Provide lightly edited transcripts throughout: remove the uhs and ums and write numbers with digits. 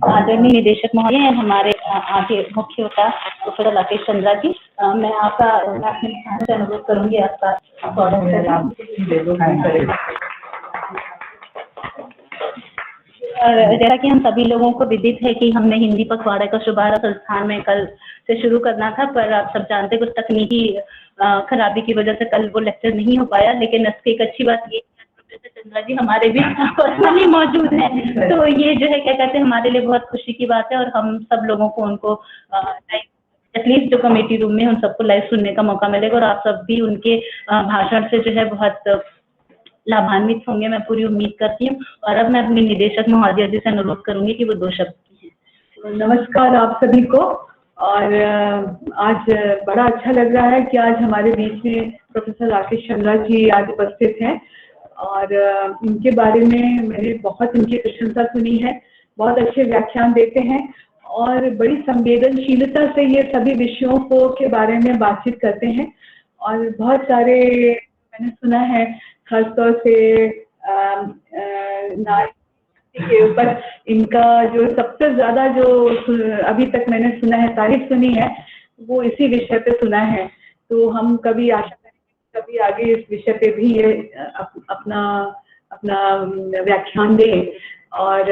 आदरणीय निदेशक महोदय, हमारे आगे मुख्य होता प्रोफेसर राकेश चंद्रा जी, मैं अपने से अनुरोध करूंगी आपका जैसा कि हम सभी लोगों को विदित है कि हमने हिंदी पखवाड़े का शुभारंभ संस्थान में कल से शुरू करना था, पर आप सब जानते कुछ तकनीकी खराबी की वजह से कल वो लेक्चर नहीं हो पाया। लेकिन इसकी एक अच्छी बात ये प्रोफेसर चंद्रा जी हमारे भी पर्सनली मौजूद हैं, तो ये जो है क्या कहते हैं हमारे लिए बहुत खुशी की बात है और हम सब लोगों को उनको एटलीस्ट जो कमेटी रूम में उन सबको लाइव सुनने का मौका मिलेगा और आप सब भी उनके भाषण से जो है बहुत लाभान्वित होंगे, मैं पूरी उम्मीद करती हूँ। और अब मैं अपने निदेशक महोदय जी से अनुरोध करूंगी कि वो 2 शब्द कहें। नमस्कार आप सभी को। और आज बड़ा अच्छा लग रहा है कि आज हमारे बीच में प्रोफेसर राकेश चंद्रा जी आज उपस्थित हैं और इनके बारे में मैंने बहुत इनकी प्रशंसा सुनी है। बहुत अच्छे व्याख्यान देते हैं और बड़ी संवेदनशीलता से ये सभी विषयों को के बारे में बातचीत करते हैं और बहुत सारे मैंने सुना है खासतौर से नारी के ऊपर इनका जो सबसे ज्यादा जो अभी तक मैंने सुना है तारीफ सुनी है वो इसी विषय पे सुना है। तो हम कभी आशा करेंगे कभी आगे इस विषय पे भी ये अपना व्याख्यान दें। और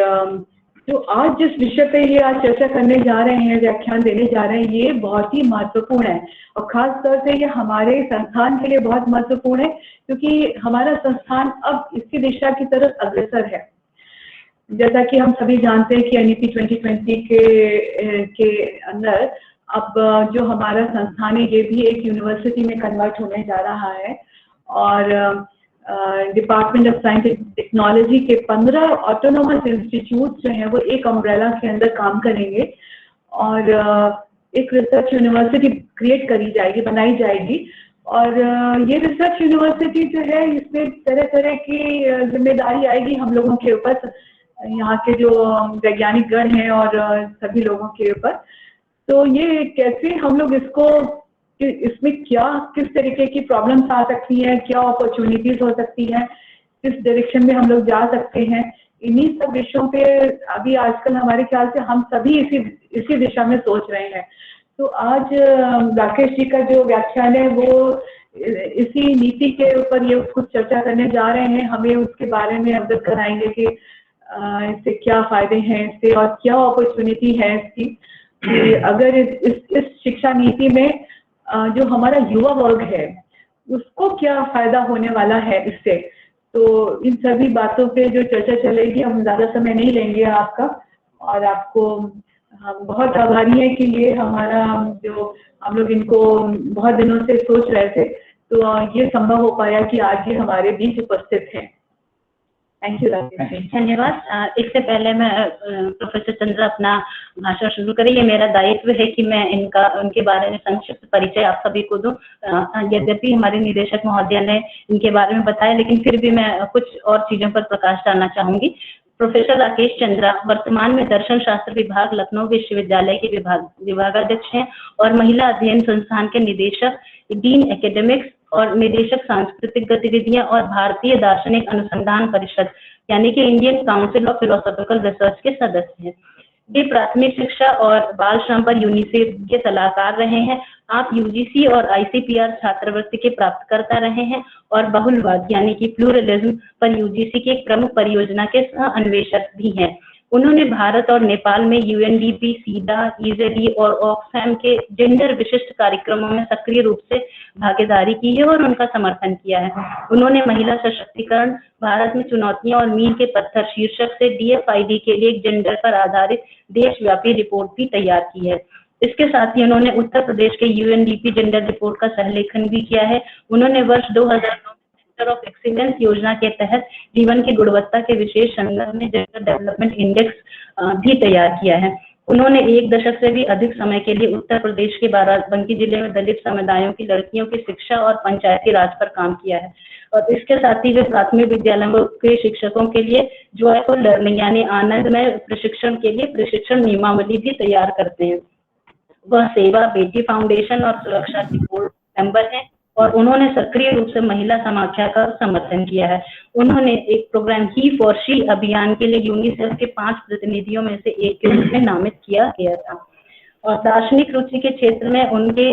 जो आज जिस विषय पे ये आज चर्चा करने जा रहे हैं, व्याख्यान देने जा रहे हैं, ये बहुत ही महत्वपूर्ण है और खास तौर से ये हमारे संस्थान के लिए बहुत महत्वपूर्ण है क्योंकि हमारा संस्थान अब इसकी दिशा की तरफ अग्रसर है। जैसा कि हम सभी जानते हैं कि एनईपी 2020 के अंदर अब जो हमारा संस्थान है ये भी एक यूनिवर्सिटी में कन्वर्ट होने जा रहा है और department of science and technology के 15 ऑटोनोमस इंस्टीट्यूट जो हैं वो एक अम्ब्रेला के अंदर काम करेंगे और एक रिसर्च यूनिवर्सिटी क्रिएट करी जाएगी, बनाई जाएगी। और ये रिसर्च यूनिवर्सिटी जो है इसमें तरह तरह की जिम्मेदारी आएगी हम लोगों के ऊपर, यहाँ के जो वैज्ञानिक गण हैं और सभी लोगों के ऊपर। तो ये कैसे हम लोग इसको इसमें क्या किस तरीके की प्रॉब्लम्स आ सकती हैं, क्या अपॉर्चुनिटीज हो सकती हैं, किस डायरेक्शन में हम लोग जा सकते हैं, इन्हीं सब विषयों पे अभी आजकल हमारे ख्याल से हम सभी इसी दिशा में सोच रहे हैं। तो आज राकेश जी का जो व्याख्यान है वो इसी नीति के ऊपर ये कुछ चर्चा करने जा रहे हैं, हमें उसके बारे में अवगत कराएंगे कि इससे क्या फायदे हैं इससे और क्या अपॉर्चुनिटी है इसकी, कि अगर इस शिक्षा नीति में जो हमारा युवा वर्ग है उसको क्या फायदा होने वाला है इससे। तो इन सभी बातों पे जो चर्चा चलेगी, हम ज्यादा समय नहीं लेंगे आपका और आपको हम बहुत आभारी हैं कि ये हमारा जो हम लोग इनको बहुत दिनों से सोच रहे थे तो ये संभव हो पाया कि आज ये हमारे बीच उपस्थित हैं। Thank you Rakesh ji. धन्यवाद। इससे पहले मैं प्रोफेसर चंद्रा अपना भाषण शुरू करें, ये मेरा दायित्व है कि मैं उनके बारे में संक्षिप्त परिचय आप सभी को दूं। यद्यपि हमारे निदेशक महोदय ने इनके बारे में बताया, लेकिन फिर भी मैं कुछ और चीजों पर प्रकाश डालना चाहूंगी। प्रोफेसर राकेश चंद्रा वर्तमान में दर्शन शास्त्र विभाग लखनऊ विश्वविद्यालय के विभागाध्यक्ष हैं और महिला अध्ययन संस्थान के निदेशक, डीन एकेडमिक्स और निदेशक सांस्कृतिक गतिविधियां और भारतीय दार्शनिक अनुसंधान परिषद यानी कि Indian council of philosophical research के सदस्य हैं। वे प्राथमिक शिक्षा और बाल श्रम पर यूनिसेफ के सलाहकार रहे हैं। आप यूजीसी और आईसीपीआर छात्रवृत्ति के प्राप्तकर्ता रहे हैं और बहुलवाद यानी कि प्लूरलिज्म पर यूजीसी की एक प्रमुख परियोजना के अन्वेषक भी हैं। उन्होंने भारत और नेपाल में यूएनडीपी, सीडा, ईजेडी और ऑक्सफैम के जेंडर विशिष्ट कार्यक्रमों में सक्रिय रूप से भागीदारी की है और उनका समर्थन किया है। उन्होंने महिला सशक्तिकरण, भारत में चुनौतियां और मील के पत्थर शीर्षक से डीएफआईडी के लिए एक जेंडर पर आधारित देशव्यापी रिपोर्ट भी तैयार की है। इसके साथ ही उन्होंने उत्तर प्रदेश के यूएनडीपी जेंडर रिपोर्ट का सहलेखन भी किया है। उन्होंने वर्ष 2009 सेंटर ऑफ एक्सीलेंस योजना के तहत जीवन की गुणवत्ता के विशेष संदर्भ में जेंडर डेवलपमेंट इंडेक्स भी तैयार किया है। उन्होंने 1 दशक से भी अधिक समय के लिए उत्तर प्रदेश के बाराबंकी जिले में दलित समुदायों की लड़कियों की शिक्षा और पंचायती राज पर काम किया है। और इसके साथ ही वे प्राथमिक विद्यालयों के शिक्षकों के लिए जॉयफुल लर्निंग यानी आनंदमय प्रशिक्षण के लिए प्रशिक्षण नियमावली भी तैयार करते हैं। वह सेवा, बेटी फाउंडेशन और सुरक्षा के बोर्ड मेंबर हैं और उन्होंने सक्रिय रूप से महिला समाख्या का समर्थन किया है। उन्होंने एक प्रोग्राम ही फॉर शी अभियान के लिए यूनिसेफ के 5 प्रतिनिधियों में से एक के रूप में नामित किया गया था। और दार्शनिक रुचि के क्षेत्र में उनके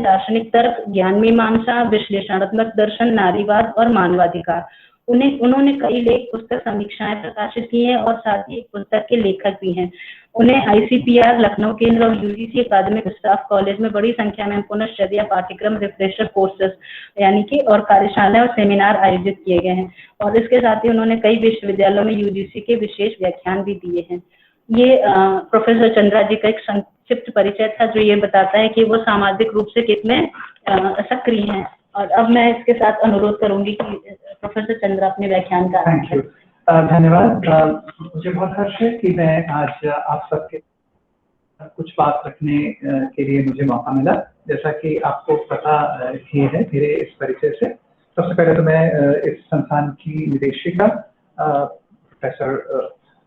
दार्शनिक तर्क, ज्ञान मीमांसा, विश्लेषणात्मक दर्शन, नारीवाद और मानवाधिकार। उन्होंने कई लेख, पुस्तक, समीक्षाएं प्रकाशित की हैं और साथ ही एक पुस्तक के लेखक भी हैं। उन्हें ICPR लखनऊ केंद्र और UGC अकादमिक स्टाफ कॉलेज में बड़ी संख्या में पुनश्चर्या पाठ्यक्रम, रिफ्रेशर कोर्सेस यानी कि और कार्यशालाएं और सेमिनार आयोजित किए गए हैं। और इसके साथ ही उन्होंने कई विश्वविद्यालयों में UGC के विशेष व्याख्यान भी दिए हैं। ये प्रोफेसर चंद्रा जी का एक संक्षिप्त परिचय था जो ये बताता है कि वो सामाजिक रूप से कितने सक्रिय हैं। और अब मैं इसके साथ अनुरोध करूंगी कि प्रोफेसर चंद्रा अपने व्याख्यान का थैंक यू, धन्यवाद। मुझे बहुत हर्ष है कि मैं आज आप सबके कुछ बात रखने के लिए मुझे मौका मिला। जैसा कि आपको पता ही है मेरे इस परिचय से, सबसे पहले तो मैं इस संस्थान की निदेशिका प्रोफेसर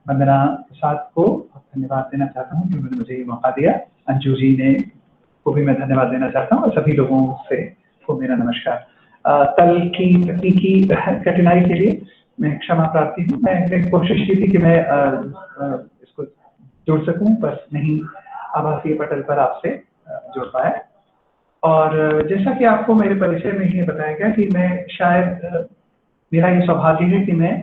वंदना प्रसाद को धन्यवाद देना चाहता हूँ जिन्होंने मुझे ये मौका दिया। अंजू जी ने को भी मैं धन्यवाद देना चाहता हूँ और सभी लोगों से को मेरा नमस्कार। कल की तकनीकी कठिनाई के लिए मैं क्षमा प्रार्थी हूँ। मैं कोशिश की थी कि मैं इसको जोड़ सकूं, बस नहीं आभासी पटल पर आपसे जुड़ पाया। और जैसा कि आपको मेरे परिचय में ही बताया गया कि मैं शायद मेरा ये सौभाग्य है कि मैं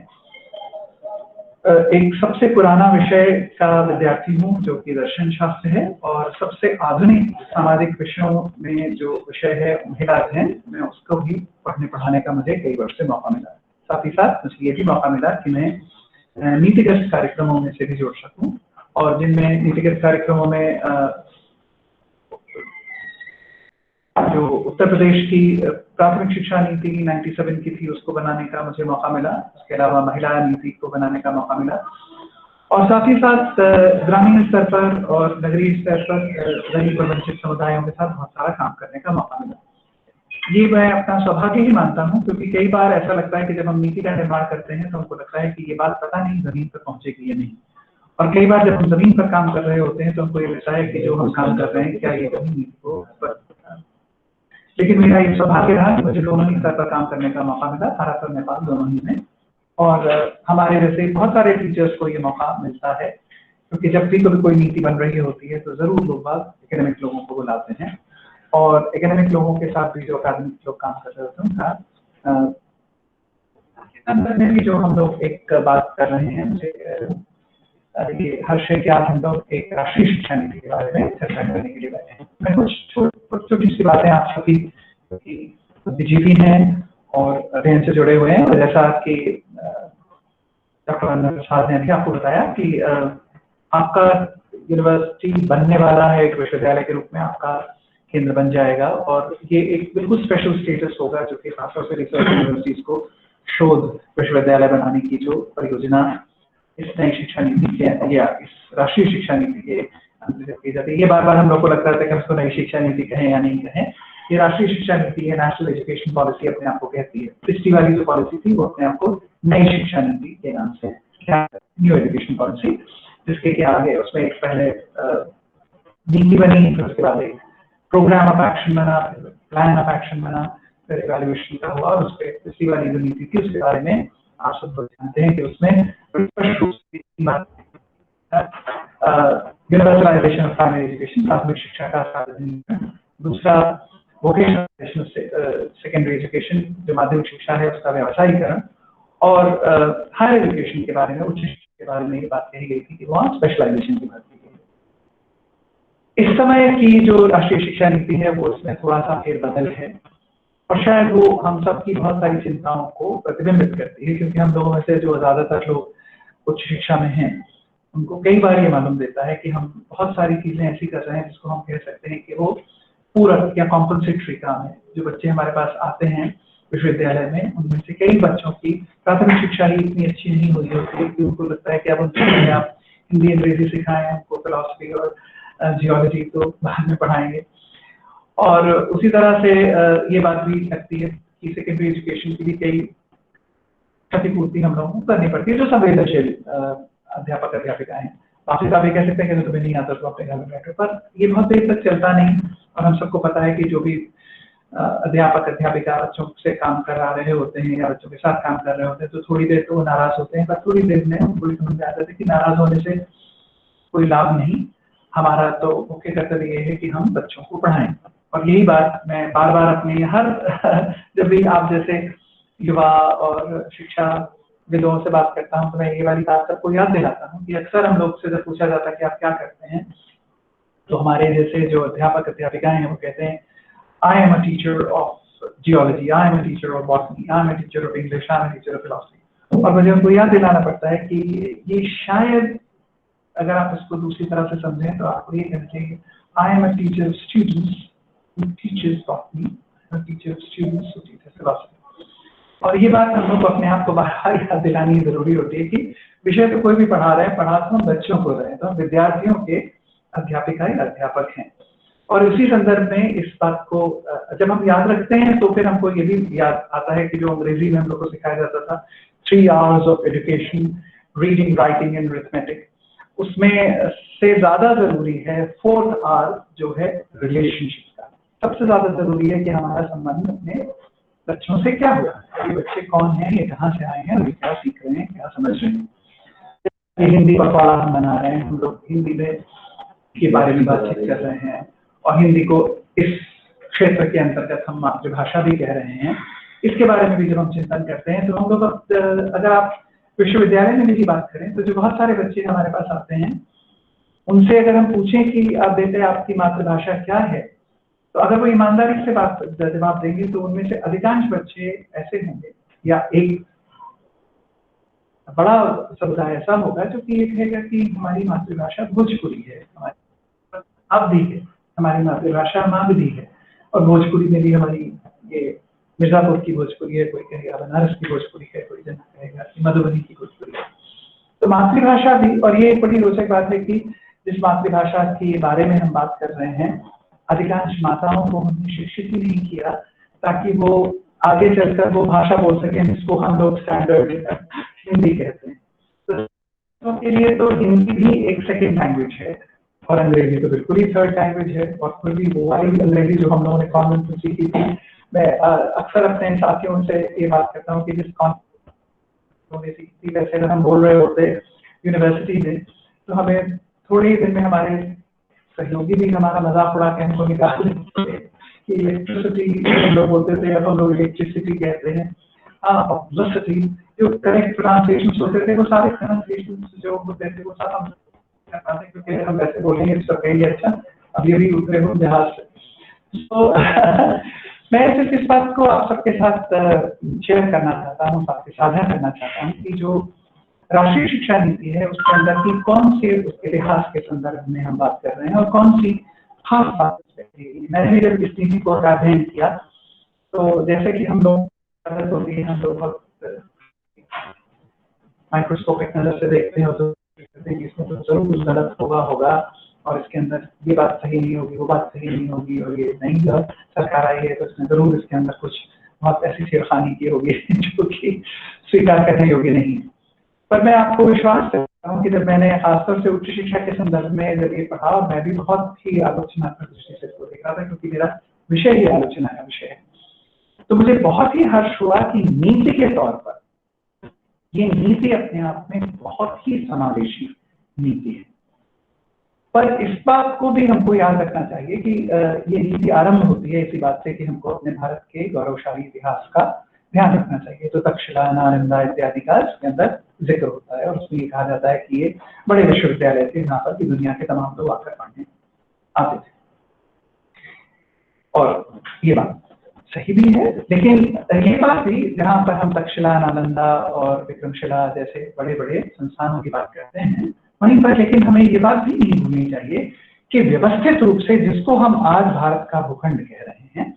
एक सबसे पुराना विषय का विद्यार्थी हूँ जो कि दर्शन शास्त्र है, और सबसे आधुनिक सामाजिक विषयों में जो विषय है महिला अध्ययन, मैं उसको भी पढ़ने पढ़ाने का मुझे कई वर्ष से मौका मिला। साथ ही साथ मुझे ये भी मौका मिला कि मैं नीतिगत कार्यक्रमों में से भी जुड़ सकूं, और जिनमें नीतिगत कार्यक्रमों में जो उत्तर प्रदेश की प्राथमिक शिक्षा नीति 97 की थी उसको बनाने का मुझे मौका मिला। उसके अलावा महिला नीति को बनाने का मौका मिला, और साथ ही साथ ग्रामीण स्तर पर और नगरीय स्तर पर गरीब और वंचित समुदायों के साथ बहुत सारा काम करने का मौका मिला। ये मैं अपना सौभाग्य ही मानता हूँ, क्योंकि कई बार ऐसा लगता है कि जब हम नीति का निर्माण करते हैं तो हमको लगता है कि ये बात पता नहीं जमीन पर पहुंचेगी या नहीं, और कई बार जब हम जमीन पर काम कर रहे होते हैं तो हमको ये लगता है कि जो हम काम कर रहे हैं क्या ये कभी नीति को। लेकिन मेरा ये सौभाग्य रहा कि मुझे दोनों ही स्तर पर काम करने का मौका मिला, भारत और नेपाल दोनों ही में। और हमारे जैसे बहुत सारे टीचर्स को ये मौका मिलता है, क्योंकि जब भी कोई नीति बन रही होती है तो जरूर लोग बात एकेडमिक लोगों को बुलाते हैं, और एकेडमिक लोगों के साथ भी जो अकादमिक लोग काम कर रहे होते हैं उनका अंदर में भी जो हम लोग एक बात कर रहे हैं, मुझे ये हर्ष है कि आज हम लोग एक राष्ट्रीय शिक्षा नीति के बारे में चर्चा करने के लिए बैठे हैं। मैं कुछ छोटी सी बातें आप सभी बुद्धिजीवी हैं और अध्ययन से जुड़े हुए हैं, और जैसा कि डॉक्टर वंदना प्रसाद ने भी आपको बताया कि आपका यूनिवर्सिटी बनने वाला है, एक विश्वविद्यालय के रूप में आपका केंद्र बन जाएगा, और ये एक बिल्कुल स्पेशल स्टेटस होगा जो कि खासतौर से रिसर्च यूनिवर्सिटीज को शोध विश्वविद्यालय बनाने की जो परियोजना इस नई शिक्षा नीति के या इस राष्ट्रीय शिक्षा नीति के अंतर्गत की जाती है। ये बार बार हम लोग को लगता है कि हम इसको नई शिक्षा नीति कहें या नहीं कहें, ये राष्ट्रीय शिक्षा नीति है, नेशनल एजुकेशन पॉलिसी अपने आप को कहती है। पिछली वाली जो पॉलिसी थी वो अपने आप को नई शिक्षा नीति के नाम से, न्यू एजुकेशन पॉलिसी, जिसके के आगे उसमें एक पहले नीति बनी, फिर उसके बाद एक प्रोग्राम ऑफ एक्शन बना, प्लान ऑफ एक्शन बना, फिर इवैल्यूएशन का हुआ, और उसके पिछली वाली जो नीति थी उसके बारे में आप सब जानते हैं कि उसमें यूनिवर्सलाइजेशन ऑफ प्राइमरी एजुकेशन, प्राथमिक शिक्षा का सार्वजनिकरण, दूसरा वोकेशनल सेकेंडरी एजुकेशन जो माध्यमिक शिक्षा है उसका व्यवसायीकरण, और हायर एजुकेशन के बारे में, उच्च शिक्षा के बारे में ये बात कही गई थी कि वहाँ स्पेशलाइजेशन की बात की गई। इस समय की जो राष्ट्रीय शिक्षा नीति है वो उसमें थोड़ा सा फेरबदल है, और शायद वो हम सबकी बहुत सारी चिंताओं को प्रतिबिंबित करती है, क्योंकि हम लोगों में से जो ज्यादातर लोग उच्च शिक्षा में हैं उनको कई बार ये मालूम देता है कि हम बहुत सारी चीजें ऐसी कर रहे हैं जिसको हम कह सकते हैं कि वो पूरक या कॉम्पनसेटरी काम है। जो बच्चे हमारे पास आते हैं विश्वविद्यालय में, उनमें से कई बच्चों की प्राथमिक शिक्षा ही इतनी अच्छी नहीं हुई होती है कि उनको लगता है कि अब उनको आप हिंदी अंग्रेजी सिखाएं, उनको फिलॉसफी और जियोलॉजी तो बाद में पढ़ाएंगे। और उसी तरह से ये बात भी लगती है कि सेकेंडरी एजुकेशन की भी कई क्षतिपूर्ति हम लोगों को करनी पड़ती है जो संवेदनशील अध्यापक अध्यापिका हैं। वापस आप ये कह सकते हैं कि तुम्हें नहीं आता तो अपने घर में बैठो, पर ये बहुत देर तक चलता नहीं, और हम सबको पता है कि जो भी अध्यापक अध्यापिका बच्चों से काम करा रहे होते हैं या बच्चों के साथ काम कर रहे होते हैं तो थोड़ी देर तो वो नाराज होते हैं, पर थोड़ी देर में उनको समझ में आता है कि नाराज होने से कोई लाभ नहीं। हमारा तो मुख्य कर्तव्य ये है कि हम बच्चों को पढ़ाएं। और यही बात मैं बार बार अपनी हर जब भी आप जैसे युवा और शिक्षा विदों से बात करता हूँ तो मैं ये वाली बात सबको याद दिलाता हूँ कि अक्सर हम लोग से जब पूछा जाता है कि आप क्या करते हैं, तो हमारे जैसे जो अध्यापक अध्यापिकाएं हैं वो कहते हैं I am a teacher of geology, I am a teacher of botany, I am a teacher of English, I am a teacher of philosophy. और मुझे उनको याद दिलाना पड़ता है कि ये शायद अगर आप इसको दूसरी तरह से समझें तो आपको ये कहना चाहिए I am a teacher of students who teaches botany, a teacher of students who teaches philosophy। और ये बात हम लोग अपने आप को बार याद दिलानी जरूरी होती है कि विषय तो कोई भी पढ़ा रहे हैं, पढ़ा तो हम बच्चों को रहे हैं, तो विद्यार्थियों के अध्यापिका या अध्यापक हैं। और उसी संदर्भ में इस बात को जब हम याद रखते हैं तो फिर हमको ये भी याद आता है कि जो अंग्रेजी में हम लोग को सिखाया जाता था 3 hours of education, reading writing and arithmetic, उसमें से ज्यादा जरूरी है 4th आवर जो है रिलेशनशिप का। सबसे ज्यादा जरूरी है कि हमारा संबंध अपने बच्चों से क्या हुआ, ये बच्चे कौन हैं, ये कहाँ से आए हैं, ये क्या सीख रहे हैं, क्या समझ रहे हैं। हिंदी पखवाड़ा हम बना रहे हैं, हम लोग हिंदी में के बारे में बातचीत कर रहे हैं और हिंदी को इस क्षेत्र के अंतर्गत हम मातृभाषा भी कह रहे हैं। इसके बारे में भी जब हम चिंतन करते हैं तो हम लोग अगर आप विश्वविद्यालय में भी बात करें तो जो बहुत सारे बच्चे हमारे पास आते हैं उनसे अगर हम पूछें कि आप बेटे आपकी मातृभाषा क्या है, तो अगर वो ईमानदारी से बात जवाब देंगे तो उनमें से अधिकांश बच्चे ऐसे होंगे या एक बड़ा समुदाय ऐसा होगा जो कि ये कहेगा कि हमारी मातृभाषा भोजपुरी है, हमारी अवधी है, हमारी मातृभाषा मागधी है। और भोजपुरी में भी हमारी ये मिर्जापुर की भोजपुरी है, कोई कहेगा बनारस की भोजपुरी है, कोई जना कहेगा कि मधुबनी की भोजपुरी है। तो मातृभाषा भी, और ये एक बड़ी रोचक बात है कि जिस मातृभाषा के बारे में हम बात कर रहे हैं अधिकांश माताओं को हमने शिक्षित ही नहीं किया ताकि वो आगे चलकर वो भाषा बोल सकें जिसको हम लोग स्टैंडर्ड हिंदी कहते हैं। तो के लिए तो हिंदी भी एक सेकेंड लैंग्वेज है और अंग्रेजी तो बिल्कुल ही थर्ड लैंग्वेज है। और फिर भी वो वाली अंग्रेजी जो हम लोगों ने कॉन्वेंट में सीखी थी, मैं अक्सर अपने साथियों से ये बात करता हूँ कि जिस कॉन्वेंट में सीखी थी वैसे अगर हम बोल रहे होते यूनिवर्सिटी में तो हमें थोड़े ही दिन में हमारे सहयोगी भी हमारा मजाक उड़ा के हमको निकाल देते कि इलेक्ट्रिसिटी हम लोग बोलते थे, अब हम लोग इलेक्ट्रिसिटी कहते हैं। ऑब्वियसली जो करेक्ट ट्रांसलेशन होते थे वो सारे ट्रांसलेशन जो होते थे वो सब हम करते थे क्योंकि हम वैसे बोलेंगे तो कहेंगे अच्छा अब ये भी उतरे हो जहाज से। तो मैं सिर्फ इस बात को आप सबके साथ शेयर करना चाहता हूँ, आपके साझा करना चाहता हूँ कि जो राष्ट्रीय शिक्षा नीति है उसके अंदर की कौन से इतिहास के संदर्भ में हम बात कर रहे हैं और कौन सी खास बात। मैंने भी जब इस नीति को अध्ययन किया तो जैसे कि हम लोग बहुत माइक्रोस्कोपिक नजर से देखते हैं तो इसमें तो जरूर गलत होगा और इसके अंदर ये बात सही नहीं होगी, वो बात सही नहीं होगी, और ये नहीं सरकार आई है तो इसमें जरूर इसके अंदर कुछ बहुत ऐसी छेड़खानी की होगी जो कि स्वीकार करने योग्य नहीं है। पर मैं आपको विश्वास करता हूँ कि जब मैंने खासतौर से उच्च शिक्षा के संदर्भ में जब ये पढ़ा और मैं भी बहुत ही आलोचनात्मक दृष्टि से इसको देखा था क्योंकि मेरा विषय ही आलोचना का विषय है, तो मुझे बहुत ही हर्ष हुआ कि नीति के तौर पर ये नीति अपने आप में बहुत ही समावेशी नीति है। पर इस बात को भी हमको याद रखना चाहिए कि ये नीति आरंभ होती है इसी बात से कि हमको अपने भारत के गौरवशाली इतिहास का ध्यान रखना चाहिए। तो तक्षशिला, नालंदा इत्यादि का इसके अंदर जिक्र होता है और उसमें ये कहा जाता है कि ये बड़े विश्वविद्यालय थे जहाँ पर दुनिया के तमाम लोग आकर पढ़ने आते थे। और ये बात सही भी है, लेकिन ये बात भी जहाँ पर हम तक्षशिला, नालंदा और विक्रमशिला जैसे बड़े बड़े संस्थानों की बात करते हैं वहीं पर लेकिन हमें ये बात भी नहीं भूलनी चाहिए कि व्यवस्थित रूप से जिसको हम आज भारत का भूखंड कह रहे हैं,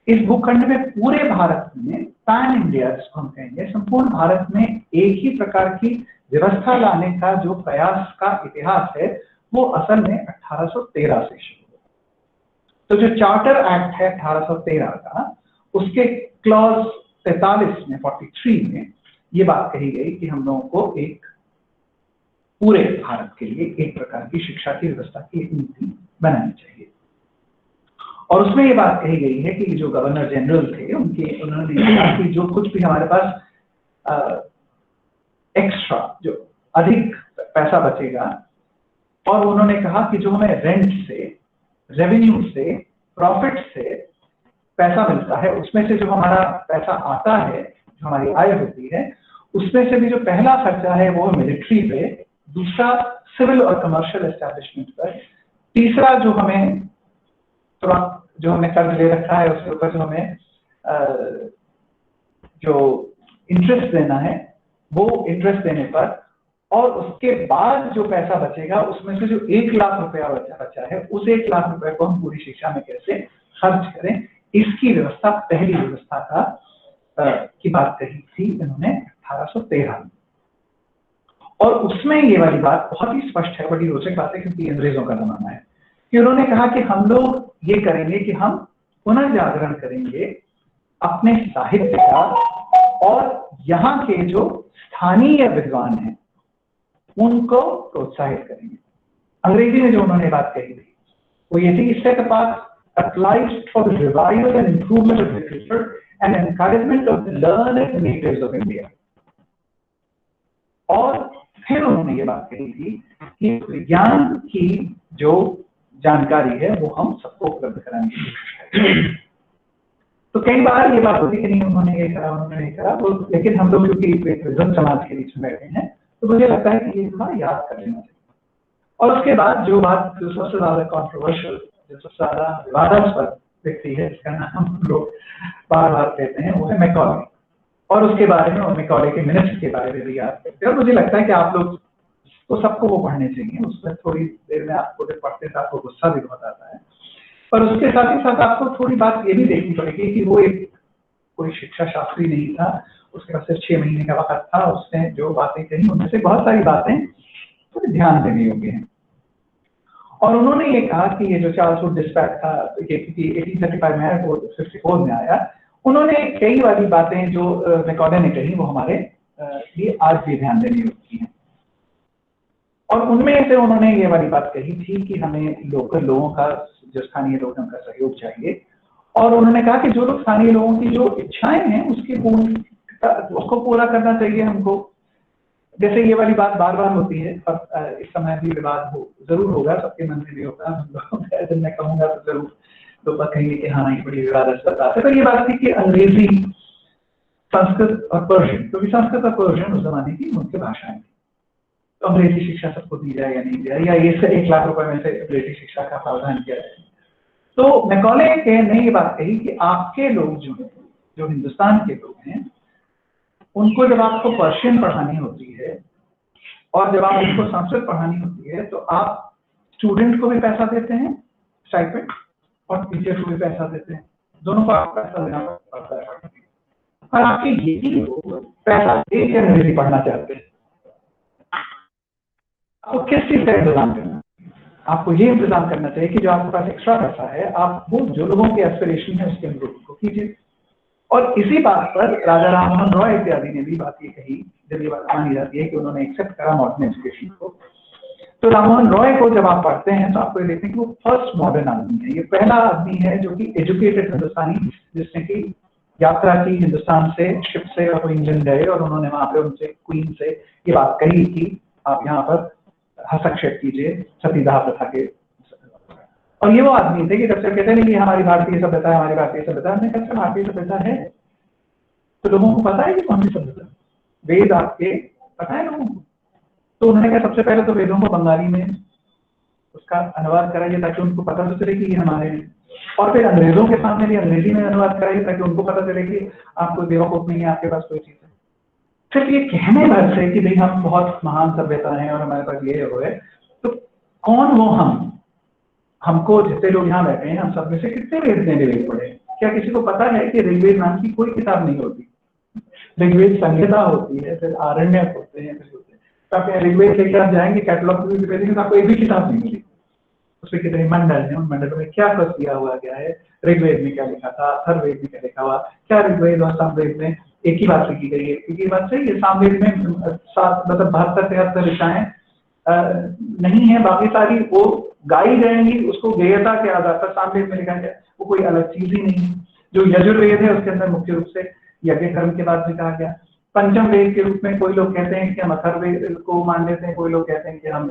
इस भूखंड में पूरे भारत में पैन इंडिया जिसको हम कहेंगे संपूर्ण भारत में एक ही प्रकार की व्यवस्था लाने का जो प्रयास का इतिहास है वो असल में 1813 से शुरू हुआ। तो जो चार्टर एक्ट है 1813 का, उसके क्लॉज 43 में 43 में ये बात कही गई कि हम लोगों को एक पूरे भारत के लिए एक प्रकार की शिक्षा की व्यवस्था की एक नीति बनानी चाहिए। और उसमें ये बात कही गई है कि जो गवर्नर जनरल थे उन्होंने कहा कि जो कुछ भी हमारे पास एक्स्ट्रा जो अधिक पैसा बचेगा, और उन्होंने कहा कि जो हमें रेंट से, रेवेन्यू से, प्रॉफिट से पैसा मिलता है, उसमें से जो हमारा पैसा आता है, जो हमारी आय होती है, उसमें से भी जो पहला खर्चा है वो मिलिट्री पे, दूसरा सिविल और कमर्शियल एस्टैब्लिशमेंट पर, तीसरा जो हमने कर्ज ले रखा है उसके ऊपर जो हमें जो इंटरेस्ट देना है वो इंटरेस्ट देने पर, और उसके बाद जो पैसा बचेगा उसमें से जो 1 लाख रुपया बचा है, उस 1 लाख रुपए को हम पूरी शिक्षा में कैसे खर्च करें, इसकी व्यवस्था, पहली व्यवस्था की बात कही थी इन्होंने 1813 में। और उसमें ये वाली बात बहुत ही स्पष्ट है, बड़ी रोचक बात है, क्योंकि अंग्रेजों का जमाना है, कि उन्होंने कहा कि हम लोग ये करेंगे कि हम पुनर्जागरण करेंगे अपने साहित्य का, और यहाँ के जो स्थानीय विद्वान हैं उनको प्रोत्साहित करेंगे। अंग्रेजी में जो उन्होंने बात कही थी वो ये थी, set apart applies for the revival and improvement of literature and encouragement of the learned natives of India. और फिर उन्होंने ये बात कही थी कि विज्ञान की जो जानकारी है वो हम सबको उपलब्ध कराने की कोशिश करेंगे। तो कई बार ये बात होती कि नहीं उन्होंने ये करा, उन्होंने नहीं करा, तो लेकिन हम लोग क्योंकि विद्वान समाज के बीच में बैठे हैं तो मुझे लगता है कि ये थोड़ा याद कर लेना चाहिए। और उसके बाद जो बात जो सबसे ज्यादा कॉन्ट्रोवर्शियल, जो सबसे ज्यादा विवादास्पद व्यक्ति है जिसका नाम हम लोग बार बार लेते हैं, वो है मैकॉले। और उसके बारे में, और मैकॉले के मिनट्स के बारे में भी याद करते हैं। और मुझे लगता है कि आप लोग तो सबको वो पढ़ने चाहिए, उसमें थोड़ी देर में आपको जब पढ़ते थे आपको गुस्सा भी बहुत आता है, पर उसके साथ ही साथ आपको थोड़ी बात ये भी देखनी पड़ेगी कि वो एक कोई शिक्षा शास्त्री नहीं था, उसके पास सिर्फ 6 महीने का वक्त था। उसने जो बातें कही उनमें से बहुत सारी बातें थोड़ी ध्यान देने योग्य हैं। और उन्होंने ये कहा कि ये जो चार्ल्स वुड डिस्पैच था, ये 1835 में आया, 54 में आया, उन्होंने कई वाली बातें जो मैकॉले ने कही वो हमारे लिए आज भी ध्यान देने योग्य हैं। और उनमें से उन्होंने ये वाली बात कही थी कि हमें लोकल लोगों का, जो स्थानीय लोग हैं उनका सहयोग चाहिए। और उन्होंने कहा कि जो लोग स्थानीय लोगों की जो इच्छाएं हैं उसको पूरा करना चाहिए हमको। जैसे ये वाली बात बार बार होती है, और इस समय भी विवाद जरूर होगा, सबके मन में भी होगा, जब मैं कहूंगा तो जरूर लोग कहेंगे कि हाँ ये बड़ी विवादास्पद बात है। तो ये बात थी कि अंग्रेजी, संस्कृत और पर्शियन, क्योंकि संस्कृत और पर्शियन उस जमाने की मुख्य भाषाएं थी, तो अंग्रेजी शिक्षा सबको दी जाए या नहीं दी जाए, या ये 1 लाख रुपए में से अंग्रेजी शिक्षा का प्रावधान किया जाए। तो मैकॉले ने ये बात कही कि आपके लोग जो हिंदुस्तान के लोग हैं, उनको जब आपको पर्शियन पढ़ानी होती है और जब आप उनको संस्कृत पढ़ानी होती है, तो आप स्टूडेंट को भी पैसा देते हैं स्टाइपेंड, और टीचर को भी पैसा देते हैं, दोनों को आपको पैसा देना पड़ता है। और आपके यही लोग पैसा दे के अंग्रेजी पढ़ना चाहते हैं, आपको किस चीज का इंतजाम करना? आपको ये इंतजाम करना चाहिए कि जो आपके पास एक्स्ट्रा पैसा है, आप वो जो लोगों की एस्पिरेशन है उसके अनुरूप को कीजिए। और इसी बात पर राजा राममोहन रॉय इत्यादि ने भी बात ये कही, जब ये बात मानी जाती है कि उन्होंने एक्सेप्ट करा मॉडर्न एजुकेशन को। तो राममोहन रॉय को जब आप पढ़ते हैं तो आपको ये देखते हैं कि वो फर्स्ट मॉडर्न आदमी है, ये पहला आदमी है जो कि एजुकेटेड हिंदुस्तानी, जिसने की यात्रा की हिंदुस्तान से शिप से, और वो इंग्लैंड गए और उन्होंने वहां पे उनसे, क्वीन से ये बात कही कि आप यहाँ पर हस्तक्षेप कीजिए सतीदाह प्रथा के। और ये वो आदमी थे कि जब से कहते नहीं कि हमारी भारतीय सभ्यता है, हमारी भारतीय सभ्यता, हमने कहा भारतीय सभ्यता है तो लोगों को पता है कि कौन सी सभ्यता, वेद आपके पता है लोगों को। तो उन्होंने कहा सबसे पहले तो वेदों को बंगाली में उसका अनुवाद कराइए ताकि उनको पता तो चले कि ये हमारे हैं, और फिर अंग्रेजों के सामने भी अंग्रेजी में अनुवाद कराइए ताकि उनको पता चले कि आपको बेवकूफ नहीं है, आपके पास कोई चीज है। सिर्फ ये कहने भर से कि भाई हम बहुत महान सभ्यता हैं और हमारे पास ये हो है, तो कौन वो हमको जितने लोग यहाँ बैठे हैं, हम सब में से कितने वेद ने ऋग्वेद पढ़े? क्या किसी को पता है कि ऋग्वेद नाम की कोई किताब नहीं होती? ऋग्वेद संहिता होती है, फिर आरण्यक होते हैं, फिर होते हैं। तो आप ऋग्वेद लेकर आप जाएंगे कैटलॉग में भी तो आपको एक भी किताब नहीं मिली। उसमें कितने मंडल हैं, उन मंडलों में क्या प्रश्न दिया हुआ गया है, ऋग्वेद में क्या लिखा था, अथर्ववेद में क्या लिखा हुआ, क्या ऋग्वेद और सामवेद में एक ही बात लिखी गई है? क्योंकि ये बात सही है, सामवेद में 72-73 ऋचाएं नहीं है, बाकी सारी वो गाई जाएंगी उसको गेयता के आधार पर सामवेद में लिखा जाए, वो कोई अलग चीज ही नहीं है। जो यजुर्वेद है उसके अंदर मुख्य रूप से यज्ञ कर्म के बाद भी कहा गया। पंचम वेद के रूप में कोई लोग कहते हैं कि हम अथर्ववेद को मान लेते हैं, कोई लोग कहते हैं कि हम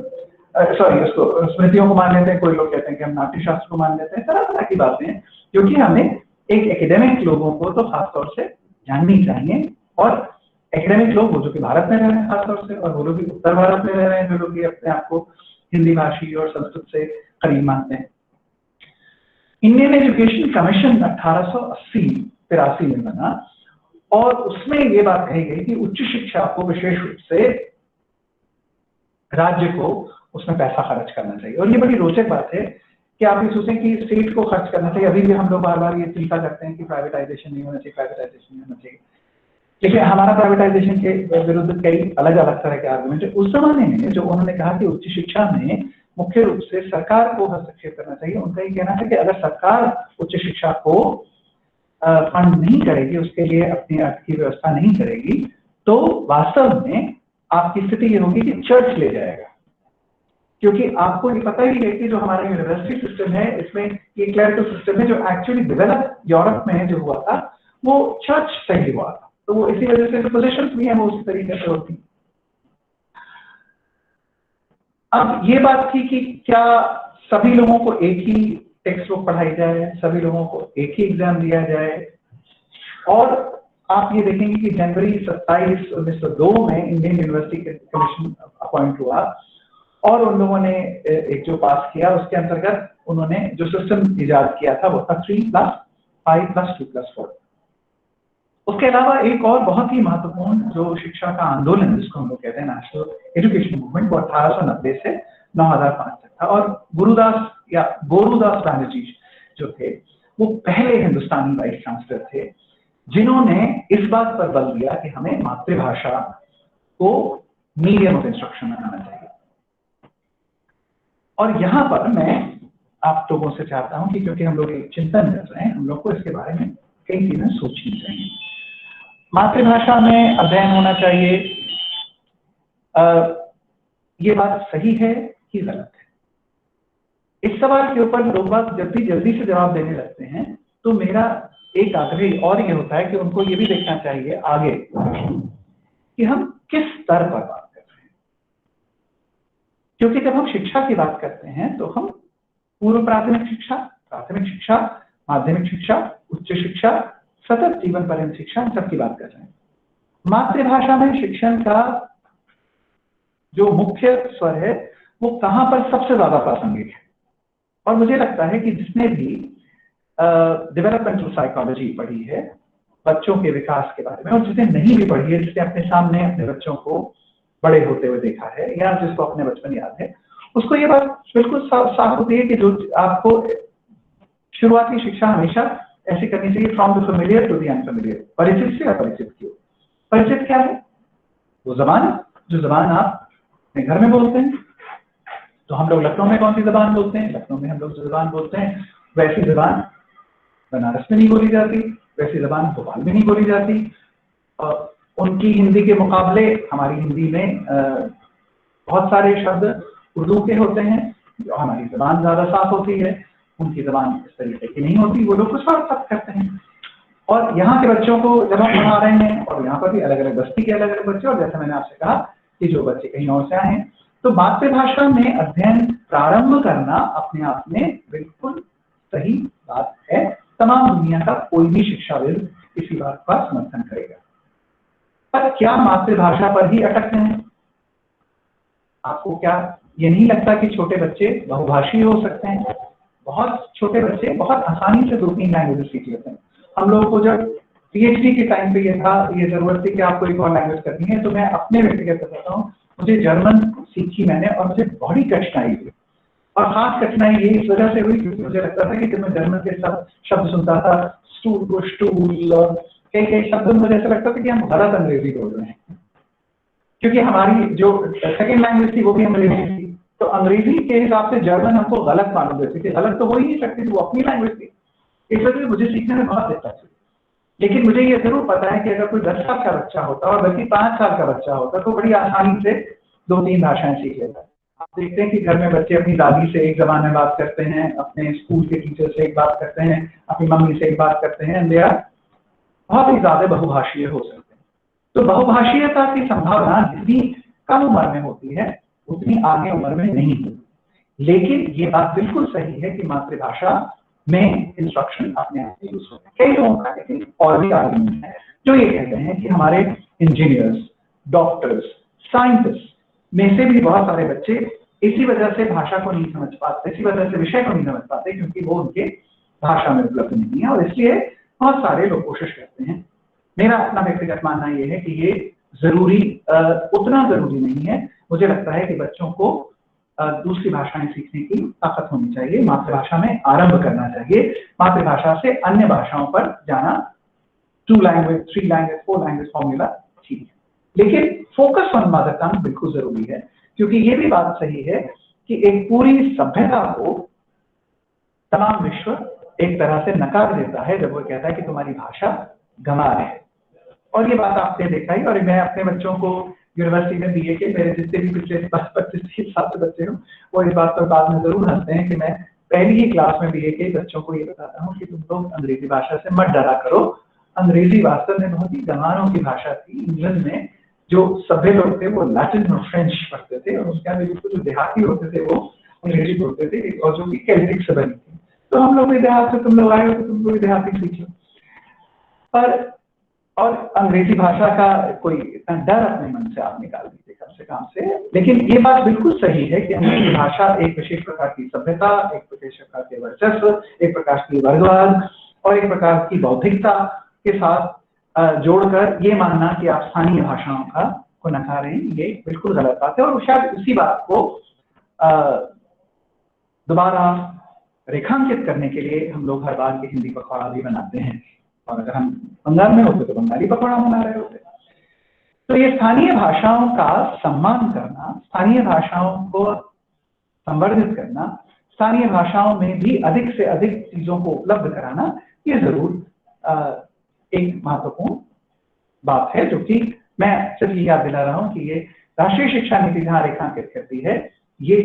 उसको स्मृतियों को मान लेते हैं, कोई लोग कहते हैं कि हम नाट्यशास्त्र को मान लेते हैं। तरह तरह की बातें हैं, क्योंकि हमें एक एकेडमिक लोगों को तो खासतौर से जाननी चाहिए। और एकेडमिक लोग वो जो कि भारत में रह रहे हैं खासतौर से, और वो लोग भी उत्तर भारत में रह रहे हैं जो लोग अपने आप को हिंदी भाषी और संस्कृत से करीब मानते हैं। इंडियन एजुकेशन कमीशन 1880-83 में बना और उसमें ये बात कही गई कि उच्च शिक्षा को विशेष रूप से राज्य को उसमें पैसा खर्च करना चाहिए। और ये बड़ी रोचक बात है कि आप ये सोचें कि स्टेट को खर्च करना चाहिए। अभी भी हम लोग बार बार ये चिंता करते हैं कि प्राइवेटाइजेशन नहीं होना चाहिए, प्राइवेटाइजेशन नहीं होना चाहिए, लेकिन हमारा प्राइवेटाइजेशन के विरुद्ध कई अलग अलग तरह के आर्गुमेंट है। उस जमाने में जो उन्होंने कहा कि उच्च शिक्षा में मुख्य रूप से सरकार को हस्तक्षेप करना चाहिए, उनका ये कहना है कि अगर सरकार उच्च शिक्षा को फंड नहीं करेगी, उसके लिए अपनी अर्थ की व्यवस्था नहीं करेगी, तो वास्तव में आपकी स्थिति ये होगी कि चर्च ले जाएगा। क्योंकि आपको ये पता ही है कि जो हमारा यूनिवर्सिटी सिस्टम है, इसमें ये क्लरिकल सिस्टम है जो एक्चुअली डेवलप यूरोप में जो हुआ था वो चर्च से ही हुआ था, तो वो इसी वजह से जो पोजीशंस भी हैं वो उसी तरीके से होती। अब ये बात थी कि क्या सभी लोगों को एक ही टेक्स्ट बुक पढ़ाई जाए, सभी लोगों को एक ही एग्जाम दिया जाए। और आप ये देखेंगे कि जनवरी 27, 1902 में इंडियन यूनिवर्सिटी कमीशन अपॉइंट हुआ और उन लोगों ने एक जो पास किया उसके अंतर्गत उन्होंने जो सिस्टम इजाद किया था वो था 3+5+2+4। उसके अलावा एक और बहुत ही महत्वपूर्ण जो शिक्षा का आंदोलन जिसको हम लोग कहते हैं नेशनल एजुकेशन मूवमेंट, वो 1890 से 9005 तक था। और गुरुदास या गोरुदास बैनर्जी जो थे वो पहले हिंदुस्तानी वाइस चांसलर थे जिन्होंने इस बात पर बल दिया कि हमें मातृभाषा को मीडियम ऑफ इंस्ट्रक्शन बनाना चाहिए। और यहाँ पर मैं आप लोगों से चाहता हूं कि क्योंकि हम लोग एक चिंतन कर रहे हैं, हम लोग को इसके बारे में कई चीजें सोचनी चाहिए। मातृभाषा में अध्ययन होना चाहिए, ये बात सही है कि गलत है? इस सवाल के ऊपर लोग बात जब भी जल्दी से जवाब देने लगते हैं तो मेरा एक आग्रह और ये होता है कि उनको ये भी देखना चाहिए आगे कि हम किस स्तर पर बात कर रहे हैं। क्योंकि जब हम शिक्षा की बात करते हैं तो हम पूर्व प्राथमिक शिक्षा, प्राथमिक शिक्षा, माध्यमिक शिक्षा, उच्च शिक्षा, सतत जीवन पर्यंत शिक्षा, इन सब की बात कर रहे हैं। मातृभाषा में शिक्षण का जो मुख्य स्वर है वो कहां पर सबसे ज्यादा प्रासंगिक है? और मुझे लगता है कि जिसने भी डेवलपमेंटल साइकोलॉजी पढ़ी है बच्चों के विकास के बारे में, और जिसने नहीं भी पढ़ी है, जिसने अपने सामने अपने बच्चों को बड़े होते हुए देखा है या जिसको अपने बचपन याद है, उसको ये बात बिल्कुल साफ होती है कि जो आपको शुरुआती शिक्षा हमेशा ऐसी करनी चाहिए from the familiar to the unfamiliar, परिचित से अपरिचित की ओर। परिचित क्या है? वो जबान जो जबान आप अपने घर में बोलते हैं। तो हम लोग लखनऊ में कौन सी जबान बोलते हैं? लखनऊ में हम लोग जो जबान बोलते हैं वैसी जबान बनारस में नहीं बोली जाती, वैसी जबान भोपाल में नहीं बोली जाती। उनकी हिंदी के मुकाबले हमारी हिंदी में बहुत सारे शब्द उर्दू के होते हैं, जो हमारी जबान ज्यादा साफ होती है, उनकी जबान इस तरीके की नहीं होती, वो लोग कुछ बात करते हैं। और यहाँ के बच्चों को जब हम पढ़ा रहे हैं, और यहाँ पर भी अलग अलग बस्ती के अलग अलग बच्चे, और जैसे मैंने आपसे कहा कि जो बच्चे कहीं और से आए हैं, तो मातृभाषा में अध्ययन प्रारंभ करना अपने आप में बिल्कुल सही बात है। तमाम दुनिया का कोई भी शिक्षाविद इसी बात का समर्थन करेगा। पर क्या मातृभाषा पर ही अटकते हैं? आपको क्या ये नहीं लगता कि छोटे बच्चे बहुभाषी हो सकते हैं? बहुत छोटे बच्चे बहुत आसानी से 2-3 लैंग्वेज सीख लेते हैं। हम लोगों को जब पीएचडी के टाइम पे ये जरूरत थी कि आपको एक और लैंग्वेज करनी है, तो मैं अपने व्यक्तिगत बताता हूँ, मुझे जर्मन सीखी मैंने और मुझे बड़ी कठिनाई हुई। और खास कठिनाई ये इस वजह से हुई क्योंकि मुझे लगता था कि जब मैं जर्मन के शब्द सुनता था, स्टूल को स्टूल, और कई शब्द मुझे ऐसा लगता था कि हम गलत अंग्रेजी बोल रहे हैं, क्योंकि हमारी जो सेकेंड लैंग्वेज थी वो भी अंग्रेजी थी। तो अंग्रेजी के हिसाब से जर्मन हमको गलत मालूम देती थी। गलत तो हो ही नहीं सकती थी, वो अपनी लैंग्वेज थी। इस वजह से मुझे सीखने में बहुत दिक्कत हुई। लेकिन मुझे ये जरूर पता है कि अगर कोई 10 साल का बच्चा होता और बल्कि 5 साल का बच्चा होता तो बड़ी आसानी से 2-3 भाषाएं सीख लेता। आप देखते हैं कि घर में बच्चे अपनी दादी से एक जबान में बात करते हैं, अपने स्कूल के टीचर से एक बात करते हैं, अपनी मम्मी से एक बात करते हैं, इंडिया बहुत ही ज्यादा बहुभाषीय हो सकते हैं। तो बहुभाषीयता की संभावना जितनी कम उम्र में होती है उतनी आगे उम्र में नहीं होती। लेकिन ये बात बिल्कुल सही है कि मातृभाषा में इंस्ट्रक्शन अपने आप से यूज होते हैं। कई लोगों का लेकिन और भी आर्गुमेंट है जो ये कहते हैं कि हमारे इंजीनियर्स, डॉक्टर्स, साइंटिस्ट में से भी बहुत सारे बच्चे इसी वजह से भाषा को नहीं समझ पाते, इसी वजह से विषय को नहीं समझ पाते क्योंकि वो उनके भाषा में उपलब्ध नहीं है, और इसलिए बहुत सारे लोग कोशिश करते हैं। मेरा अपना व्यक्तिगत मानना ये है कि ये जरूरी उतना जरूरी नहीं है। मुझे लगता है कि बच्चों को दूसरी भाषाएं सीखने की ताकत होनी चाहिए, मातृभाषा में आरंभ करना चाहिए, मातृभाषा से अन्य भाषाओं पर जाना, 2 लैंग्वेज, 3 लैंग्वेज, 4 लैंग्वेज फॉर्मूला ठीक है, लेकिन फोकस ऑन मदर टंग बिल्कुल जरूरी है, क्योंकि ये भी बात सही है कि एक पूरी सभ्यता को तमाम विश्व एक तरह से नकार देता है जब वो कहता है कि तुम्हारी भाषा गंवार है। और ये बात आपने देखा ही, और मैं अपने बच्चों को यूनिवर्सिटी में बीए के, मेरे जितने भी पिछले 25-30 साल से बच्चे हों, वो इस बात पर बाद में जरूर हंसते हैं कि मैं पहली ही क्लास में बीए के बच्चों को ये बताता हूँ कि तुम लोग अंग्रेजी भाषा से मत डरा करो। अंग्रेजी वास्तव में बहुत ही गंवारों की भाषा थी। इंग्लैंड में जो सभ्य लोग थे वो लैटिन और फ्रेंच पढ़ते थे, और उसके बाद जो देहाती होते थे वो अंग्रेजी बोलते थे, और जो कि केल्टिक से बनी थी। तो हम लोग देहात से, तुम लोग आए हो तो तुम लोग देहाती सीख लो। पर और अंग्रेजी भाषा का कोई इतना डर अपने मन से आप निकाल दीजिए कम से कम से। लेकिन ये बात बिल्कुल सही है कि अंग्रेजी भाषा एक विशेष प्रकार की सभ्यता, एक विशेष प्रकार के वर्चस्व, एक प्रकार की वर्गवाद और एक प्रकार की बौद्धिकता के साथ जोड़कर ये मानना कि आप स्थानीय भाषाओं का को नकारें, ये बिल्कुल गलत बात है। और शायद इसी बात को दोबारा रेखांकित करने के लिए हम लोग हर बार के हिंदी पखवाड़ा भी बनाते हैं, और अगर हम बंगाल में होते तो बंगाली पखवाड़ा मना रहे होते। तो ये स्थानीय भाषाओं का सम्मान करना, स्थानीय भाषाओं को संवर्धित करना, स्थानीय भाषाओं में भी अधिक से अधिक चीजों को उपलब्ध कराना, ये जरूर एक महत्वपूर्ण बात है, जो कि मैं सिर्फ याद दिला रहा हूं कि ये राष्ट्रीय शिक्षा नीति जहां रेखांकित करती है, ये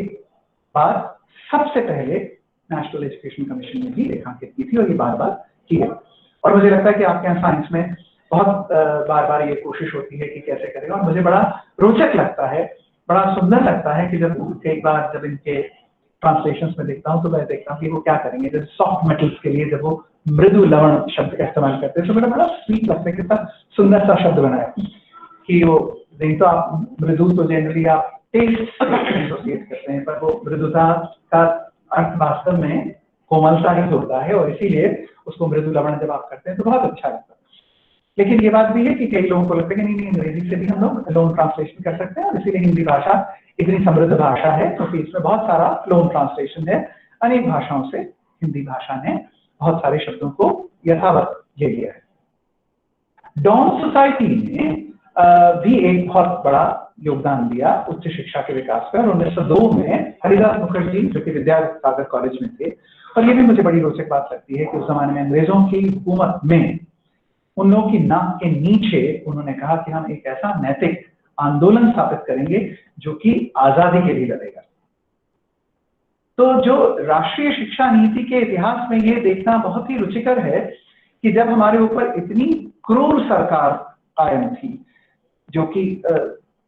बात सबसे पहले नेशनल एजुकेशन कमीशन ने भी रेखांकित की थी, और ये बार बार की है। और मुझे लगता है कि आपके यहाँ साइंस में बहुत बार बार ये कोशिश होती है कि कैसे करें, और मुझे बड़ा रोचक लगता है, बड़ा सुंदर लगता है कि जब एक बार जब इनके ट्रांसलेशंस में देखता हूँ तो मैं देखता हूँ कि वो क्या करेंगे। जब सॉफ्ट मेटल्स के लिए जब वो मृदु लवण शब्द का इस्तेमाल करते हैं तो मेरा बड़ा स्वीट लगता है, कितना सुंदर सा शब्द बनाया कि वो नहीं तो आप मृदु तो जनरली आप टेस्ट एसोसिएट करते हैं, पर वो मृदुता का अर्थ वास्तव में कोमलता ही होता है, और इसीलिए उसको मृदु लवण जब आप करते हैं तो बहुत अच्छा लगता है। लेकिन ये बात भी है कि कई लोगों को लगता है कि नहीं अंग्रेजी से भी हम लोग लोन ट्रांसलेशन कर सकते हैं, और इसीलिए हिंदी भाषा इतनी समृद्ध भाषा है क्योंकि इसमें बहुत सारा लोन ट्रांसलेशन है। अनेक भाषाओं से हिंदी भाषा ने बहुत सारे शब्दों को यथावत ले लिया है। डॉन सोसाइटी ने भी एक बहुत बड़ा योगदान दिया उच्च शिक्षा के विकास पर। 1902 में हरिदास मुखर्जी जो कि विद्यासागर कॉलेज में थे, और ये भी मुझे बड़ी रोचक बात लगती है कि उस जमाने में अंग्रेजों की हुकूमत में उन लोगों की नाक के नीचे उन्होंने कहा कि हम एक ऐसा नैतिक आंदोलन स्थापित करेंगे जो कि आजादी के लिए लड़ेगा। तो जो राष्ट्रीय शिक्षा नीति के इतिहास में ये देखना बहुत ही रुचिकर है कि जब हमारे ऊपर इतनी क्रूर सरकार कायम थी, जो कि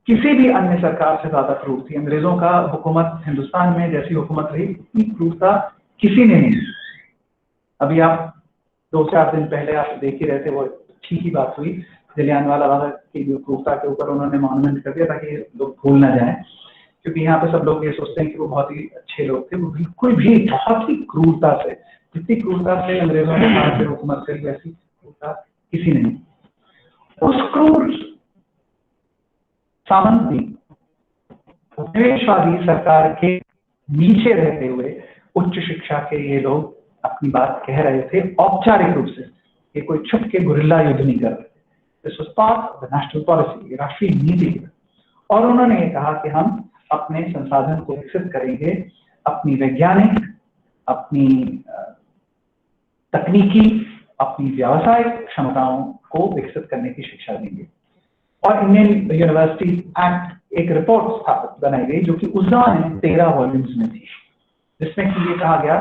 किसी भी अन्य सरकार से ज्यादा क्रूर थी, अंग्रेजों का हुकूमत हिंदुस्तान में जैसी हुकूमत रही इतनी क्रूरता किसी ने नहीं। अभी आप 2-4 दिन पहले आप देख ही रहे थे, वो अच्छी ही बात हुई, जलियांवाला बाग की जो क्रूरता के ऊपर उन्होंने मॉन्यूमेंट कर दिया ताकि लोग भूल ना जाए, क्योंकि यहाँ पे सब लोग ये सोचते हैं कि वो बहुत ही अच्छे लोग थे। वो बिल्कुल भी बहुत ही क्रूरता से, जितनी क्रूरता से अंग्रेजों ने भारत पे हुकूमत करी वैसी क्रूरता किसी ने नहीं। उस क्रूर सामंत भी उपनिवेशवादी सरकार के नीचे रहते हुए उच्च शिक्षा के ये लोग अपनी बात कह रहे थे औपचारिक रूप से, ये कोई छुप के गुरिल्ला युद्ध नहीं कर रहे थे। This was part of the national policy, राष्ट्रीय नीति। और उन्होंने ये कहा कि हम अपने संसाधन को विकसित करेंगे, अपनी वैज्ञानिक, अपनी तकनीकी, अपनी व्यावसायिक क्षमताओं को विकसित करने की शिक्षा देंगे। और इंडियन यूनिवर्सिटी एक्ट एक रिपोर्ट स्थापित बनाई गई जो कि उस जमाने 13 वॉल्यूम्स में थी, जिसमें कि ये कहा गया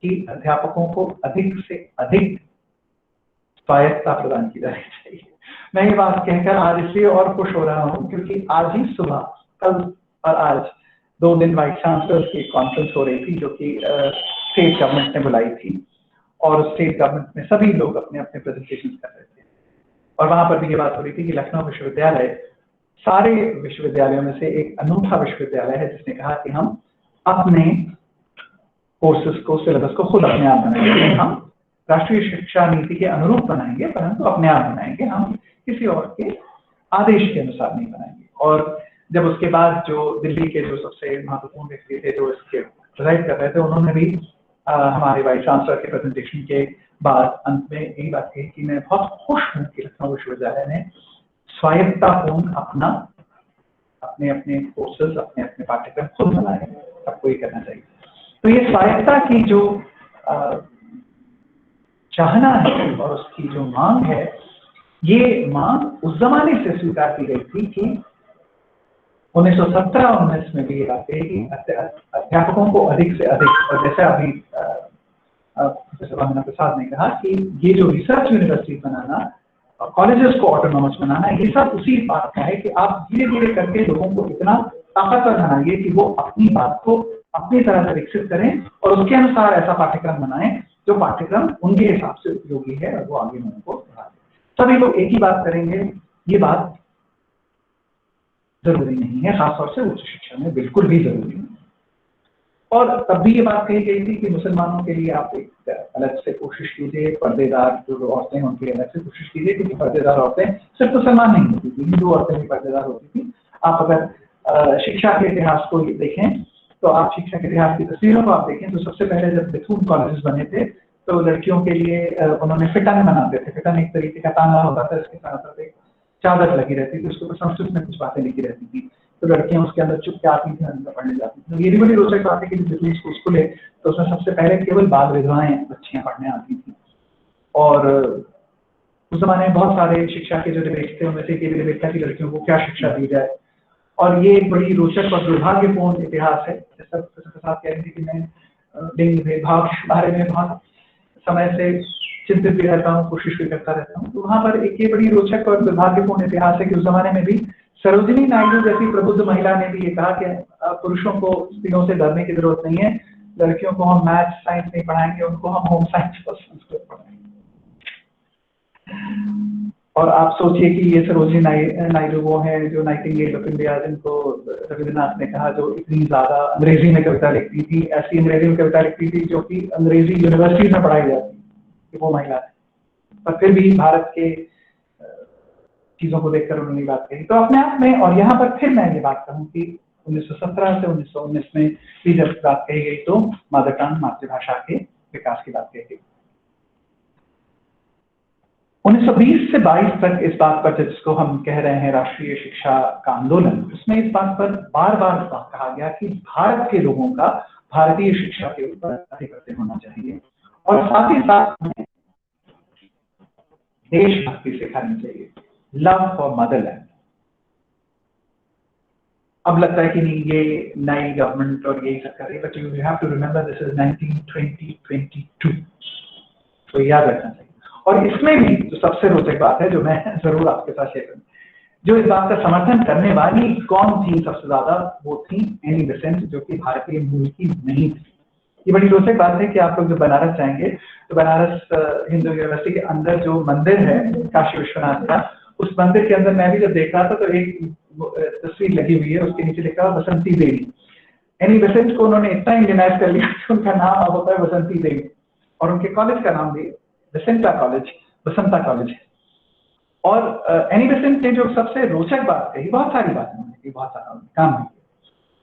कि अध्यापकों को अधिक से अधिक स्वायत्तता प्रदान की जानी चाहिए। मैं ये बात कहकर आज इसलिए और खुश हो रहा हूँ क्योंकि आज ही सुबह, कल और आज 2 दिन वाइस चांसलर्स की कॉन्फ्रेंस हो रही थी जो कि स्टेट गवर्नमेंट ने बुलाई थी, और स्टेट गवर्नमेंट में सभी लोग अपने अपने प्रेजेंटेशन कर रहे थे, और वहां पर भी ये बात हो रही थी कि लखनऊ विश्वविद्यालय सारे विश्वविद्यालयों में से एक अनूठा विश्वविद्यालय है जिसने कहा कि हम अपने कोर्सेज को, सिलेबस को खुद अपने आप बनाएंगे, हम राष्ट्रीय शिक्षा नीति के अनुरूप बनाएंगे परंतु अपने आप बनाएंगे, हम किसी और के आदेश के अनुसार नहीं बनाएंगे। और जब उसके बाद जो दिल्ली के जो सबसे महत्वपूर्ण व्यक्ति थे जो इसके प्रेजाइड कर रहे थे, उन्होंने भी हमारे वाइस चांसलर के प्रेजेंटेशन के बाद अंत में यही बात कही कि मैं बहुत खुश हूँ कि लखनऊ विश्वविद्यालय ने स्वायत्ततापूर्ण अपने अपने कोर्सेज, अपने अपने पाठ्यक्रम खुद बनाए, सबको ये करना चाहिए। तो ये स्वायत्तता की जो चाहना है और उसकी जो मांग है, ये मांग उस जमाने से स्वीकार की गई थी कि 1917-19 में भी ये बात है कि अध्यापकों को अधिक से अधिक, और जैसे अभी प्रोफेसर वंदना प्रसाद ने कहा कि ये जो रिसर्च यूनिवर्सिटी बनाना, कॉलेजेस को ऑटोनॉमस बनाना, ये सब उसी बात का है कि आप धीरे धीरे करके लोगों को इतना ताकतवर बनाइए कि वो अपनी बात को अपनी तरह से विकसित करें और उसके अनुसार ऐसा पाठ्यक्रम बनाएं जो पाठ्यक्रम उनके हिसाब से उपयोगी है और वो आगे उनको बढ़ा दे। सभी लोग एक ही बात करेंगे, ये बात जरूरी नहीं है, खासतौर से उच्च शिक्षा में बिल्कुल भी जरूरी नहीं। और तब भी ये बात कही गई थी कि मुसलमानों के लिए आप एक अलग से कोशिश कीजिए, पर्देदार जो औरतें हैं उनकी अलग से कोशिश कीजिए, क्योंकि पर्देदार औरतें सिर्फ मुसलमान नहीं होती थी, हिंदू औरतें भी पर्देदार होती थी। आप अगर शिक्षा के इतिहास को देखें तो आप शिक्षा के इतिहास की तस्वीरों को आप देखें तो सबसे पहले जब बेथुन कॉलेजेस बने थे तो लड़कियों के लिए उन्होंने फिटन बनाते थे। फिटन एक तरीके का तांगा होता था, इसके साथ एक चादर लगी रहती थी, उसके ऊपर संस्कृत में कुछ बातें लिखी रहती थी, तो लड़कियां उसके अंदर चुप के आती थी, अंदर पढ़ने जाती थी। तो ये भी बड़ी रोचक बात है कि जब स्कूल खुले तो उसमें सबसे पहले केवल बाल विधवाएं बच्चियां पढ़ने आती थी। और उस जमाने में बहुत सारे शिक्षा के जो डिबेट थे उनमें से एक डिबेट था कि लड़कियों को क्या शिक्षा दी जाए, और ये एक बड़ी रोचक और दुर्भाग्यपूर्ण इतिहास है। जैसा प्रोफेसर प्रसाद कह रही थी कि मैं लिंग भेदभाव के बारे में बहुत समय से चिंतित भी रहता हूँ, कोशिश भी करता रहता हूँ। तो वहां पर एक ये बड़ी रोचक और दुर्भाग्यपूर्ण इतिहास है कि उस जमाने में भी सरोजिनी नायडू जैसी प्रबुद्ध महिला ने भी ये कहा कि पुरुषों को स्त्रियों से डरने की जरूरत नहीं है, लड़कियों को हम मैथ साइंस नहीं पढ़ाएंगे, उनको हम होम साइंस और संस्कृत पढ़ाएंगे। और आप सोचिए कि ये सरोजिनी नायडू वो है जो नाइटिंगेल ऑफ इंडिया, जिनको रविंद्रनाथ ने कहा, जो इतनी ज्यादा अंग्रेजी में कविता लिखती थी, ऐसी अंग्रेजी में कविता लिखती थी जो कि अंग्रेजी यूनिवर्सिटी में पढ़ाई जाती थी, वो महिला है। पर फिर भी भारत के चीजों को देखकर उन्होंने बात कही। तो अपने आप में, और यहाँ पर फिर मैं ये बात कहूँ कि 1917 से 1919 में भी जब बात कही गई तो मदर टंग, मातृभाषा के विकास की बात कही गई। 1920 से 22 तक इस बात पर, जिसको हम कह रहे हैं राष्ट्रीय शिक्षा का आंदोलन, उसमें इस बात पर बार बार कहा गया कि भारत के लोगों का भारतीय शिक्षा के ऊपर अधिकृत होना चाहिए और साथ ही साथ हमें देशभक्ति सिखानी चाहिए, लव फॉर मदरलैंड। अब लगता है कि नहीं, ये नई गवर्नमेंट और यही सब कर रही है, but you have to remember this is 1922, तो याद रखना चाहिए। और इसमें भी जो सबसे रोचक बात है, जो मैं जरूर आपके साथ शेयर करूं, जो इस बात का समर्थन करने वाली कौन थी सबसे ज्यादा, वो थी एनी बेसेंट, जो कि भारतीय मूल की नहीं थी। ये बड़ी रोचक बात है कि आप लोग जब बनारस जाएंगे तो बनारस हिंदू यूनिवर्सिटी के अंदर जो मंदिर है काशी विश्वनाथ का, उस मंदिर के अंदर मैं भी जब देख रहा था तो एक तस्वीर लगी हुई है, उसके नीचे लिखा है बसंती देवी। एनी बेसेंट को उन्होंने इतना इंडियनाइज कर लिया कि उनका नाम अब होता है बसंती देवी, और उनके कॉलेज का नाम भी बेसेंटा कॉलेज, बसंता कॉलेज है। और एनी बेसेंट ने जो सबसे रोचक बात कही, बहुत सारी बातें उन्होंने की, बहुत सारा काम किया,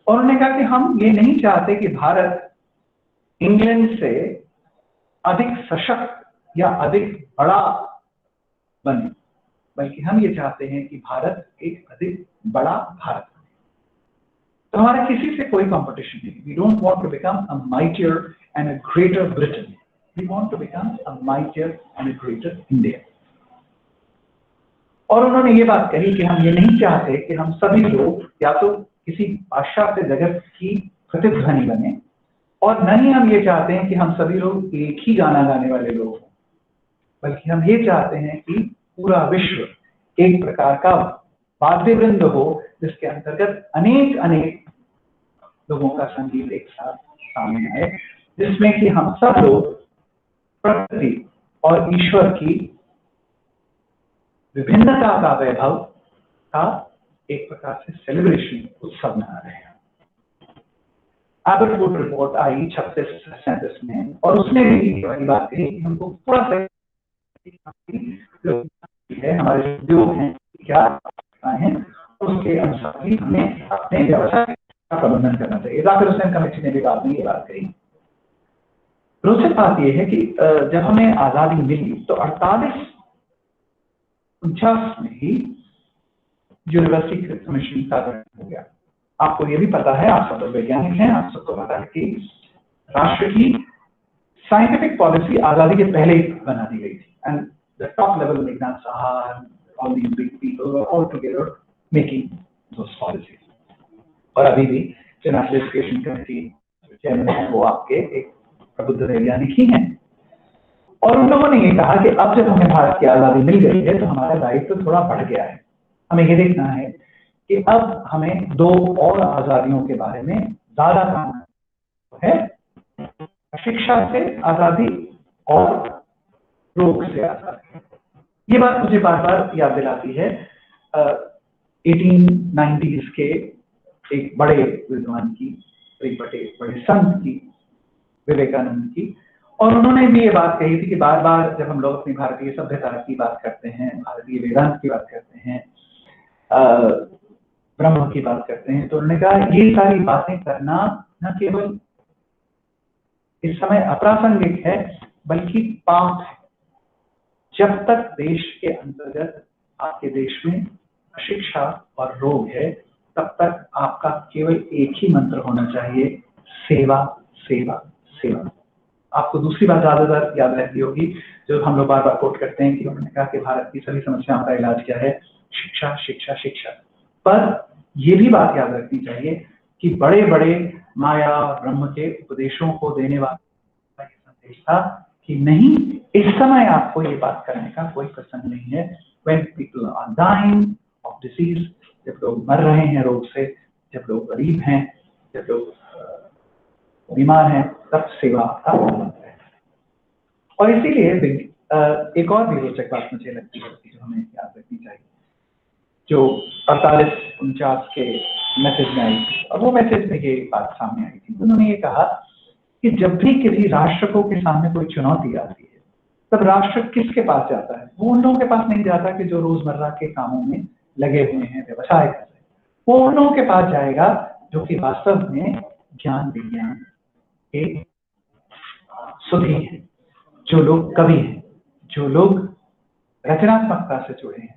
और उन्होंने कहा कि हम ये नहीं चाहते कि भारत इंग्लैंड से अधिक सशक्त या अधिक बड़ा बने, बल्कि हम ये चाहते हैं कि भारत एक अधिक बड़ा भारत बने। तो हमारा किसी से कोई कंपटीशन नहीं। We don't want to become a mightier and a greater Britain, we want to become a mightier and a greater India. और उन्होंने ये बात कही कि हम ये नहीं चाहते कि हम सभी लोग या तो किसी पाश्चात्य जगत की प्रतिध्वनि बने, और न ही हम ये चाहते हैं कि हम सभी लोग एक ही गाना गाने वाले लोग हों, बल्कि हम ये चाहते हैं कि पूरा विश्व एक प्रकार का वाद्य वृंद हो जिसके अंतर्गत अनेक अनेक लोगों का संगीत एक साथ सामने आए, जिसमें कि हम सब लोग प्रकृति और ईश्वर की विभिन्नता का वैभव का एक प्रकार से सेलिब्रेशन उत्सव मना रहे हैं। एबरवुड रिपोर्ट आई 36-37 में, और उसने भी वही बात कही कि हमको थोड़ा सा है, हमारे उद्योग हैं क्या है, उसके अनुसार ही हमें अपने व्यवसाय का प्रबंधन करना चाहिए। राफेल हुसैन कमेटी ने भी बाद में ये बात कही। रोचक बात यह है कि जब हमें आजादी मिली तो 48-49 में ही यूनिवर्सिटी कमीशन का गठन हो गया। आपको ये भी पता है, आप सब वैज्ञानिक हैं, आप सबको पता है कि राष्ट्र की साइंटिफिक पॉलिसी आजादी के पहले ही बना दी गई थी, and the top level Meghnad Saha, all these big people were all together making those policies. और अभी भी जो नेशनल एजुकेशन कमेटी चेयरमैन है वो आपके एक प्रबुद्ध वैज्ञानिक ही हैं। और उन लोगों ने ये कहा कि अब जब हमें भारत की आजादी मिल गई है तो हमारा दायित्व तो थोड़ा बढ़ गया है। हमें ये देखना है कि अब हमें 2 और आजादियों के बारे में ज्यादा काम है, शिक्षा से आजादी और रोग से आजादी। ये बात मुझे बार बार याद दिलाती है 1890s के एक बड़े विद्वान की, एक बड़े संत की, विवेकानंद की। और उन्होंने भी ये बात कही थी कि बार बार जब हम लोग अपनी भारतीय सभ्यता की बात करते हैं, भारतीय वेदांत की बात करते हैं, ब्रह्म की बात करते हैं, तो उन्होंने कहा ये सारी बातें करना न केवल इस समय अप्रासंगिक है बल्कि पाप है। जब तक देश के अंतर्गत आपके देश में शिक्षा और रोग है, तब तक आपका केवल एक ही मंत्र होना चाहिए, सेवा सेवा सेवा। आपको दूसरी बात ज्यादातर याद रहती होगी जो हम लोग बार बार कोट करते हैं कि उन्होंने कहा कि भारत की सभी समस्याओं का इलाज क्या है, शिक्षा शिक्षा शिक्षा। पर यह भी बात याद रखनी चाहिए कि बड़े बड़े माया ब्रह्म के उपदेशों को देने वाला संदेश था कि नहीं, इस समय आपको ये बात करने का कोई प्रसंग नहीं है। When people are dying of disease, जब लोग मर रहे हैं रोग से, जब लोग गरीब हैं, जब लोग बीमार हैं, तब सेवा का मंत्र है। और इसीलिए एक और भी रोचक बात मुझे लगती है जो हमें याद रखनी चाहिए, जो 48-49 के मैसेज में आई थी, और वो मैसेज में ये बात सामने आई थी। उन्होंने ये कहा कि जब भी किसी राष्ट्र को के सामने कोई चुनौती आती है, तब राष्ट्र किसके पास जाता है? वो उन लोगों के पास नहीं जाता कि जो रोजमर्रा के कामों में लगे हुए हैं, व्यवसाय कर रहे हैं। वो उन लोगों के पास जाएगा जो कि वास्तव में ज्ञान विज्ञान के सुधी हैं, जो लोग कवि हैं, जो लोग रचनात्मकता से जुड़े हैं,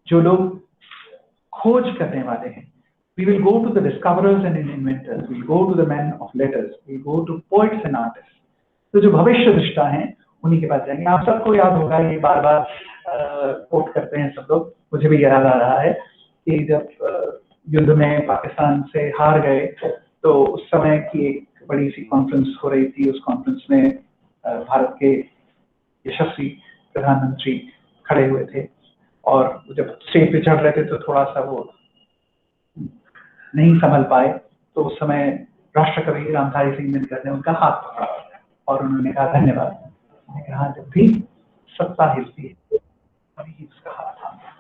जो लोग खोज करने वाले हैं। We will go to the discoverers and inventors, we will go to the men of letters, we will go to poets and artists। तो जो भविष्य दृष्टा हैं उन्हीं के पास जाएंगे। आप सबको याद होगा, ये बार बार कोट करते हैं सब लोग, मुझे भी याद आ रहा है कि जब युद्ध में पाकिस्तान से हार गए तो उस समय की एक बड़ी सी कॉन्फ्रेंस हो रही थी। उस कॉन्फ्रेंस में भारत के यशस्वी प्रधानमंत्री खड़े हुए थे, और जब स्टेज पे चढ़ रहे थे तो थोड़ा सा वो नहीं संभल पाए, तो उस समय राष्ट्रकवि रामधारी सिंह दिनकर ने उनका हाथ पकड़ा और उन्होंने कहा धन्यवाद। उन्होंने कहा जब भी सत्ता हिलती है तभी उसका हाथ थामता है।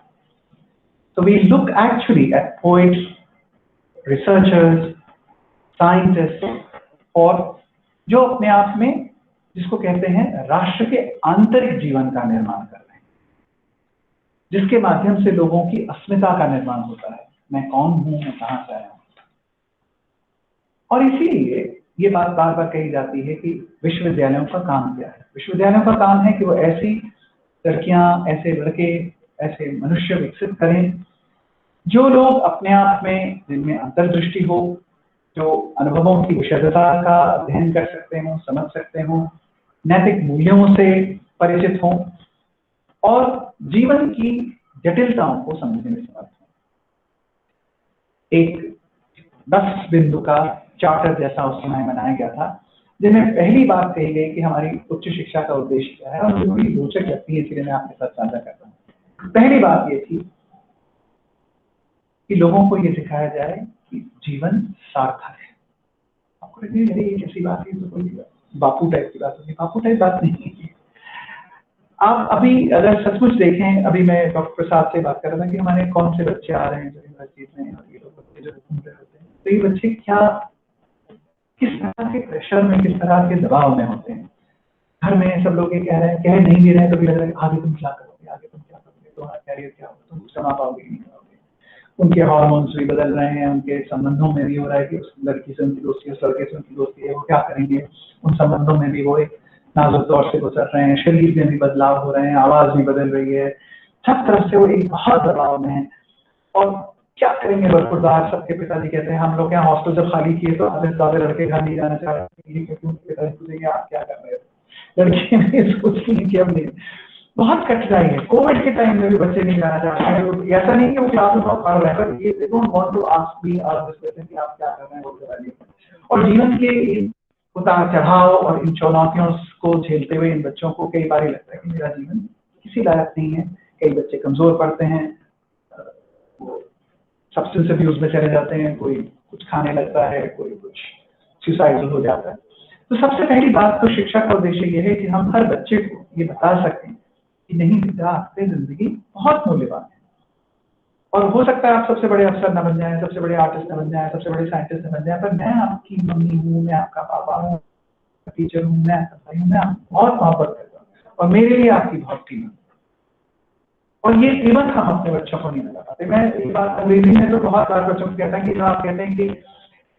So we look actually at poets, researchers, scientists, और जो अपने आप में जिसको कहते हैं राष्ट्र के आंतरिक जीवन का निर्माण कर रहे हैं, जिसके माध्यम से लोगों की अस्मिता का निर्माण होता है। मैं कौन हूं, मैं कहां से आया हूं। और इसीलिए ये बात बार बार कही जाती है कि विश्वविद्यालयों का काम क्या है। विश्वविद्यालयों का काम है कि वो ऐसी लड़कियां, ऐसे लड़के, ऐसे मनुष्य विकसित करें जो लोग अपने आप में, जिनमें अंतर्दृष्टि हो, जो अनुभवों की विशदता का अध्ययन कर सकते हो, समझ सकते हो, नैतिक मूल्यों से परिचित हों और जीवन की जटिलताओं को समझने में समर्थ हों। एक 10 बिंदु का चार्टर जैसा उस समय बनाया गया था, जिनमें पहली बात कही गई कि हमारी उच्च शिक्षा का उद्देश्य क्या है, और जो बड़ी रोचक लगती है इसलिए मैं आपके साथ साझा करता हूँ। पहली बात ये थी कि लोगों को ये सिखाया जाए कि जीवन सार्थक है। आपको लगेगी मेरी ये कैसी बात है, तो कोई बापू टाइप की बात होगी। बापू टाइप बात नहीं है। आप अभी अगर सचमुच देखें, अभी मैं डॉक्टर प्रसाद से बात कर रहा था कि हमारे कौन से बच्चे आ रहे हैं जो यूनिवर्सिटीज में, और ये लोग बच्चे जो घूम रहे होते हैं, तो ये बच्चे क्या किस तरह के प्रेशर में, किस तरह के दबाव में होते हैं। घर में सब लोग ये कह रहे हैं, कह नहीं भी रहे हैं, तो भी लग रहा है आगे तुम क्या करोगे, आगे तुम क्या करोगे, तुम्हारा कैरियर क्या होगा, तुम कमा पाओगे नहीं पाओगे। उनके हार्मोन्स भी बदल रहे हैं, उनके संबंधों में भी हो रहा है कि उस लड़की से उनकी दोस्ती, उस लड़के से उनकी दोस्ती है, वो क्या करेंगे। उन संबंधों में भी वो एक नाजुक दौर से गुजर रहे हैं, शरीर में भी बदलाव हो रहे हैं, आवाज भी बदल रही है, सब तरफ से वो एक बहुत दबाव में है। और क्या करेंगे बरखुरदार। सबके पिताजी कहते हैं, हम लोग यहाँ हॉस्टल जब खाली किए तो आधे से ज्यादा लड़के घर नहीं जाना चाह रहे, क्योंकि उनके पिताजी पूछेंगे आप क्या कर रहे हो। लड़की ने सोच ली कि अब नहीं, बहुत कठिनाई है। कोविड के टाइम में भी बच्चे नहीं जाना चाहते हैं। ऐसा नहीं कि वो क्लास में बहुत पढ़ रहे हैं, पर ये don't want to ask me और डिस्कशन कि आप क्या कर रहे हैं बोलते वाली। और जीवन के उतार चढ़ाव और इन चुनौतियों को झेलते हुए इन बच्चों को कई बार लगता है कि मेरा जीवन किसी लायक नहीं है। कई बच्चे कमजोर पड़ते हैं, सब्सटेंस अब्यूज में चले जाते हैं, कोई कुछ खाने लगता है, कोई कुछ सुसाइडल हो जाता है। तो सबसे पहली बात तो शिक्षा का उद्देश्य ये है कि हम हर बच्चे को ये बता सकें कि नहीं बेटा, आपकी जिंदगी बहुत मूल्यवान है। और हो सकता है आप सबसे बड़े अफसर न बन जाएं, सबसे बड़े आर्टिस्ट न बन जाएं, सबसे बड़े साइंटिस्ट न बन जाएं, पर मैं आपकी मम्मी हूँ, मैं आपका पापा हूँ, टीचर हूँ, मैं आपका भाई हूँ, मैं आपको बहुत मोहब्बत करता हूँ और मेरे लिए आपकी बहुत कीमत। और ये कीमत हम अपने बच्चों को नहीं लगा पाते। मैं ये बात अंग्रेजी में तो बहुत बार बच्चों को कहता है कि आप कहते हैं कि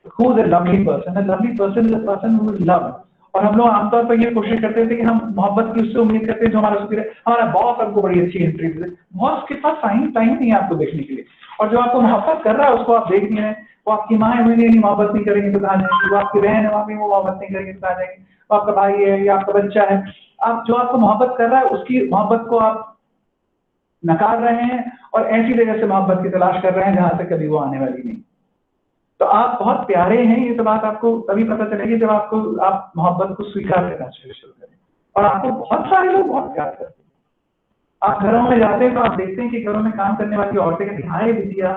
who is a lovely person? A lovely person is a person who is loved। और हम लोग आमतौर पर ये कोशिश करते थे कि हम मोहब्बत की उससे उम्मीद करते हैं जो हमारा सुपीरियर, हमारा बॉस हमको बड़ी अच्छी एंट्री दे। बॉस के पास टाइम नहीं है आपको देखने के लिए, और जो आपको मोहब्बत कर रहा है उसको आप देख नहीं रहे। वो आपकी माँ है, नहीं मोहब्बत नहीं करेंगे तो कहाँ जाएंगे। वो आपकी बहन है, वो मोहब्बत नहीं करेंगे तो कहाँ जाएंगे। वो आपका भाई है या आपका बच्चा है, आप जो आपको मोहब्बत कर रहा है उसकी मोहब्बत को आप नकार रहे हैं और ऐसी जगह से मोहब्बत की तलाश कर रहे हैं जहां से कभी वो आने वाली नहीं। तो आप बहुत प्यारे हैं, ये तो बात आपको तभी पता चलेगी जब आप मोहब्बत को स्वीकार करना शुरू करें। और आपको बहुत सारे लोग बहुत प्यार करते हैं। आप घरों में जाते हैं तो आप देखते हैं कि घरों में काम करने वाली औरतें कहती हाय बिटिया,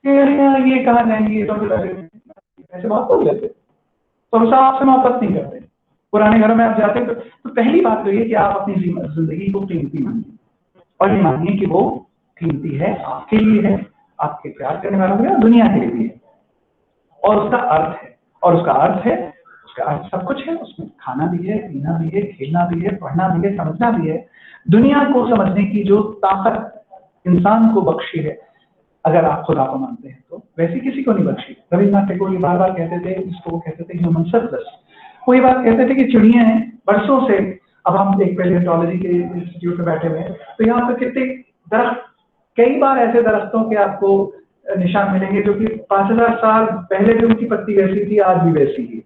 ये कहाँ जाएंगी, ऐसे बहुत लोग लेते, तो आपसे मोहब्बत नहीं करते। पुराने घरों में आप जाते हैं तो पहली बात तो ये कि आप अपनी जिंदगी को कीमती मानिए, और ये मानिए कि वो कीमती है, आपके लिए है, आपके प्यार करने वालों के लिए, दुनिया के लिए भी है। और उसका अर्थ है, और उसका अर्थ सब कुछ है। उसमें खाना भी है, पीना भी है, खेलना भी है, पढ़ना भी है, समझना भी है। दुनिया को समझने की जो ताकत इंसान को बख्शी है, अगर आप खुदा को मानते हैं तो, वैसे किसी को नहीं बख्शी। रविन्द्रनाथ टैगोर ये बार बार कहते थे, इसको वो कहते थे ह्यूमन सरप्लस। वो ये बात कहते थे कि चिड़िया हैं बरसों से, अब हम एक पैलियोंटोलॉजी के इंस्टीट्यूट में बैठे हुए हैं, तो यहाँ पे कितने दरख्त, कई बार ऐसे दरख्तों के आपको निशान मिलेंगे जो कि 5000 साल पहले भी उनकी पत्ती वैसी थी, आज भी वैसी ही।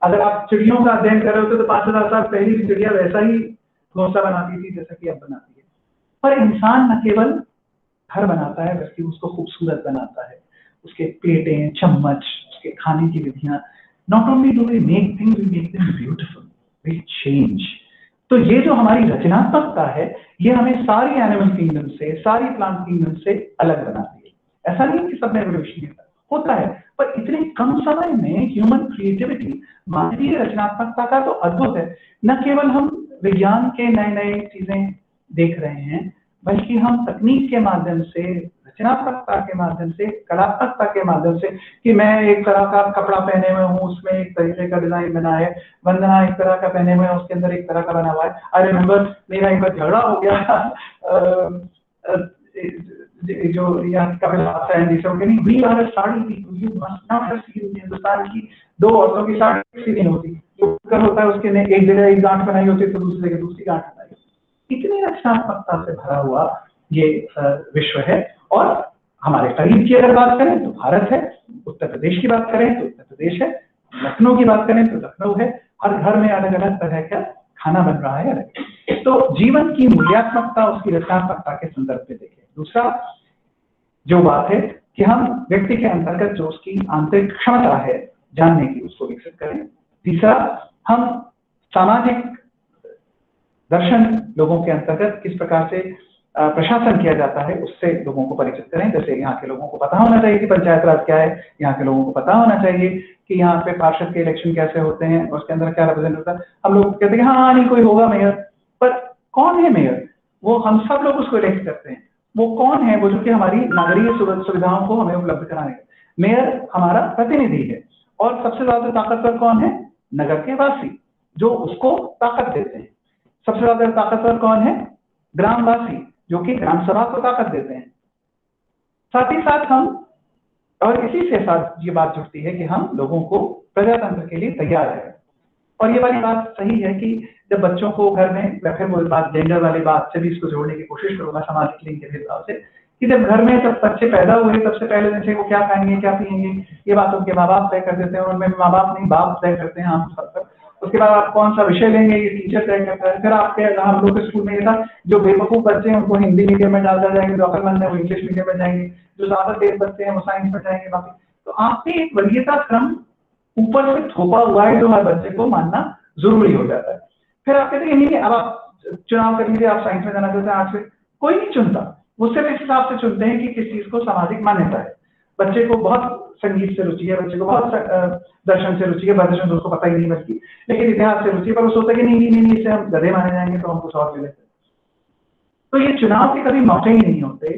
अगर आप चिड़ियों का अध्ययन कर रहे होते तो 5000 साल पहले भी चिड़िया वैसा ही घोंसला बनाती थी जैसा कि अब बनाती है। पर इंसान न केवल घर बनाता है बल्कि उसको खूबसूरत बनाता है। उसके प्लेटें, चम्मच, उसके खाने की विधियां, not only do we make things, we make them beautiful, we change. तो ये जो हमारी रचनात्मकता है, ये हमें सारी एनिमल किंगडम से, सारी प्लांट किंगडम से अलग बनाती है। ऐसा नहीं कि सब में एवोल्यूशन होता है, पर इतने कम समय में ह्यूमन क्रिएटिविटी, मानवीय रचनात्मकता का तो अद्भुत है। न केवल हम विज्ञान के नए चीजें देख रहे हैं, बल्कि हम तकनीक के माध्यम से, रचनात्मकता के माध्यम से, कलात्मकता के माध्यम से, कि मैं एक तरह का कपड़ा पहने हुए हूँ, उसमें एक तरीके का डिजाइन बना है, वंदना एक तरह का पहने हुए हैं, उसके अंदर एक तरह का बना हुआ है। आई रिमेम्बर मेरा एक बार झगड़ा हो गया जो हिंदुस्तान की 2 औरतों की साड़ी सीधी होती, होता है उसके एक जगह एक गांठ बनाई होती है तो दूसरी जगह दूसरी गांठ बनाई। इतनी रचनात्मकता से भरा हुआ ये विश्व है। और हमारे करीब की अगर बात करें तो भारत है, उत्तर प्रदेश की बात करें तो उत्तर प्रदेश है, लखनऊ की बात करें तो लखनऊ है। हर घर में अलग अलग तरह का खाना बन रहा है। तो जीवन की मूल्यात्मकता उसकी रचनात्मकता के संदर्भ में देखें। दूसरा जो बात है कि हम व्यक्ति के अंतर्गत जो उसकी आंतरिक क्षमता है जानने की, उसको विकसित करें। तीसरा, हम सामाजिक दर्शन लोगों के अंतर्गत किस प्रकार से प्रशासन किया जाता है उससे लोगों को परिचित करें। जैसे यहाँ के लोगों को पता होना चाहिए कि पंचायत राज क्या है, यहाँ के लोगों को पता होना चाहिए कि यहाँ पे पार्षद के इलेक्शन कैसे होते हैं और उसके अंदर क्या रिप्रेजेंट होता है। हम लोग कहते हैं हाँ नहीं कोई होगा मेयर, पर कौन है मेयर? वो हम सब लोग उसको इलेक्ट करते हैं। वो कौन है? वो जो कि हमारी नागरिक सुविधाओं को हमें उपलब्ध कराने का। मेयर हमारा प्रतिनिधि है। और सबसे ज्यादा ताकतवर कौन है? नगर के वासी, जो उसको ताकत देते हैं। सबसे ज्यादा ताकतवर कौन है? ग्रामवासी, जो कि ग्राम सभा को ताकत देते हैं। साथ ही साथ हम, और इसी से साथ ये बात जुड़ती है कि हम लोगों को प्रजातंत्र के लिए तैयार है। और ये वाली बात सही है कि जब बच्चों को घर में, फिर वो बात जेंडर वाली बात से भी इसको जोड़ने की कोशिश करूंगा सामाजिक लिंग के हिसाब से, कि जब घर में जब बच्चे पैदा हुए तब से पहले दिन से वो क्या खाएंगे क्या पिएंगे ये बात उनके माँ बाप तय कर देते हैं। उनमें माँ बाप नहीं बाप तय करते हैं हम सब। उसके बाद आप कौन सा विषय लेंगे ये टीचर तय करता है। फिर आपके हम लोग के स्कूल में ये था, जो बेवकूफ बच्चे हैं उनको हिंदी मीडियम में डाल जाएंगे, जो अकलमंद है वो इंग्लिश मीडियम में जाएंगे, जो ज्यादा तेज बच्चे हैं वो साइंस में जाएंगे। बाकी तो आपने एक वरीयता क्रम ऊपर से थोपा हुआ है जो हर बच्चे को मानना जरूरी हो जाता है। फिर आप कहते हैं नहीं अब आप चुनाव कर लीजिए, आप साइंस में जाना चाहते हैं, आर्ट्स में, कोई नहीं चुनता। वो सिर्फ इस हिसाब से चुनते हैं कि किस चीज को सामाजिक मान्यता है। बच्चे को बहुत संगीत से रुचि है, बच्चे को बहुत दर्शन से रुचि है, दर्शन तो उसको पता ही नहीं बल्कि, लेकिन इतिहास से रुचि, पर वो सोचता है कि नहीं इससे हम गधे माने जाएंगे तो हम कुछ और ले लेते हैं। तो ये चुनाव के कभी मौके ही नहीं होते।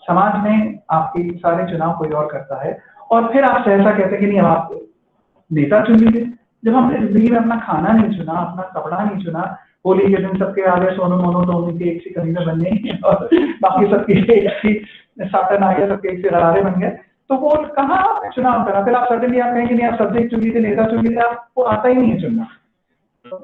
समाज में आपके सारे चुनाव कोई और करता है और फिर आप सहसा कहते हैं कि नहीं आप नेता चुन लीजिए। जब हमने जिंदगी में अपना खाना नहीं चुना, अपना कपड़ा नहीं चुना, होली के दिन सबके आगे सोनो मोनो तो उनकी एक सी कमी में बनने और बाकी सबकी एक सी साटन आ गया, सबके एक से गरारे बन गए, तो वो कहाँ चुनाव करा। फिर आप सडनली आप कहेंगे नहीं आप सब्जेक्ट चुन लीजिए, नेता चुन लीजिए, आपको आता ही नहीं है चुनना।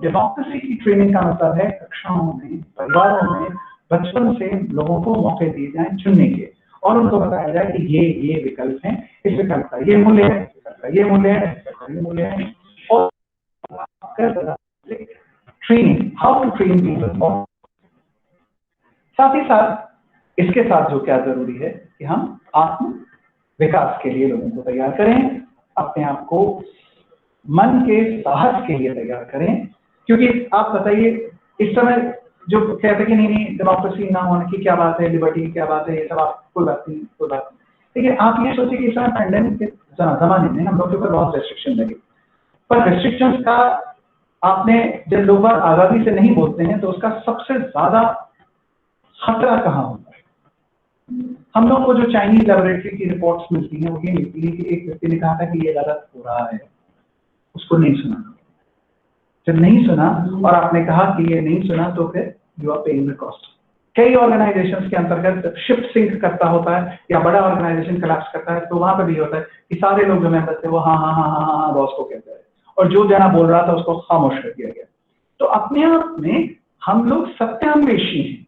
डेमोक्रेसी की ट्रेनिंग का मतलब है कक्षाओं में, परिवारों में बचपन से लोगों को मौके दिए जाए चुनने के और उनको बताया जाए कि ये विकल्प है, इस विकल्प का ये मूल्य है, ये मूल्य है, ये मूल्य है। और training, how to train people. साथ ही साथ इसके साथ जो क्या जरूरी है कि हम आत्म विकास के लिए लोगों को तैयार करें, अपने आप को मन के साहस के लिए तैयार करें। क्योंकि आप बताइए इस समय जो कहते हैं कि नहीं डेमोक्रेसी ना होने की क्या बात है, लिबर्टी क्या बात है, ये सब आप कोई बात नहीं, कोई बात नहीं। लेकिन आप ये सोचिए कि इस समय पैंडेमिक के जमाने में हम लोग के ऊपर बहुत रेस्ट्रिक्शन लगे, पर रेस्ट्रिक्शन का आपने जब लोग आजादी से नहीं बोलते हैं तो उसका सबसे ज्यादा खतरा कहाँ होता है? हम लोग को जो चाइनीज लेबोरेटरी की रिपोर्ट्स मिलती हैं वो ये मिलती है कि एक व्यक्ति ने कहा था कि ये गलत हो रहा है, उसको नहीं सुना। जब नहीं सुना और आपने कहा कि ये नहीं सुना तो फिर you are paying the cost. कई ऑर्गेनाइजेशंस के अंतर्गत शिफ्ट सिंक करता होता है या बड़ा ऑर्गेनाइजेशन कोलैप्स करता है तो वहां पर भी होता है कि सारे लोग जो मेंबर थे वो हाँ बॉस को कहते हैं और जो जना बोल रहा था उसको खामोश कर दिया गया। तो अपने आप में हम लोग सत्यान्वेषी हैं।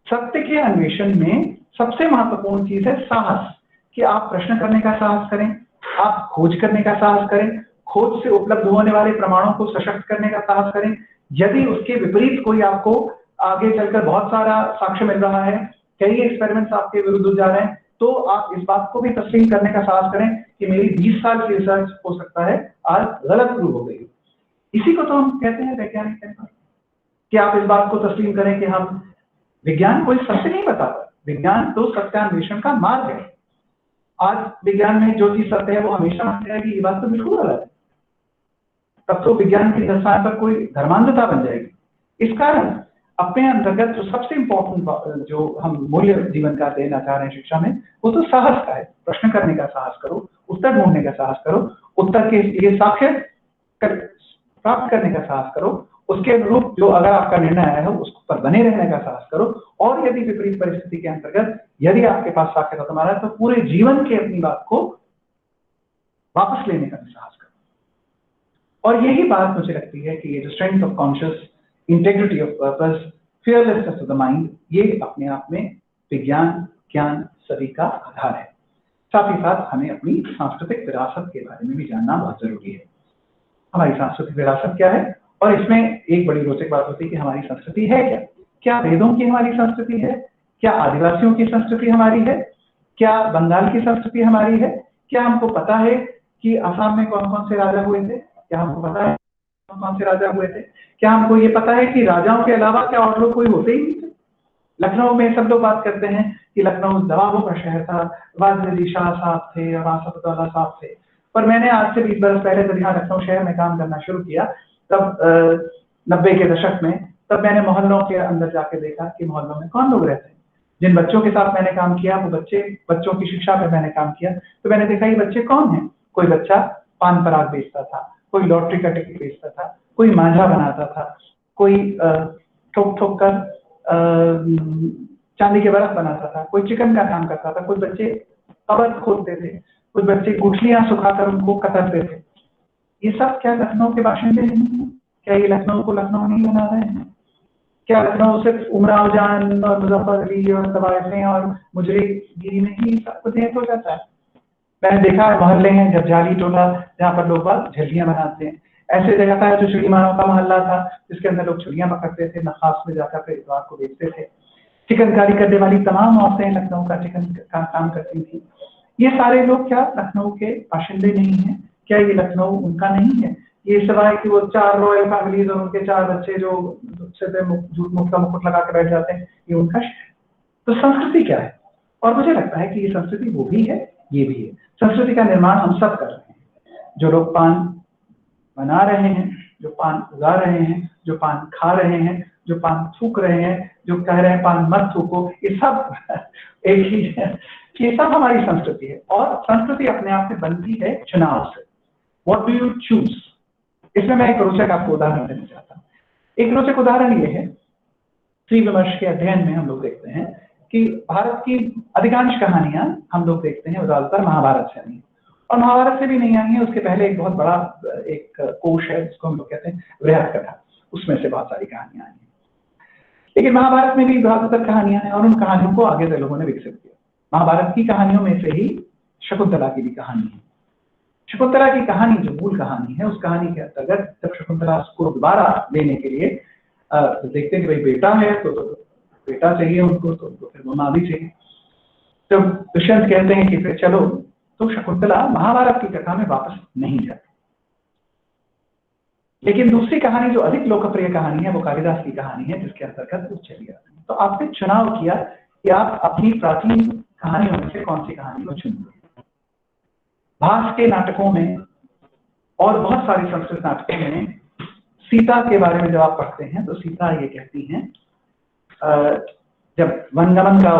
सत्य के अन्वेषण में सबसे महत्वपूर्ण चीज है साहस, कि आप प्रश्न करने का साहस करें, आप खोज करने का साहस करें, खोज से उपलब्ध होने वाले प्रमाणों को सशक्त करने का साहस करें। यदि उसके विपरीत कोई आपको आगे चलकर बहुत सारा साक्ष्य मिल रहा है, कई एक्सपेरिमेंट्स आपके विरुद्ध जा रहे हैं, तो आप इस बात को भी तस्लीम करने का साहस करें कि मेरी 20 साल की रिसर्च हो सकता है आज गलत प्रूव हो गई। इसी को तो हम कहते हैं वैज्ञानिक तरीका, कि आप इस बात को तस्लीम करें कि हम विज्ञान कोई सत्य नहीं बताता, विज्ञान तो सत्यान्वेषण का मार्ग है। आज विज्ञान में जो चीज सत्य है वो हमेशा मानते हैं कि ये बात तो बिल्कुल गलत है, तब तो विज्ञान की दर्शाने पर कोई धर्मांधता बन जाएगी। इस कारण अपने अंतर्गत जो सबसे इंपॉर्टेंट जो हम मूल्य जीवन का देना चाह रहे हैं शिक्षा में, वो तो साहस का है। प्रश्न करने का साहस करो, उत्तर ढूंढने का साहस करो, उत्तर के लिए साक्ष्य प्राप्त करने का साहस करो, उसके अनुरूप जो अगर आपका निर्णय आया है उस पर बने रहने का साहस करो, और यदि विपरीत परिस्थिति के अंतर्गत यदि आपके पास साक्ष्य खत्म आ रहा है तो पूरे जीवन के अपनी बात को वापस लेने का भी साहस करो। और यही बात मुझे लगती है कि ये जो strength of conscious, integrity of purpose, fearlessness of the mind, ये अपने आप में विज्ञान, ज्ञान सभी का आधार है। साथ ही साथ हमें अपनी सांस्कृतिक विरासत के बारे में भी जानना बहुत जरूरी है। हमारी सांस्कृतिक विरासत क्या है और इसमें एक बड़ी रोचक बात होती है कि हमारी संस्कृति है क्या? क्या वेदों की हमारी संस्कृति है? क्या आदिवासियों की संस्कृति हमारी है? क्या बंगाल की संस्कृति हमारी है? क्या हमको पता है कि असम में कौन कौन से राजा हुए थे? क्या हमको पता है कौन कौन से राजा हुए थे? क्या हमको ये पता है कि राजाओं के अलावा क्या और लोग कोई होते ही नहीं थे? लखनऊ में सब लोग बात करते हैं कि लखनऊ नवाबों का शहर था, वाजिद अली शाह साहब थे और आसफउद्दौला साहब थे। पर मैंने आज से 20 बरस पहले जब यहाँ लखनऊ शहर में काम करना शुरू किया, तब 90 के दशक में, तब मैंने मोहल्लों के अंदर जाके देखा कि मोहल्लों में कौन लोग रहते हैं। जिन बच्चों के साथ मैंने काम किया वो बच्चों की शिक्षा पर मैंने काम किया, तो मैंने देखा ये बच्चे कौन हैं। कोई बच्चा पान पराग बेचता था, कोई लॉटरी का टिकट बेचता था, कोई मांझा बनाता था, कोई ठोक ठोक कर चांदी के बर्फ बनाता था, कोई चिकन का काम करता था, कोई बच्चे कबर खोदते थे, कुछ बच्चे गुठलियां सुखाकर उनको कतरते थे। ये सब क्या लखनऊ के बाशिंदे नहीं है? क्या ये लखनऊ को लखनऊ नहीं बना रहे हैं? क्या लखनऊ सिर्फ उमराव जान और मुजफ्फर अली और तवायफें और मुजरिमगिरी में ही सब कुछ हो जाता है? मैंने देखा है मोहल्ले हैं, जबजाली टोला, जहाँ पर लोग बात झल्लियां बनाते हैं। ऐसे जगह था जो चुड़ी मानव का मोहल्ला था, जिसके अंदर लोग चुड़ियां पकड़ते थे, नखास में जाकर इतवार को बेचते थे। चिकनकारी करने वाली तमाम औरतें लखनऊ का चिकन का काम करती थी। ये सारे लोग क्या लखनऊ के बाशिंदे नहीं है? क्या ये लखनऊ उनका नहीं है? ये सिवाय कि वो 4 रॉयल फैमिलीज और उनके 4 बच्चे जो सिर पे मुफ्त का मुकुट लगा के बैठ जाते हैं, ये उनका शहर? तो संस्कृति क्या है? और मुझे लगता है कि ये संस्कृति वो भी है, ये भी है। संस्कृति का निर्माण हम सब कर रहे हैं। जो लोग पान बना रहे हैं, जो पान उगा रहे हैं, जो पान खा रहे हैं, जो पान थूक रहे हैं, जो कह रहे हैं पान मत थूको, ये सब एक ही है। ये सब हमारी संस्कृति है। और संस्कृति अपने आप में बनती है चुनाव से। What do you choose? इसमें मैं एक रोचक आपको उदाहरण देना चाहता हूँ। एक रोचक उदाहरण ये है, त्रिविमर्श के अध्ययन में हम लोग देखते हैं कि भारत की अधिकांश कहानियां हम लोग देखते हैं ज्यादातर महाभारत से आई हैं, और महाभारत से भी नहीं आई है। उसके पहले एक बहुत बड़ा एक कोश है जिसको हम लोग कहते हैं बृहद कथा, उसमें से बहुत सारी कहानियां आई हैं। लेकिन महाभारत में भी ज्यादातर कहानियां हैं और उन कहानियों को आगे से लोगों ने विकसित किया। महाभारत की कहानियों में से ही शकुंतला की भी कहानी है। शकुंतला की कहानी जो मूल कहानी है, उस कहानी के अंतर्गत जब शकुंतला को दोबारा लेने के लिए तो देखते हैं कि भाई बेटा है तो बेटा चाहिए उनको, तो फिर वो माँ भी चाहिए। जब दुष्यंत कहते हैं कि फिर चलो, तो शकुंतला महाभारत की कथा में वापस नहीं जाती। लेकिन दूसरी कहानी जो अधिक लोकप्रिय कहानी है वो कालिदास की कहानी है, जिसके अंतर्गत वो चली जाती है। तो आपने चुनाव किया कि आप अपनी प्राचीन कहानियों में से कौन सी कहानी को चुनेंगे। भास के नाटकों में और बहुत सारे संस्कृत नाटकों में सीता के बारे में जब आप पढ़ते हैं तो सीता ये कहती हैं, जब वनगमन का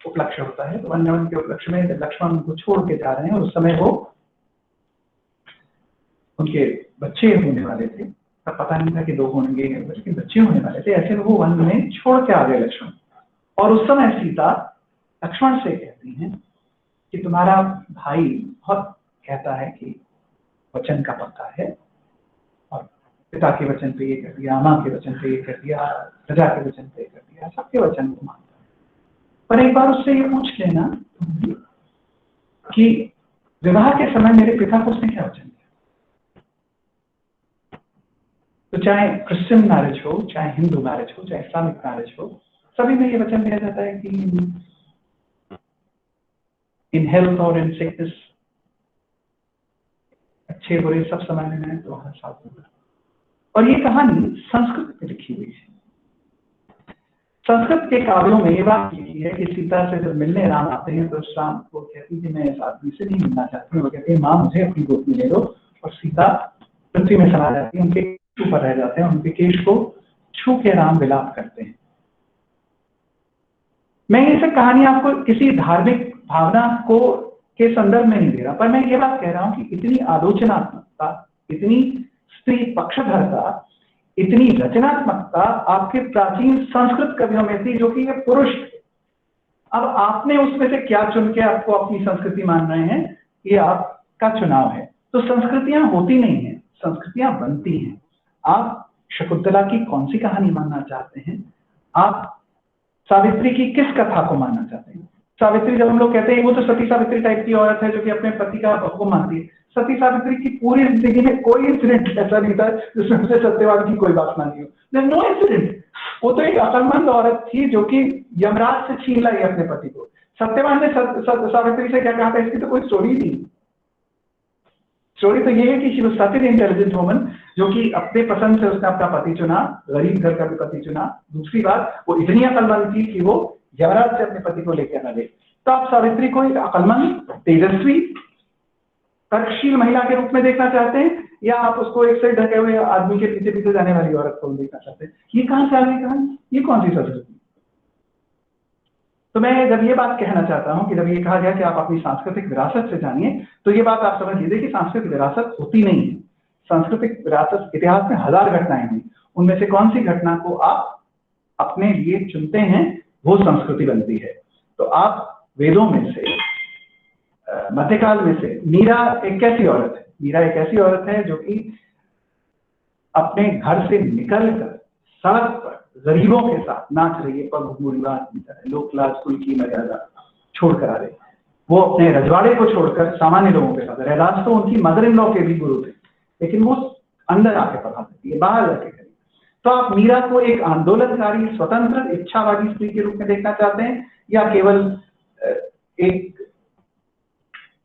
उपलक्ष्य होता है, तो वनगमन के उपलक्ष्य में जब लक्ष्मण उनको छोड़ के जा रहे हैं, उस समय वो उनके बच्चे होने वाले थे, तब पता नहीं था कि 2 होंगे, लेकिन बच्चे होने वाले थे। ऐसे वो वन में छोड़ के आ गए लक्ष्मण, और उस समय सीता लक्ष्मण से कहती हैं कि तुम्हारा भाई बहुत कहता है कि वचन का पक्का है, और पिता के वचन पे ये कर दिया, माँ के वचन पे ये कर दिया, प्रजा के वचन पे ये कर दिया, सबके वचन को मानता है। पर एक बार उससे ये पूछ लेना कि विवाह के समय मेरे पिता को उसने क्या वचन दिया। तो चाहे क्रिश्चियन मैरिज हो, चाहे हिंदू मैरिज हो, चाहे इस्लामिक मैरिज हो, सभी में ये वचन दिया जाता है कि इन हेल्थ और इन सिकनेस, अच्छे बुरे सब समय में मैं तो हर साथ होगा। और ये कहानी संस्कृत में लिखी हुई है। संस्कृत के काव्यों में ये बात लिखी है कि सीता से जब मिलने राम आते हैं तो राम को कहती कि मैं इस आदमी से नहीं मिलना चाहती हूँ। वो कहते हैं माँ मुझे अपनी गोद में ले लो, और सीता पृथ्वी में समा जाती है, उनके केश पर रह जाते हैं, उनके केश को छू के राम विलाप करते हैं। मैं ये सब कहानी आपको किसी धार्मिक भावना को के संदर्भ में नहीं दे रहा, पर मैं ये बात कह रहा हूँ कि इतनी आलोचनात्मकता, इतनी स्त्री पक्षधरता, इतनी रचनात्मकता आपके प्राचीन संस्कृत कवियों में थी, जो कि ये पुरुष थे। अब आपने उसमें से क्या चुन के आपको अपनी संस्कृति मान रहे हैं, ये आपका चुनाव है। तो संस्कृतियां होती नहीं है, संस्कृतियां बनती हैं। आप शकुंतला की कौन सी कहानी मानना चाहते हैं, आप सावित्री की किस कथा को मानना चाहते हैं, सावित्री, जब हम लोग कहते हैं वो तो सती सावित्री टाइप की औरत है जो कि अपने पति का हुक्म मानती है, सती सावित्री की पूरी जिंदगी में कोई इंसिडेंट ऐसा नहीं था जिसमें उसे सत्यवान की कोई वासना नहीं हो, नो इंसिडेंट। वो तो एक अकलमंद औरत थी जो कि यमराज से छीन लाई अपने पति को। सत्यवान ने सावित्री से क्या कहा था, इसकी तो कोई स्टोरी नहीं। स्टोरी तो ये है कि she was such an intelligent woman, जो कि अपने पसंद से उसने अपना पति चुना, गरीब घर का भी पति चुना। दूसरी बात, वो इतनी अकलमंद थी कि वो यमराज से अपने पति को लेकर आना गई। तो आप सावित्री को एक अकलमंद, तेजस्वी, तर्कशील महिला के रूप में देखना चाहते हैं, या आप उसको एक से ढके हुए आदमी के पीछे पीछे जाने वाली औरत को देखना चाहते हैं? ये कहां से आ गई कहानी, ये कौन सी संस्कृति? तो मैं जब ये बात कहना चाहता हूं कि जब ये कहा गया कि आप अपनी सांस्कृतिक विरासत से जानिए, तो ये बात आप समझ लीजिए कि सांस्कृतिक विरासत होती नहीं है। सांस्कृतिक विरासत, इतिहास में 1000 घटनाएं हुई, उनमें से कौन सी घटना को आप अपने लिए चुनते हैं वो संस्कृति बनती है। तो आप वेदों में से, मध्यकाल में से, मीरा एक कैसी औरत है? मीरा एक ऐसी औरत है जो कि अपने घर से निकलकर सड़क पर गरीबों के साथ नाच रही है, पग लोक लाज कुल की मर्यादा छोड़कर आ रही। वो अपने रजवाड़े को छोड़कर सामान्य लोगों के साथ, रैदास तो उनकी मदर इन लॉ के भी गुरु थे, लेकिन वो अंदर आके पढ़ाती है, बाहर जाके करें। तो आप मीरा को एक आंदोलनकारी, स्वतंत्र, इच्छावादी स्त्री के रूप में देखना चाहते हैं, या केवल एक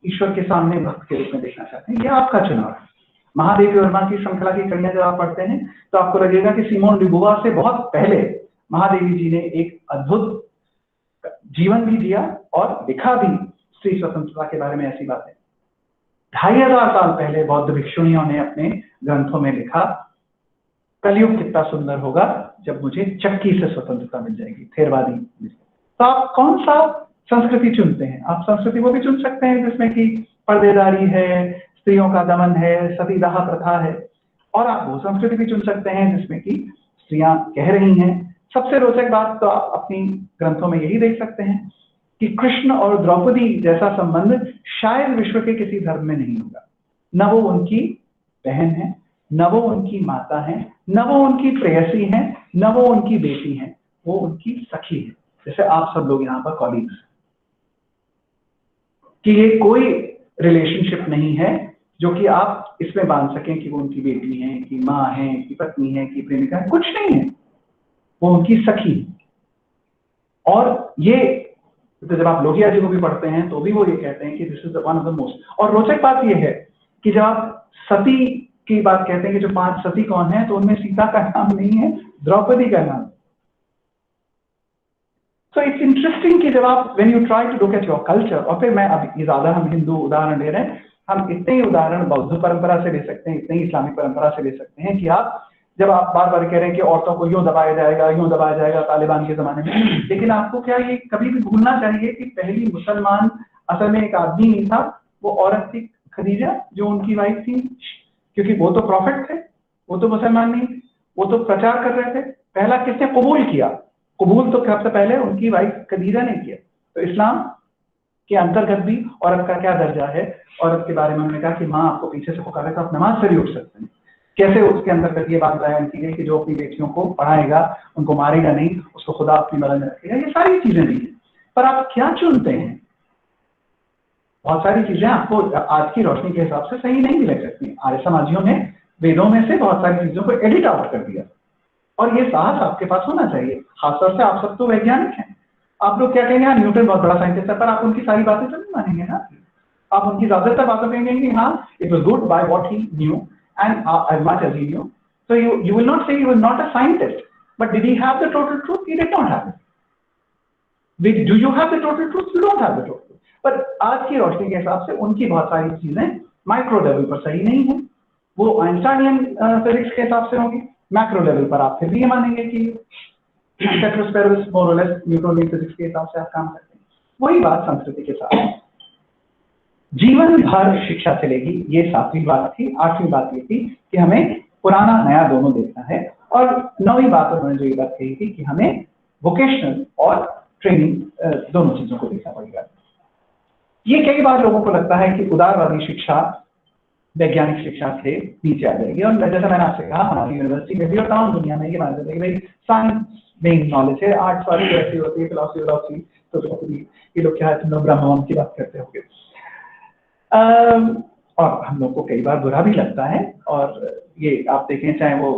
ईश्वर के सामने भक्त के रूप में देखना चाहते हैं? यह आपका चुनाव है। महादेवी वर्मा की श्रृंखला की कड़ियां जब आप पढ़ते हैं तो आपको लगेगा कि सिमोन डी बुवार से बहुत पहले महादेवी जी ने एक अद्भुत जीवन भी दिया और लिखा भी स्त्री स्वतंत्रता के बारे में ऐसी बातें। 2500 साल पहले बौद्ध भिक्षुणियों ने अपने ग्रंथों में लिखा, कलयुग कितना सुंदर होगा जब मुझे चक्की से स्वतंत्रता मिल जाएगी, थेरवादी। तो आप कौन सा संस्कृति चुनते हैं? आप संस्कृति वो भी चुन सकते हैं जिसमें कि पर्देदारी है, स्त्रियों का दमन है, सतीदाह प्रथा है, और आप वो संस्कृति भी चुन सकते हैं जिसमें कि स्त्रियां कह रही हैं। सबसे रोचक बात तो आप अपनी ग्रंथों में यही देख सकते हैं कि कृष्ण और द्रौपदी जैसा संबंध शायद विश्व के किसी धर्म में नहीं होगा। न वो उनकी बहन है, न वो उनकी माता है, न वो उनकी प्रेयसी है, न वो उनकी बेटी है, वो उनकी सखी है, जैसे आप सब लोग यहाँ पर कॉलीग्स। कि ये कोई रिलेशनशिप नहीं है जो कि आप इसमें बांध सकें कि वो उनकी बेटी है, कि माँ है, कि पत्नी है, कि प्रेमिका है, कुछ नहीं है, वो उनकी सखी। और ये तो जब आप लोहिया जी को भी पढ़ते हैं तो भी वो ये कहते हैं कि this is one of the most. और रोचक बात ये है कि जब आप सती की बात कहते हैं कि जो 5 सती कौन है, तो उनमें सीता का नाम नहीं है, द्रौपदी का नाम। So it's interesting कि जब आप when you try to look at your culture, और फिर मैं अब ज्यादा हम हिंदू उदाहरण ले रहे हैं, हम इतने ही उदाहरण बौद्ध परंपरा से ले सकते हैं, इतने ही इस्लामिक परंपरा से ले सकते हैं कि आप जब आप बार बार कह रहे हैं कि औरतों को यूं दबाया जाएगा तालिबान के जमाने में, लेकिन आपको क्या ये कभी भी भूलना चाहिए कि पहली मुसलमान असल में एक आदमी नहीं था, वो औरत थी, खदीजा, जो उनकी वाइफ थी, क्योंकि वो तो प्रॉफिट थे, वो तो मुसलमान नहीं, वो तो प्रचार कर रहे थे। पहला किसने कबूल किया? कबूल तो सबसे पहले उनकी वाइफ खदीजा ने किया। तो इस्लाम के अंतर्गत भी औरत का क्या दर्जा है, औरत के बारे में हमने कहा कि माँ आपको पीछे से पुकारे तो आप नमाज से भी उठ सकते हैं। कैसे उसके अंतर्गत ये बात बयान की गई कि जो अपनी बेटियों को पढ़ाएगा उनको मारेगा नहीं, उसको खुदा अपनी मदद में रखेगा, ये सारी चीजें नहीं है। पर आप क्या चुनते हैं? बहुत सारी चीजें आपको आज की रोशनी के हिसाब से सही नहीं भी लग सकती। आर्य समाजियों ने वेदों में से बहुत सारी चीजों को एडिट आउट कर दिया, और ये साहस आपके पास होना चाहिए। खासतौर से आप सब तो वैज्ञानिक हैं, आप लोग क्या कहेंगे, हाँ न्यूटन बहुत बड़ा साइंटिस्ट है, पर आप उनकी सारी बातें तो नहीं मानेंगे ना। आप उनकी ज्यादातर बातों कहेंगे कि हाँ it was good by what he knew and as much as he knew. So you will not say he was not a scientist, but did he have the total truth? He did not have it. Do you have the total truth? You don't have the total truth. पर आज की रोशनी के हिसाब से उनकी बहुत सारी चीजें माइक्रो लेवल पर सही नहीं है, वो आइंस्टाइनियन फिजिक्स के हिसाब से होंगी। मैक्रो लेवल पर आप फिर भी ये मानेंगे कि सेट्रोस्पेरोस मोर और लेस न्यूटोनियन फिजिक्स के हिसाब से आप काम करते हैं। वही बात संस्कृति के साथ जीवन भर शिक्षा चलेगी, ये 7वीं बात थी। 8वीं बात ये थी कि हमें पुराना नया दोनों देखना है, और 9वीं बात उन्होंने जो ये बात कही थी कि हमें वोकेशनल और ट्रेनिंग दोनों चीजों को देखना पड़ेगा। ये कई बार लोगों को लगता है कि उदारवादी शिक्षा वैज्ञानिक शिक्षा से नीचे आ जाएगी, और जैसा मैंने आपसे कहा हमारी यूनिवर्सिटी में भी और तमाम दुनिया में ये माना जाता है कि भाई साइंस मेन नॉलेज है। आर्ट्स वाली ऐसी होती है, फिलोसफी तो ये लोग क्या है, तुम लोग ब्रह्म की बात करते होगे। और हम लोग को कई बार बुरा भी लगता है, और ये आप देखें चाहे वो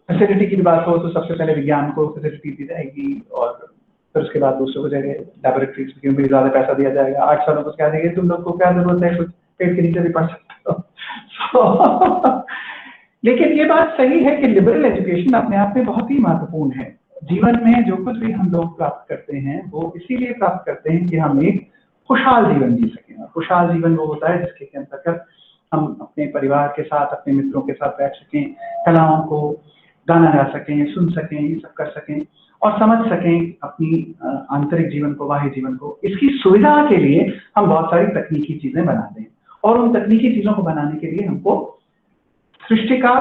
फैसिलिटी की भी बात हो तो सबसे पहले विज्ञान को फैसिलिटी दी जाएगी, और फिर उसके बाद दूसरों को जगह लैबोरेटरीज में ज्यादा पैसा दिया जाएगा। आर्ट्स वालों को क्या देंगे, तुम लोग को क्या जरूरत है, कुछ पेट के नीचे भी पढ़ सकते हो। लेकिन ये बात सही है कि लिबरल एजुकेशन अपने आप में बहुत ही महत्वपूर्ण है। जीवन में जो कुछ भी हम लोग प्राप्त करते हैं वो इसीलिए प्राप्त करते हैं कि हम एक खुशहाल जीवन जी सकें। खुशहाल जीवन वो होता है जिसके अंतर्गत हम अपने परिवार के साथ, अपने मित्रों के साथ बैठ सकें, कलाओं को गाना गा सकें, सुन सकें, ये सब कर सकें और समझ सकें अपनी आंतरिक जीवन को, बाह्य जीवन को। इसकी सुविधा के लिए हम बहुत सारी तकनीकी चीजें बना दें, और उन तकनीकी चीजों को बनाने के लिए हमको सृष्टि का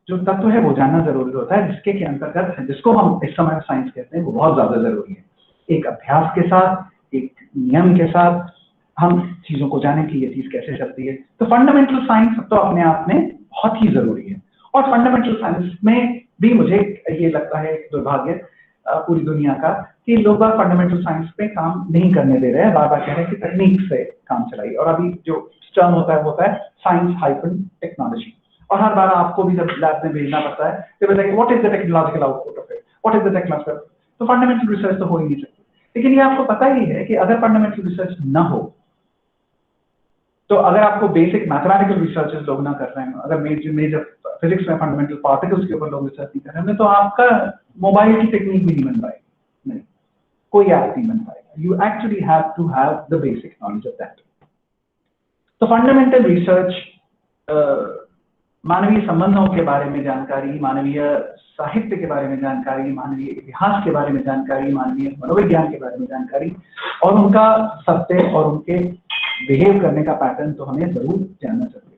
जो तत्व है वो जानना जरूरी होता है, जिसके के अंतर्गत, जिसको हम इस समय साइंस कहते हैं, वो बहुत ज्यादा जरूरी है। एक अभ्यास के साथ, एक नियम के साथ हम चीजों को जाने कि ये चीज कैसे चलती है। तो फंडामेंटल साइंस तो अपने आप में बहुत ही जरूरी है। और फंडामेंटल साइंस में भी मुझे ये लगता है दुर्भाग्य पूरी दुनिया का कि लोग फंडामेंटल साइंस पे काम नहीं करने दे रहे हैं, बार बार कह रहे हैं कि तकनीक से काम चलाइए। और अभी जो टर्म होता है साइंस हाइफन टेक्नोलॉजी, और हर बार आपको भी जब लैब में भेजना पड़ता है तो बताइए what is the technological output of it, what is the technological. तो फंडामेंटल रिसर्च तो हो ही नहीं सकती। लेकिन ये आपको पता ही है कि अगर फंडामेंटल रिसर्च ना हो, तो अगर आपको बेसिक मैथमेटिकल रिसर्चेस लोग ना कर रहे हैं, अगर मेजर फिजिक्स में फंडामेंटल पार्टिकल्स के ऊपर लोग रिसर्च नहीं कर रहे हैं, तो आपका मोबाइल की टेक्निक भी नहीं बन पाएगी, नहीं, कोई ऐप नहीं बन पाएगा। You actually have to have the basic knowledge of that. तो फंडामेंटल रिसर्च मानवीय संबंधों के बारे में जानकारी, मानवीय साहित्य के बारे में जानकारी, मानवीय इतिहास के बारे में जानकारी, मानवीय मनोविज्ञान के बारे में जानकारी, और उनका सत्य और उनके बिहेव करने का पैटर्न तो हमें जरूर जानना चाहिए।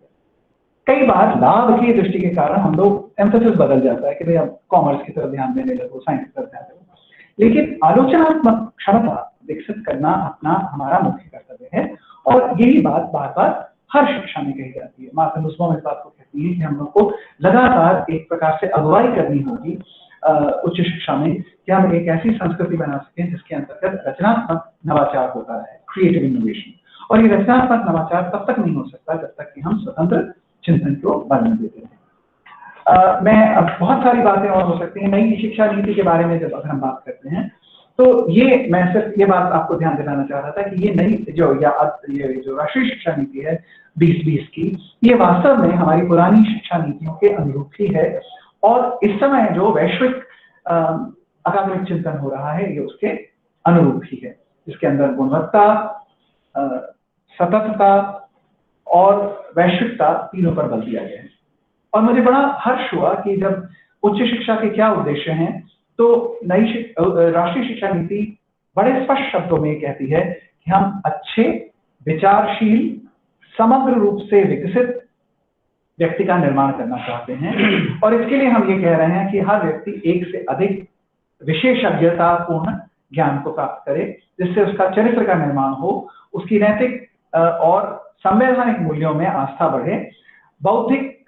कई बार लाभ की दृष्टि के कारण हम लोग एम्फेसिस बदल जाता है कि भाई अब कॉमर्स की तरफ ध्यान देने लगो, साइंस की तरफ ध्यान देने। लेकिन आलोचनात्मक क्षमता विकसित करना अपना हमारा मुख्य कर्तव्य है, और यही बात बार बार हर शिक्षा में कही जाती है। माता नुस्बा इस बात को कहती है कि हम लोग को लगातार एक प्रकार से अगुवाई करनी होगी उच्च शिक्षा में, कि हम एक ऐसी संस्कृति बना सकें जिसके अंतर्गत रचनात्मक नवाचार होता है, क्रिएटिव इनोवेशन। और ये रचनात्मक नवाचार तब तक नहीं हो सकता जब तक कि हम स्वतंत्र चिंतन को बढ़ने देते हैं। मैं अब बहुत सारी बातें और हो सकती हैं नई शिक्षा नीति के बारे में जब अगर हम बात करते हैं, तो ये मैं सिर्फ ये बात आपको ध्यान दिलाना चाह रहा था कि ये नई ये जो राष्ट्रीय शिक्षा नीति है 2020 की, ये वास्तव में हमारी पुरानी शिक्षा नीतियों के अनुरूप ही है, और इस समय जो वैश्विक अकादमिक चिंतन हो रहा है ये उसके अनुरूप ही है, जिसके अंदर गुणवत्ता, सततता और वैश्विकता तीनों पर बल दिया गया है। और मुझे बड़ा हर्ष हुआ कि जब उच्च शिक्षा के क्या उद्देश्य हैं, तो नई राष्ट्रीय शिक्षा नीति बड़े स्पष्ट शब्दों में कहती है कि हम अच्छे, विचारशील, समग्र रूप से विकसित व्यक्ति का निर्माण करना चाहते हैं। और इसके लिए हम ये कह रहे हैं कि हर व्यक्ति एक से अधिक विशेषज्ञतापूर्ण ज्ञान को प्राप्त करे, जिससे उसका चरित्र का निर्माण हो, उसकी नैतिक और संवैधानिक मूल्यों में आस्था बढ़े, बौद्धिक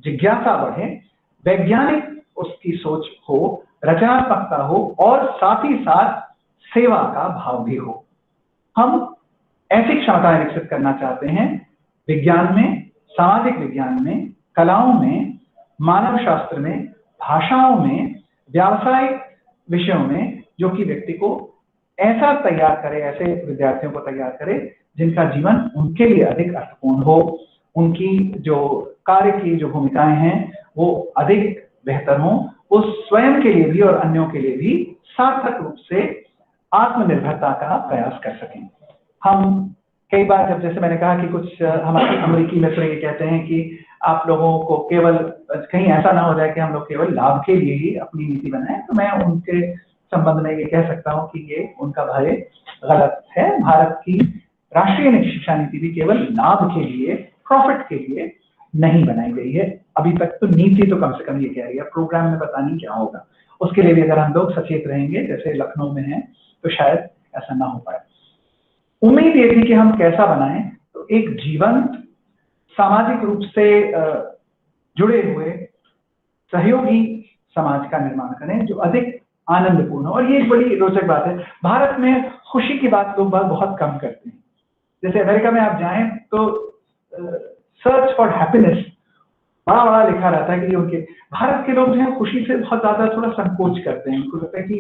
जिज्ञासा बढ़े, वैज्ञानिक उसकी सोच हो, रचनात्मकता हो, और साथ ही साथ सेवा का भाव भी हो। हम ऐसी क्षमताएं विकसित करना चाहते हैं विज्ञान में, सामाजिक विज्ञान में, कलाओं में, मानव शास्त्र में, भाषाओं में, व्यावसायिक विषयों में, जो कि व्यक्ति को ऐसा तैयार करे, ऐसे विद्यार्थियों को तैयार करे जिनका जीवन उनके लिए अधिक अर्थपूर्ण हो, उनकी जो कार्य की जो भूमिकाएं हैं वो अधिक बेहतर हों, वो स्वयं के लिए भी और अन्यों के लिए भी सार्थक रूप से आत्मनिर्भरता का प्रयास कर सकें। हम कई बार जब, जैसे मैंने कहा कि कुछ हमारे अमेरिकी मित्र ये कहते हैं कि आप लोगों को केवल कहीं ऐसा ना हो जाए कि हम लोग केवल लाभ के लिए ही अपनी नीति बनाएं, तो मैं उनके संबंध में ये कह सकता हूं कि ये उनका भय गलत है। भारत की राष्ट्रीय शिक्षा नीति भी केवल लाभ के लिए, प्रॉफिट के लिए नहीं बनाई गई है अभी तक। तो नीति तो कम से कम ये कह रही है, प्रोग्राम में पता नहीं क्या होगा। उसके लिए भी अगर हम लोग सचेत रहेंगे, जैसे लखनऊ में है, तो शायद ऐसा ना हो पाए। उम्मीद ये थी कि हम कैसा बनाएं, तो एक जीवंत, सामाजिक रूप से जुड़े हुए सहयोगी समाज का निर्माण करें, जो अधिक आनंदपूर्ण हो। और ये एक बड़ी रोचक बात है, भारत में खुशी की बात लोग बहुत कम करते हैं। जैसे अमेरिका में आप जाएं तो सर्च फॉर हैप्पीनेस बड़ा बड़ा लिखा रहता है कि उनके, भारत के लोग जो है खुशी से बहुत ज्यादा थोड़ा संकोच करते हैं। उनको लगता है कि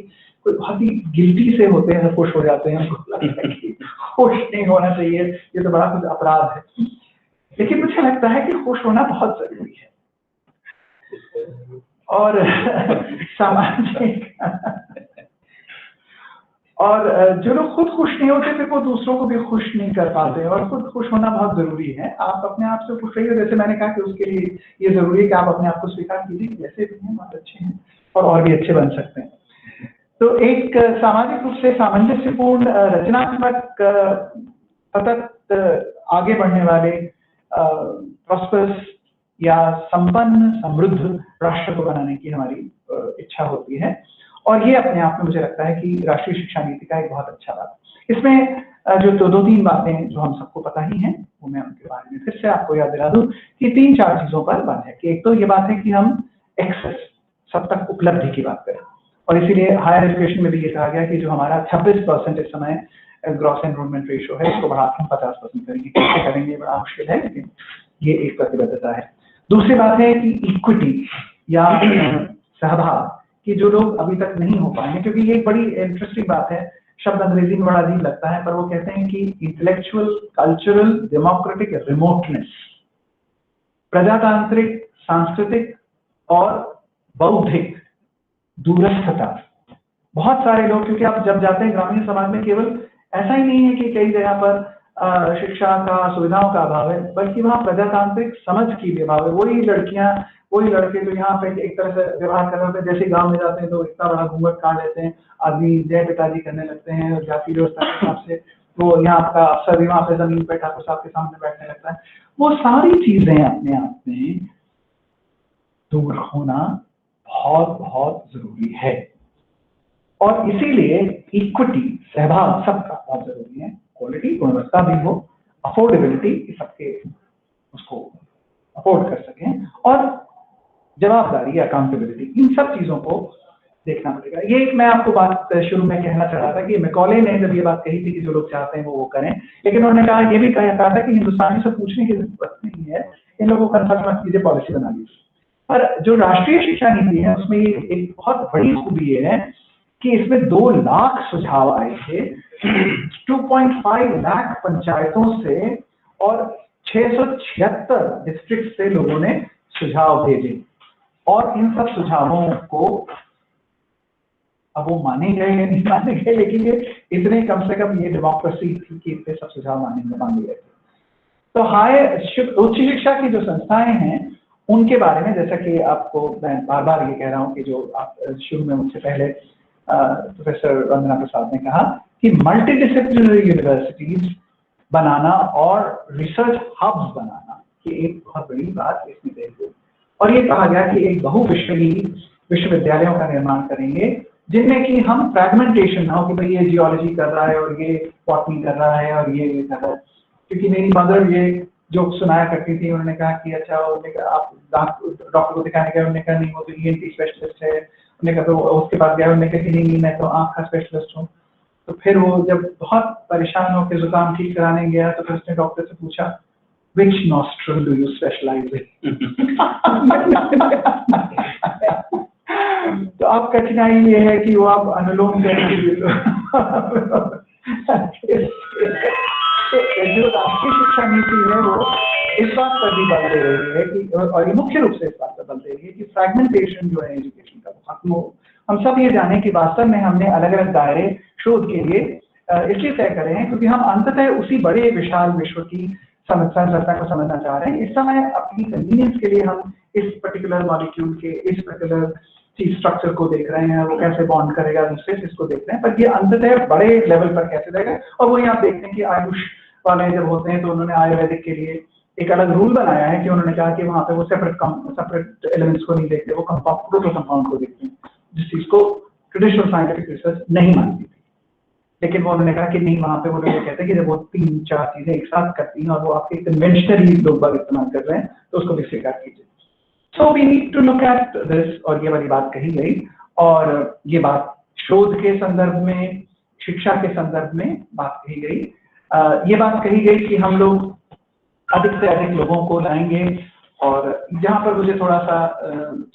कोई बहुत ही गिल्टी से होते हैं, खुश हो जाते हैं, उनको लगता है कि खुश नहीं होना चाहिए, ये तो बड़ा कुछ अपराध है। लेकिन मुझे लगता है कि खुश होना बहुत जरूरी है। और सामाजिक और जो लोग खुद खुश नहीं होते फिर वो दूसरों को भी खुश नहीं कर पाते, और खुद खुश होना बहुत जरूरी है। आप अपने आप से खुश रहिए, जैसे मैंने कहा कि उसके लिए ये जरूरी है कि आप अपने आप को स्वीकार कीजिए, जैसे भी हैं बहुत अच्छे हैं और भी अच्छे बन सकते हैं। तो एक सामाजिक रूप से सामंजस्यपूर्ण, रचनात्मक, सतत आगे बढ़ने वाले, प्रॉस्पर्स या संपन्न समृद्ध राष्ट्र को बनाने की हमारी इच्छा होती है। और ये अपने आप में मुझे लगता है कि राष्ट्रीय शिक्षा नीति का एक बहुत अच्छा बात है। इसमें जो दो तीन बातें जो हम सबको पता ही हैं, वो मैं उनके बारे में फिर से आपको याद दिला दूं कि 3-4 चीजों पर बंद है। कि एक तो ये बात है कि हम एक्सेस, सब तक उपलब्धि की बात करें, और इसीलिए हायर एजुकेशन में भी ये कहा गया कि जो हमारा 26% इस समय ग्रॉस एनरोलमेंट रेशियो है, इसको बढ़ाकर हम 50% करेंगे। कैसे करेंगे बड़ा मुश्किल है, लेकिन ये एक प्रतिबद्धता है। दूसरी बात है कि इक्विटी या सहभाग, कि जो लोग अभी तक नहीं हो पाएंगे, क्योंकि ये एक बड़ी इंटरेस्टिंग बात है, शब्द अंग्रेजी में बड़ा अजीब लगता है, पर वो कहते हैं कि इंटेलेक्चुअल, कल्चरल, डेमोक्रेटिक रिमोटनेस, प्रजातांत्रिक, सांस्कृतिक और बौद्धिक दूरस्थता। बहुत सारे लोग, क्योंकि आप जब जाते हैं ग्रामीण समाज में, केवल ऐसा ही नहीं है कि कई जगह पर शिक्षा का, सुविधाओं का अभाव है, बल्कि वहाँ प्रजातांत्रिक समझ की भी अभाव है। वही लड़कियां, वही लड़के जो यहाँ पे एक तरह से व्यवहार कर रहे होते हैं, जैसे गांव में जाते हैं तो इतना बड़ा घूंघट काट लेते हैं, आदमी जय पिताजी करने लगते हैं, और जाति व्यवस्था के हिसाब से वो यहाँ आपका अफसर भी वहाँ पे जमीन पे ठाकुर साहब के सामने बैठने लगता है। वो सारी चीजें अपने आप में दूर होना बहुत बहुत जरूरी है, और इसीलिए इक्विटी, सहभाग सबका बहुत जरूरी है। क्वालिटी, गुणवत्ता भी हो, अफोर्डेबिलिटी, सबके उसको अफोर्ड कर सकें, और जवाबदारी, अकाउंटेबिलिटी, इन सब चीजों को देखना पड़ेगा। ये एक मैं आपको बात शुरू में कहना चाह रहा था कि मैकॉले ने जब ये बात कही थी कि जो लोग चाहते हैं वो करें, लेकिन उन्होंने कहा, ये भी कहा था कि हिंदुस्तानी से पूछने की जरूरत नहीं है, इन लोगों को कंसल्ट मत कीजिए, पॉलिसी बना लीजिए। पर जो राष्ट्रीय शिक्षा नीति है उसमें एक बहुत बड़ी खूबी ये है कि इसमें 2 लाख सुझाव आए थे 2.5 लाख पंचायतों से, और 676 डिस्ट्रिक्ट से लोगों ने सुझाव भेजे, और इन सब सुझावों को अब वो माने गए या नहीं माने गए, लेकिन ये इतने, कम से कम ये डेमोक्रेसी थी कि इतने सब सुझाव माने गए थे। तो उच्च शिक्षा की जो संस्थाएं हैं उनके बारे में, जैसा कि आपको मैं बार बार ये कह रहा हूँ कि जो आप शुरू में मुझसे पहले प्रोफेसर वंदना प्रसाद ने कहा कि मल्टीडिसिप्लिनरी यूनिवर्सिटीज बनाना और रिसर्च हब्स बनाना, ये एक बहुत बड़ी बात इसमें देखो। और ये कहा गया कि एक बहुविषयी विश्वविद्यालयों का निर्माण करेंगे, जिनमें कि हम फ्रैगमेंटेशन ना हो कि भाई ये जियोलॉजी कर रहा है और ये बॉटनी कर रहा है और ये कर रहा है। क्योंकि मेरी मदर ये जो सुनाया करती थी, उन्होंने कहा कि अच्छा, आप डॉक्टर को दिखाने गए, उन्होंने कहा नहीं वो तो ENT स्पेशलिस्ट है, उन्होंने कहा तो उसके पास गया, उन्होंने कहा कि नहीं मैं तो आँख का स्पेशलिस्ट हूँ। तो फिर वो जब बहुत परेशान होकर जुकाम ठीक कराने गया तो फिर उसने डॉक्टर से पूछा, which nostril do you specialize in? तो अब कठिनाई ये है कि वो आप अनुलोम करेंगे जो राष्ट्रीय शिक्षा नीति है वो इस बात पर भी बल दे रही है कि, और ये मुख्य रूप से इस बात पर बल दे रही है कि फ्रैगमेंटेशन जो है एजुकेशन का खत्म हो। हम सब ये जाने कि वास्तव में हमने अलग अलग दायरे शोध के लिए इसलिए तय करे हैं क्योंकि हम अंततः उसी बड़े विशाल विश्व की संरचना को समझना चाह रहे हैं। इस समय अपनी कन्वीनियंस के लिए हम इस पर्टिकुलर मॉलिक्यूल के इस पर्टिकुलर चीज स्ट्रक्चर को देख रहे हैं, वो कैसे बॉन्ड करेगा दूसरे से, इसको देख रहे हैं, पर ये अंततः बड़े लेवल पर कैसे देगा। और वही आप देखते हैं कि आयुष वाले जब होते हैं तो उन्होंने आयुर्वेदिक के लिए एक अलग रूल बनाया है कि उन्होंने कहा कि वहाँ पे वो सेपरेट एलिमेंट्स को नहीं देखते, वो कंपाउंड को देखते हैं, जिस चीज को ट्रेडिशनल साइंटिफिक रिसर्च नहीं मानती थी। लेकिन वो उन्होंने कहा कि नहीं, वहाँ पे वो लोग कहते हैं कि जब वो 3-4 चीजें एक साथ करती हैं और वो आपके कन्वेंशनली लोग बाग इस्तेमाल कर रहे हैं तो उसको भी स्वीकार कीजिए। So we need to look at this, और ये वाली बात कही गई, और ये बात शोध के संदर्भ में, शिक्षा के संदर्भ में बात कही गई। ये बात कही गई कि हम लोग अधिक से अधिक लोगों को लाएंगे, और जहाँ पर मुझे थोड़ा सा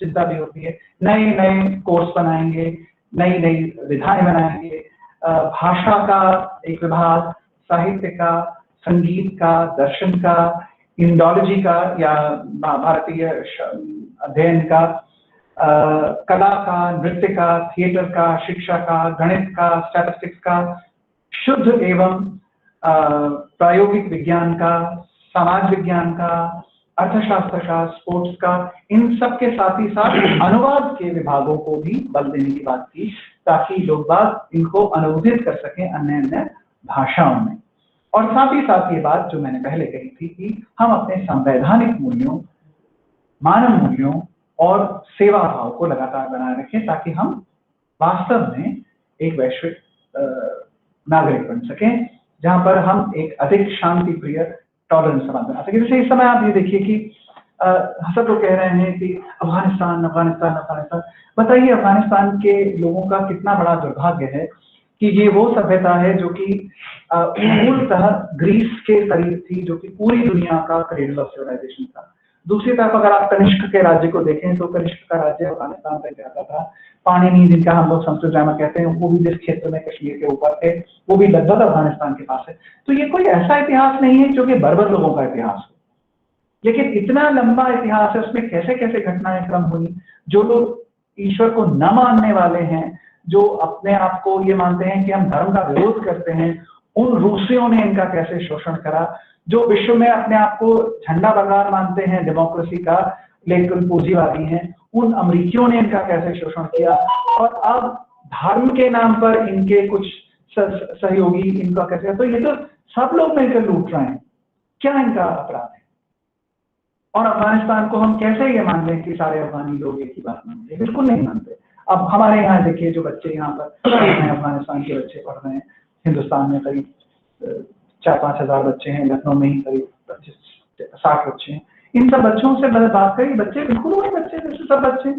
चिंता भी होती है, नए नए कोर्स बनाएंगे, नई नई विधाएं बनाएंगे, भाषा का एक विभाग, साहित्य का, संगीत का, दर्शन का, इंडोलॉजी का या भारतीय अध्ययन का, कला का, नृत्य का, थिएटर का, शिक्षा का, गणित का, स्टैटिस्टिक्स का, शुद्ध एवं प्रायोगिक विज्ञान का, समाज विज्ञान का, अर्थशास्त्र का, स्पोर्ट्स का, इन सब के साथ ही साथ अनुवाद के विभागों को भी बल देने की बात की, ताकि लोग बात इनको अनुवादित कर सकें अन्य अन्य भाषाओं में। और साथ ही साथ ये बात जो मैंने पहले कही थी कि हम अपने संवैधानिक मूल्यों, मानव मूल्यों और सेवा भाव को लगातार बनाए रखें, ताकि हम वास्तव में एक वैश्विक नागरिक बन सकें, जहां पर हम एक अधिक शांति प्रिय टॉलरेंस समाज बना सके। जैसे इस समय आप ये देखिए कि सब लोग कह रहे हैं कि अफगानिस्तान अफगानिस्तान अफगानिस्तान। बताइए अफगानिस्तान के लोगों का कितना बड़ा दुर्भाग्य है कि ये वो सभ्यता है जो कि मूलतः ग्रीस के करीब थी, जो कि पूरी दुनिया का क्रेडल ऑफ सिविलाइजेशन था। दूसरी तरफ अगर आप कनिष्क के राज्य को देखें तो कनिष्क का राज्य अफगानिस्तान तक जाता था। पाणिनी, जिनका हम लोग संस्कृत ग्रामर कहते हैं, वो भी जिस क्षेत्र में कश्मीर के ऊपर थे, वो भी लगभग अफगानिस्तान के पास है। तो ये कोई ऐसा इतिहास नहीं है जो कि बर्बर लोगों का इतिहास हो, लेकिन इतना लंबा इतिहास है, उसमें कैसे कैसे घटनाएं क्रम हुई। जो लोग ईश्वर को न मानने वाले हैं, जो अपने आप को ये मानते हैं कि हम धर्म का विरोध करते हैं, उन रूसियों ने इनका कैसे शोषण करा। जो विश्व में अपने आप को झंडा बरकरार मानते हैं डेमोक्रेसी का, लेकिन पूंजीवादी हैं, उन अमेरिकियों ने इनका कैसे शोषण किया। और अब धर्म के नाम पर इनके कुछ सहयोगी इनका कैसे, तो ये तो सब लोग मिलकर लूट रहे हैं। क्या इनका अपराध है? और अफगानिस्तान को हम कैसे ये मान लें कि सारे अफगानी लोग एक ही बात मानते हैं? बिल्कुल नहीं मानते। अब हमारे यहाँ देखिए, जो बच्चे यहाँ पर अफगानिस्तान के बच्चे पढ़ रहे हैं, हिंदुस्तान में करीब 4-5 हजार बच्चे हैं, लखनऊ में ही करीब 60 बच्चे हैं। इन सब बच्चों से बात करें, बच्चे बिल्कुल वही बच्चे जैसे सब बच्चे।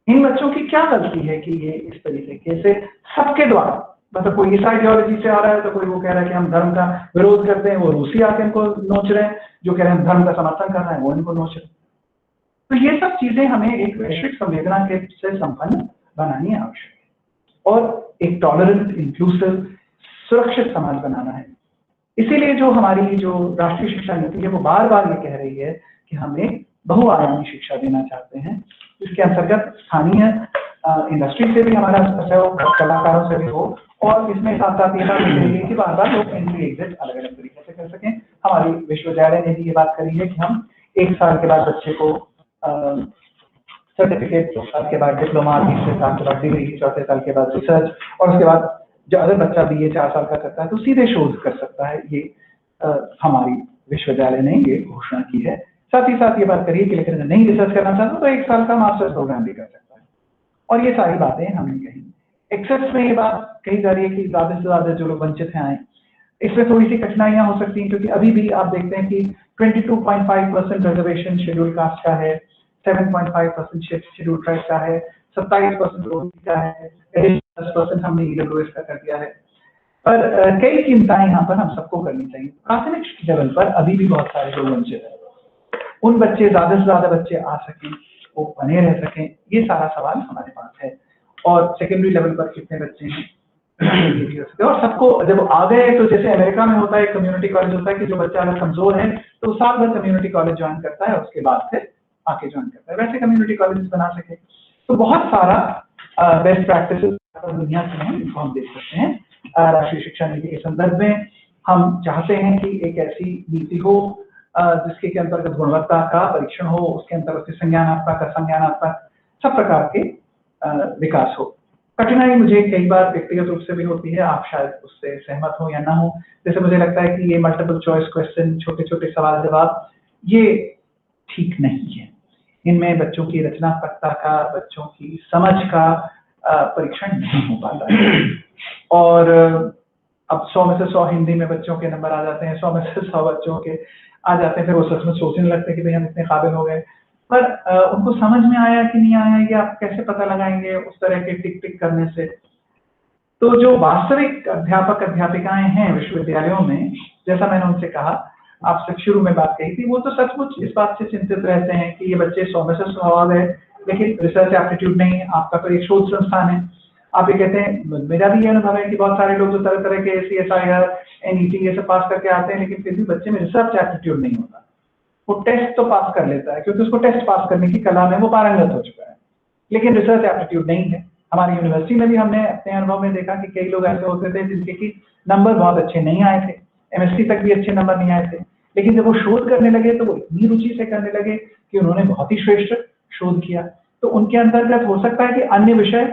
इन बच्चों की क्या गलती है कि ये इस तरीके से सबके द्वारा, मतलब कोई इस आइडियोलॉजी से आ रहा है तो कोई वो कह रहा है कि हम धर्म का विरोध करते हैं, वो रूसी आके इनको नोच रहे हैं, जो कह रहे हैं हम धर्म का समर्थन कर रहे हैं वो इनको नोच रहे हैं। तो ये सब चीजें हमें एक वैश्विक संवेदना के से संपन्न बनानी आवश्यक है और एक टॉलरेंट, इंक्लूसिव, सुरक्षित समाज बनाना है। इसीलिए जो हमारी जो राष्ट्रीय शिक्षा नीति है वो बार बार ये कह रही है कि हम एक बहुआयामी शिक्षा देना चाहते हैं, जिसके अंतर्गत स्थानीय इंडस्ट्री से भी हमारा सहयोग, कलाकारों से भी हो, और इसमें साथ साथ ये बात कही कि बार बार लोग एंट्री एग्जिट अलग अलग तरीके से कर सकें। हमारी विश्वविद्यालय ने भी ये बात करी है कि हम 1 साल के बाद बच्चे को सर्टिफिकेट, 2 साल के बाद डिप्लोमा, 3 साल के बाद डिग्री, 4 साल के बाद रिसर्च, और उसके बाद जो अगर बच्चा BA 4 साल का करता है तो सीधे शोध कर सकता है। ये हमारी विश्वविद्यालय ने ये घोषणा की है। साथ ही साथ ये बात करिए कि लेकिन नहीं रिसर्च करना चाहता तो 1 साल का मास्टर्स प्रोग्राम भी कर सकता है। और ये सारी बातें हमने कही। एक्सेस में ये बात कही जा रही है कि ज्यादा से ज्यादा जो लोग वंचित हैं आए। इसमें थोड़ी सी कठिनाइयां हो सकती हैं, क्योंकि अभी भी आप देखते हैं कि 22.5% रिजर्वेशन शेड्यूल कास्ट का है, 7.5% शेड्यूल ट्राइब का है, 27% ओबीसी का है, 10% हमने ईडब्ल्यूएस का कर दिया है। पर कई चिंताएं यहाँ पर हम सबको करनी चाहिए। प्राथमिक लेवल पर अभी भी बहुत सारे लोग वंचित हैं। उन बच्चे, ज्यादा से ज्यादा बच्चे आ सकें, वो बने रह सकें, ये सारा सवाल हमारे पास है। और सेकेंडरी लेवल पर कितने बच्चे हैं और सबको जब आ गए तो जैसे अमेरिका में होता है, कम्युनिटी कॉलेज होता है कि जो बच्चा अगर कमजोर है तो साल भर कम्युनिटी कॉलेज ज्वाइन करता है, उसके बाद फिर आके ज्वाइन करता है। वैसे कम्युनिटी कॉलेज बना सके तो बहुत सारा बेस्ट प्रैक्टिसेस दुनिया से हैं, इनको हम देख सकते हैं। राष्ट्रीय शिक्षा नीति के संदर्भ में हम चाहते हैं कि एक ऐसी नीति हो जिसके अंतर्गत गुणवत्ता का परीक्षण हो, उसके अंतर्गत संज्ञानात्मक, असंज्ञानात्मक सब प्रकार के विकास हो। कठिनाई मुझे कई बार व्यक्तिगत रूप से भी होती है, आप शायद उससे सहमत हो या ना हो। जैसे मुझे लगता है कि ये मल्टीपल चॉइस क्वेश्चन, छोटे छोटे सवाल जवाब, ये ठीक नहीं है। इनमें बच्चों की रचनात्मकता का, बच्चों की समझ का परीक्षण नहीं हो पाता है। और अब 100 में से 100 हिंदी में बच्चों के नंबर आ जाते हैं, 100 में से 100 बच्चों के आ जाते हैं, फिर वो सच में सोचने लगते हैं कि भाई हम इतने काबिल हो गए। पर उनको समझ में आया कि नहीं आया ये आप कैसे पता लगाएंगे उस तरह के टिक टिक करने से। तो जो वास्तविक अध्यापक अध्यापिकाएं हैं विश्वविद्यालयों में, जैसा मैंने उनसे कहा, आपसे शुरू में बात कही थी, वो तो सचमुच इस बात से चिंतित रहते हैं कि ये बच्चे 100 में से 100 आ गए लेकिन रिसर्च एप्टीट्यूड नहीं है। आपका तो एक शोध संस्थान है, आप ये कहते हैं, मेरा भी ये अनुभव है कि बहुत सारे लोग जो तरह तरह के CSIR, NET ये सब पास करके आते हैं लेकिन फिर भी बच्चे में रिसर्च एप्टीट्यूड नहीं होता। वो टेस्ट तो पास कर लेता है क्योंकि उसको टेस्ट पास करने की कला में वो पारंगत हो चुका है, लेकिन रिसर्च एप्टीट्यूड नहीं है। हमारी यूनिवर्सिटी में भी हमने अपने अनुभव में देखा कि कई लोग ऐसे होते थे जिनके की नंबर बहुत अच्छे नहीं आए थे, MSc तक भी अच्छे नंबर नहीं आए थे, लेकिन जब वो शोध करने लगे तो वो इतनी रुचि से करने लगे कि उन्होंने बहुत ही श्रेष्ठ शोध किया। तो उनके अंतर्गत हो सकता है कि अन्य विषय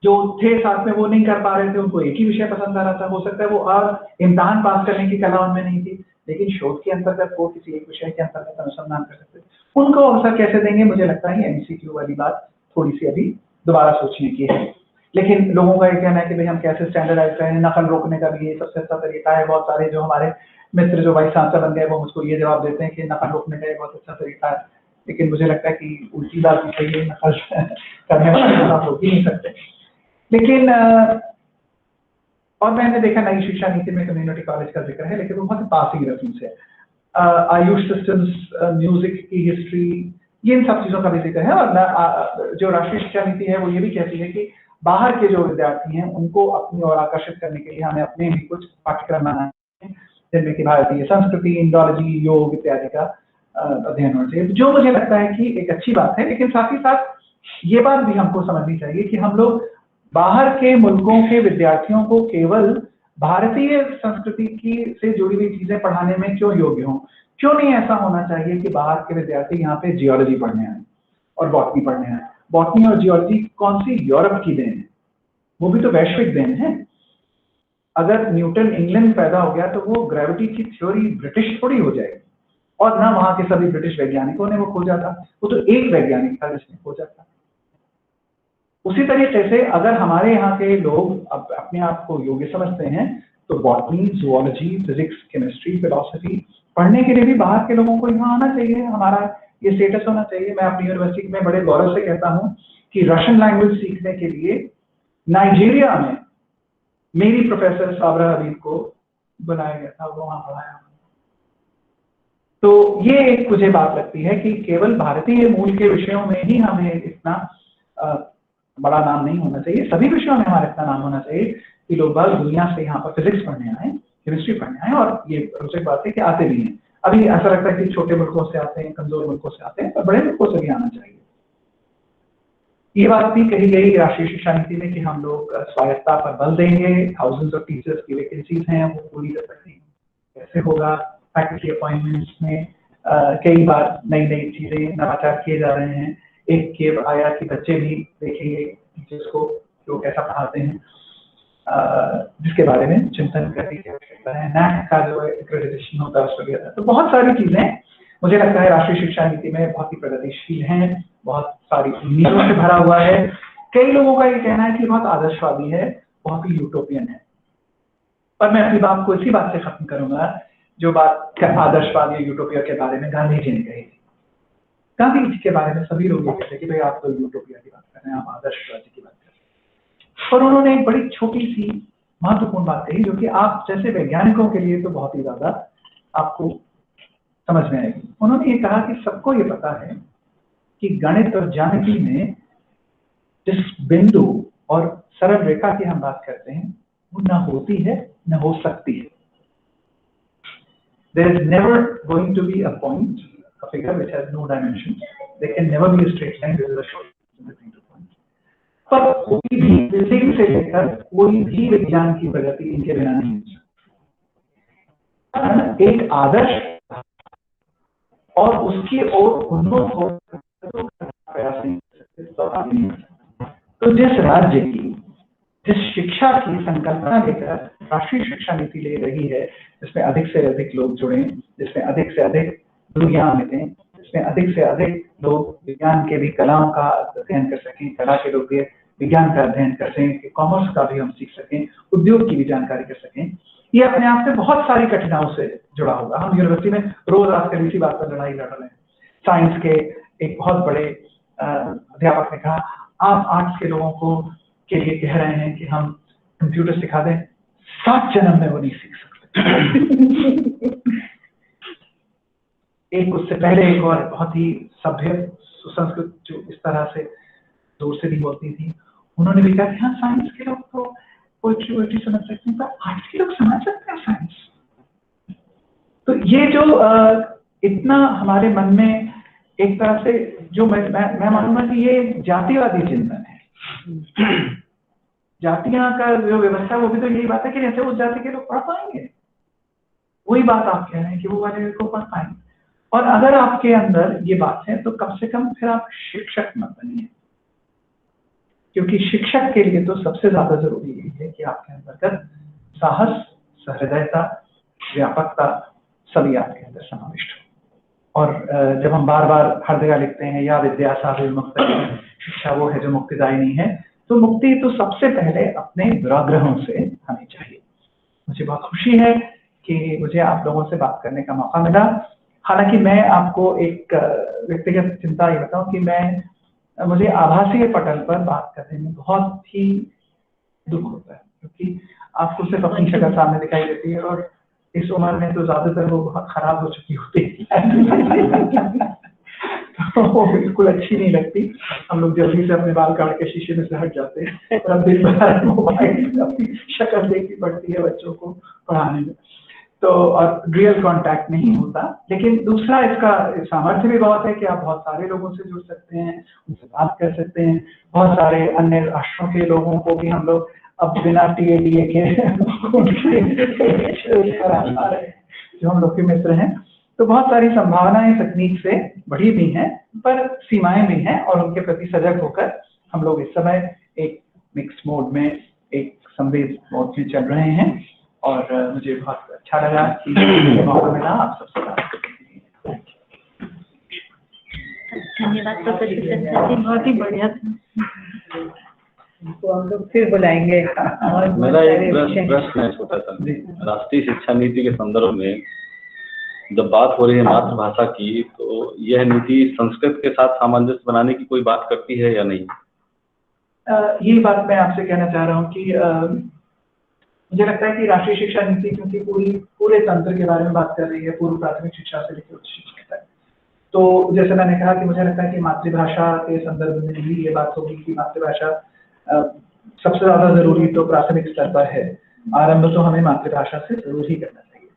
जो थे साथ में वो नहीं कर पा रहे थे, उनको एक ही विषय पसंद आ रहा था, हो सकता है वो और इम्तिहान पास करने की कला उनमें नहीं थी, लेकिन शोध के अंतर्गत वो किसी एक विषय के अंतर्गत अनुसंधान कर सकते थे। उनको अवसर कैसे देंगे, मुझे लगता है MCQ वाली बात थोड़ी सी अभी दोबारा सोचने की है। लेकिन लोगों का ये कहना है कि भाई हम कैसे स्टैंडर्डाइज करें, नकल रोकने का भी ये सबसे अच्छा तरीका है। बहुत सारे जो हमारे मित्र जो वाइस चांसलर बन गए वो मुझको ये जवाब देते हैं कि नकल रोकने का ये बहुत अच्छा तरीका है, लेकिन मुझे लगता है कि उल्टी बात भी सही है, नकल करने वाले आप रोक ही नहीं सकते। लेकिन और मैंने देखा नई शिक्षा नीति में कम्युनिटी कॉलेज का जिक्र है, लेकिन वो बहुत पासिंग रेफरेंस है। आयुष सिस्टम्स, म्यूजिक की हिस्ट्री, ये इन सब चीजों का भी जिक्र है। और जो राष्ट्रीय शिक्षा नीति है वो ये भी कहती है कि बाहर के जो विद्यार्थी हैं उनको अपनी ओर आकर्षित करने के लिए हमें अपने भी कुछ पाठ्यक्रम बनाना है, जिनमें कि भारतीय संस्कृति, इंडोलॉजी, योग इत्यादि का अध्ययन होना चाहिए, जो मुझे लगता है कि एक अच्छी बात है। लेकिन साथ ही साथ ये बात भी हमको समझनी चाहिए कि हम लोग बाहर के मुल्कों के विद्यार्थियों को केवल भारतीय संस्कृति की से जुड़ी हुई चीजें पढ़ाने में क्यों योग्य हों। क्यों नहीं ऐसा होना चाहिए कि बाहर के विद्यार्थी यहाँ पे जियोलॉजी पढ़ने आए और बॉटनी पढ़ने आए। बॉटनी और जियोलॉजी कौन सी यूरोप की देन है, वो भी तो वैश्विक देन है। अगर न्यूटन इंग्लैंड में पैदा हो गया तो वो ग्रेविटी की थ्योरी ब्रिटिश थोड़ी हो जाएगी, और ना वहां के सभी ब्रिटिश वैज्ञानिकों ने वो खोजा था, वो तो एक वैज्ञानिक था जिसने खोजा था। उसी तरीके से अगर हमारे यहाँ के लोग अपने आप को योग्य समझते हैं तो botany, zoology, physics, chemistry, philosophy पढ़ने के लिए भी बाहर के लोगों को यहाँ आना चाहिए। हमारा ये स्टेटस होना चाहिए। मैं अपनी यूनिवर्सिटी में बड़े गौरव से कहता हूँ कि रशियन लैंग्वेज सीखने के लिए नाइजीरिया में मेरी प्रोफेसर साबरा हबीब को बुलाया गया था, वो वहां पढ़ाया। तो ये एक मुझे बात लगती है कि केवल भारतीय मूल के विषयों में ही हमें इतना बड़ा नाम नहीं होना चाहिए, सभी विषयों में हमारा इतना नाम होना चाहिए कि लोग बाहर दुनिया से यहाँ पर फिजिक्स पढ़ने आए, केमिस्ट्री पढ़ने आए, और ये रोचक बात है कि आते भी हैं। अभी ऐसा लगता है कि छोटे मुल्कों से आते हैं, कमजोर मुल्कों से आते हैं, पर बड़े मुल्कों से भी आना चाहिए। ये बात भी कही गई राष्ट्रीय शिक्षा नीति में कि हम लोग स्वायत्तता पर बल देंगे, थाउजेंड्स ऑफ टीचर्स की वैकेंसीज हैं वो पूरी कर सकते हैं। कैसे होगा, फैकल्टी अपॉइंटमेंट्स में कई बार नई नई चीजें नवाचार किए जा रहे हैं। एक केव आया कि बच्चे भी देखेंगे टीचर्स को जो कैसा पढ़ाते हैं, जिसके बारे में चिंतन करने की आवश्यकता है। NAAC का जो एक्रेडिटेशन होता है उस वगैरह, तो बहुत सारी चीजें मुझे लगता है राष्ट्रीय शिक्षा नीति में बहुत ही प्रगतिशील हैं, बहुत सारी उम्मीदों से भरा हुआ है। कई लोगों का ये कहना है कि बहुत आदर्शवादी है, बहुत ही यूटोपियन है, पर मैं अपनी बात को इसी बात से खत्म करूंगा जो बात आदर्शवाद या यूटोपिया के बारे में गांधी जी ने कही थी। गांधी जी के बारे में सभी लोग ये कहते हैं कि भाई आप तो यूटोपिया की बात कर रहे हैं, आप आदर्शवाद की बात कर रहे हैं, पर उन्होंने एक बड़ी छोटी सी महत्वपूर्ण बात कही जो कि आप जैसे वैज्ञानिकों के लिए तो बहुत ही ज्यादा आपको समझ में आएगी। उन्होंने ये कहा कि सबको ये पता है कि गणित और ज्यामिति में जिस बिंदु और सरल रेखा की हम बात करते हैं वो न होती है न हो सकती है। There is never going to be a point, a figure which has no dimensions. There can never be a straight line. There is a short between two points. पर कोई भी फिजिक्स से लेकर कोई भी विज्ञान की प्रगति इनके बिना नहीं हो सकती। एक आदर्श और उसकी ओर उन्मुख हो प्रयास नहीं कर सकते। तो जिस राज्य की, जिस शिक्षा की संकल्पना लेकर राष्ट्रीय शिक्षा नीति ले रही है, जिसमें अधिक से अधिक लोग जुड़े, जिसमें अधिक से अधिक दुनिया मिले, जिसमें अधिक से अधिक लोग विज्ञान के भी कलाओं का अध्ययन कर सकें, कला के लोग भी विज्ञान का अध्ययन कर सकें, कॉमर्स का भी हम सीख सकें, उद्योग की भी जानकारी कर सकें, ये अपने आप में बहुत सारी कठिनाइयों से जुड़ा होगा। हम यूनिवर्सिटी में रोज आजकल इसी बात पर लड़ाई लड़ रहे हैं साइंस के एक बहुत बड़े अध्यापक ने कहा, आप आर्ट्स के लोगों को के लिए कह रहे हैं कि हम कंप्यूटर सिखा दें, 7 जन्म में वो नहीं सीख सकते। एक उससे पहले एक और बहुत ही सभ्य सुसंस्कृत जो इस तरह से जोर से नहीं बोलती थी, उन्होंने भी कहा कि हाँ, साइंस के लोग तो पोइट्री समझ सकते हैं, पर आर्ट्स के लोग समझ सकते हैं साइंस। तो ये जो इतना हमारे मन में एक तरह से जो मैं मानूंगा कि ये जातिवादी चिंतन है। जातियां का जो व्यवस्था वो भी तो यही बात है कि जैसे उस जाति के लोग पढ़ पाएंगे, वही बात आप कह रहे हैं कि वो वाले को पढ़ पाएंगे। और अगर आपके अंदर ये बात है तो कम से कम फिर आप शिक्षक मत बनिए, क्योंकि शिक्षक के लिए तो सबसे ज्यादा जरूरी यही है कि आपके अंदर साहस, सहृदयता, व्यापकता सभी आपके अंदर समाविष्ट हो। और जब हम बार बार हर जगह लिखते हैं या विद्या सा विमुक्त शिक्षा वो है जो मुक्तिदायिनी है, तो मुक्ति तो सबसे पहले अपने दुराग्रहों से हमें चाहिए। मुझे बहुत खुशी है कि मुझे आप लोगों से बात करने का मौका मिला। हालांकि मैं आपको एक व्यक्तिगत चिंता ये बताऊं कि मुझे आभासीय पटल पर बात करने में बहुत ही दुख होता है, क्योंकि आपको सिर्फ अपनी शक्ल सामने दिखाई देती है और इस उम्र में तो ज्यादातर वो बहुत खराब हो चुकी होती है। तो वो बिल्कुल अच्छी नहीं लगती। हम लोग जल्दी से अपने बाल काट के शीशे में से हट जाते हैं और अब दिन भर मोबाइल अपनी शक्ल देखनी पड़ती है बच्चों को पढ़ाने में, तो और रियल कांटेक्ट नहीं होता। लेकिन दूसरा इसका सामर्थ्य भी बहुत है कि आप बहुत सारे लोगों से जुड़ सकते हैं, उनसे बात कर सकते हैं। बहुत सारे अन्य राष्ट्रों के लोगों को भी हम लोग अब बिना TADA के जो हम लोग के मित्र हैं, तो बहुत सारी संभावनाएं तकनीक से बढ़ी भी हैं, पर सीमाएं भी हैं, और उनके प्रति सजग होकर हम लोग इस समय एक मिक्स मोड में, एक संवेद मोड में चल रहे हैं। और मुझे बहुत अच्छा लगा कि मौका मिला आप सबसे बात करने के लिए। धन्यवाद प्रोफेसर, बहुत ही बढ़िया। तो हम लोग फिर बुलाएंगे। और मेरा एक प्रश्न है छोटा सा। राष्ट्रीय शिक्षा नीति के संदर्भ में जब बात हो रही है मातृभाषा की, तो यह नीति संस्कृत के साथ सामंजस्य बनाने की कोई बात करती है या नहीं? ये बात मैं आपसे कहना चाह रहा हूँ कि मुझे लगता है कि राष्ट्रीय शिक्षा नीति क्योंकि पूरे तंत्र के बारे में बात कर रही है, पूर्व प्राथमिक शिक्षा से लेकर उच्च शिक्षा तक, तो जैसे मैंने कहा कि मुझे लगता है कि मातृभाषा के संदर्भ में भी ये बात होगी कि मातृभाषा सबसे ज्यादा जरूरी तो प्राथमिक स्तर पर है। आरंभ तो हमें मातृभाषा से जरूर ही करना चाहिए,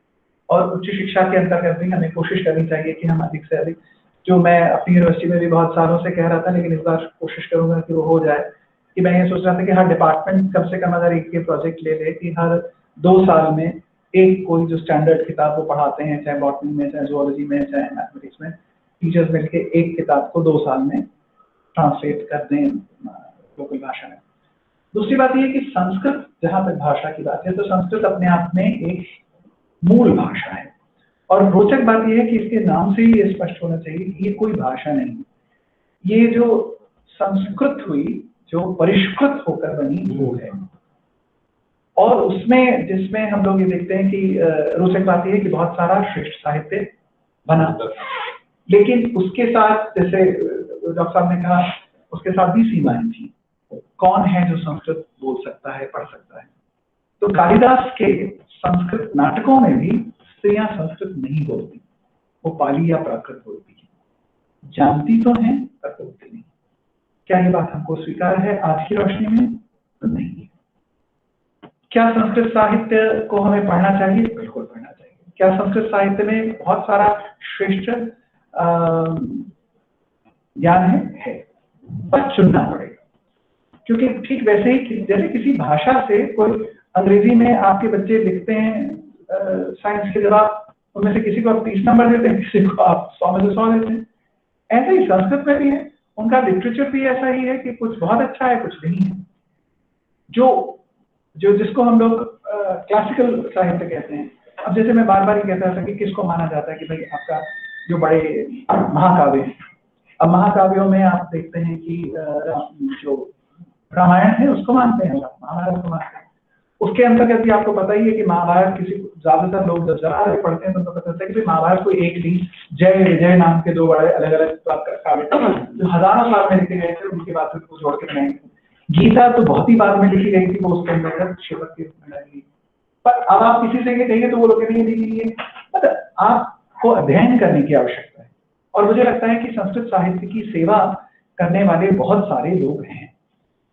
और उच्च शिक्षा के अंतर्गत भी हमें कोशिश करनी चाहिए कि हम अधिक से अधिक, जो मैं अपनी यूनिवर्सिटी में भी बहुत सालों से कह रहा था, लेकिन इस बार कोशिश करूंगा कि वो हो जाए, कि मैं ये सोच रहा था कि हर डिपार्टमेंट कम से कम अगर एक ये प्रोजेक्ट ले ले कि हर 2 साल में एक कोई जो स्टैंडर्ड किताब वो पढ़ाते हैं, चाहे बॉटनी में, चाहे जूलॉजी में, चाहे मैथमेटिक्स में, टीचर्स मिलके एक किताब को 2 साल में ट्रांसलेट कर दें लोकल भाषा में। दूसरी बात ये कि संस्कृत, जहाँ तक भाषा की बात है, तो संस्कृत अपने आप में एक मूल भाषा है, और रोचक बात यह है कि इसके नाम से ही ये स्पष्ट होना चाहिए कि ये कोई भाषा नहीं, ये जो संस्कृत हुई, जो परिष्कृत होकर बनी वो है। और उसमें जिसमें हम लोग ये देखते हैं कि रोचक बात यह है कि बहुत सारा श्रेष्ठ साहित्य बना, लेकिन उसके साथ, जैसे डॉक्टर साहब ने कहा, उसके साथ भी सीमाएं थी। कौन है जो संस्कृत बोल सकता है, पढ़ सकता है? तो कालिदास के संस्कृत नाटकों में भी स्त्रियां संस्कृत नहीं बोलती, वो पाली या प्राकृत बोलती है, जानती तो हैं पर बोलती नहीं। क्या ये बात हमको स्वीकार है आज की रोशनी में? तो नहीं है। क्या संस्कृत साहित्य को हमें पढ़ना चाहिए? बिल्कुल पढ़ना चाहिए। क्या संस्कृत साहित्य में बहुत सारा श्रेष्ठ ज्ञान है, पर चुनना पड़ेगा, क्योंकि ठीक वैसे ही जैसे किसी भाषा से कोई अंग्रेजी में आपके बच्चे लिखते हैं साइंस के जवाब, उनमें से किसी को आप 30 नंबर देते हैं, किसी को आप 100 में से 100 देते हैं, ऐसे ही संस्कृत में भी है। उनका लिटरेचर भी ऐसा ही है कि कुछ बहुत अच्छा है, कुछ नहीं है। जो जिसको हम लोग क्लासिकल साहित्य कहते हैं। अब जैसे मैं बार बार ये कहता था कि किसको माना जाता है कि भाई आपका जो बड़े महाकाव्य हैं, अब महाकाव्यों में आप देखते हैं कि जो रामायण है उसको मानते हैं, महाभारत को मानते हैं, उसके अंतर्गत भी आपको पता ही है कि महाभारत किसी ज्यादातर लोग जब जरा पढ़ते हैं तो उनको पता चलता है कि महाभारत कोई एक नहीं, जय विजय नाम के दो बड़े अलग अलग काव्य जो हजारों साल में लिखे गए थे, उनके बाद फिर उसको जोड़ के बनाएंगे। गीता तो बहुत ही बाद में लिखी गई थी, वो उसके अंदर शिवक के रूप में डाली। पर अब आप किसी से ये कहेंगे तो वो लोग कहेंगे नहीं, मतलब आपको अध्ययन करने की आवश्यकता है। और मुझे लगता है कि संस्कृत साहित्य की सेवा करने वाले बहुत सारे लोग हैं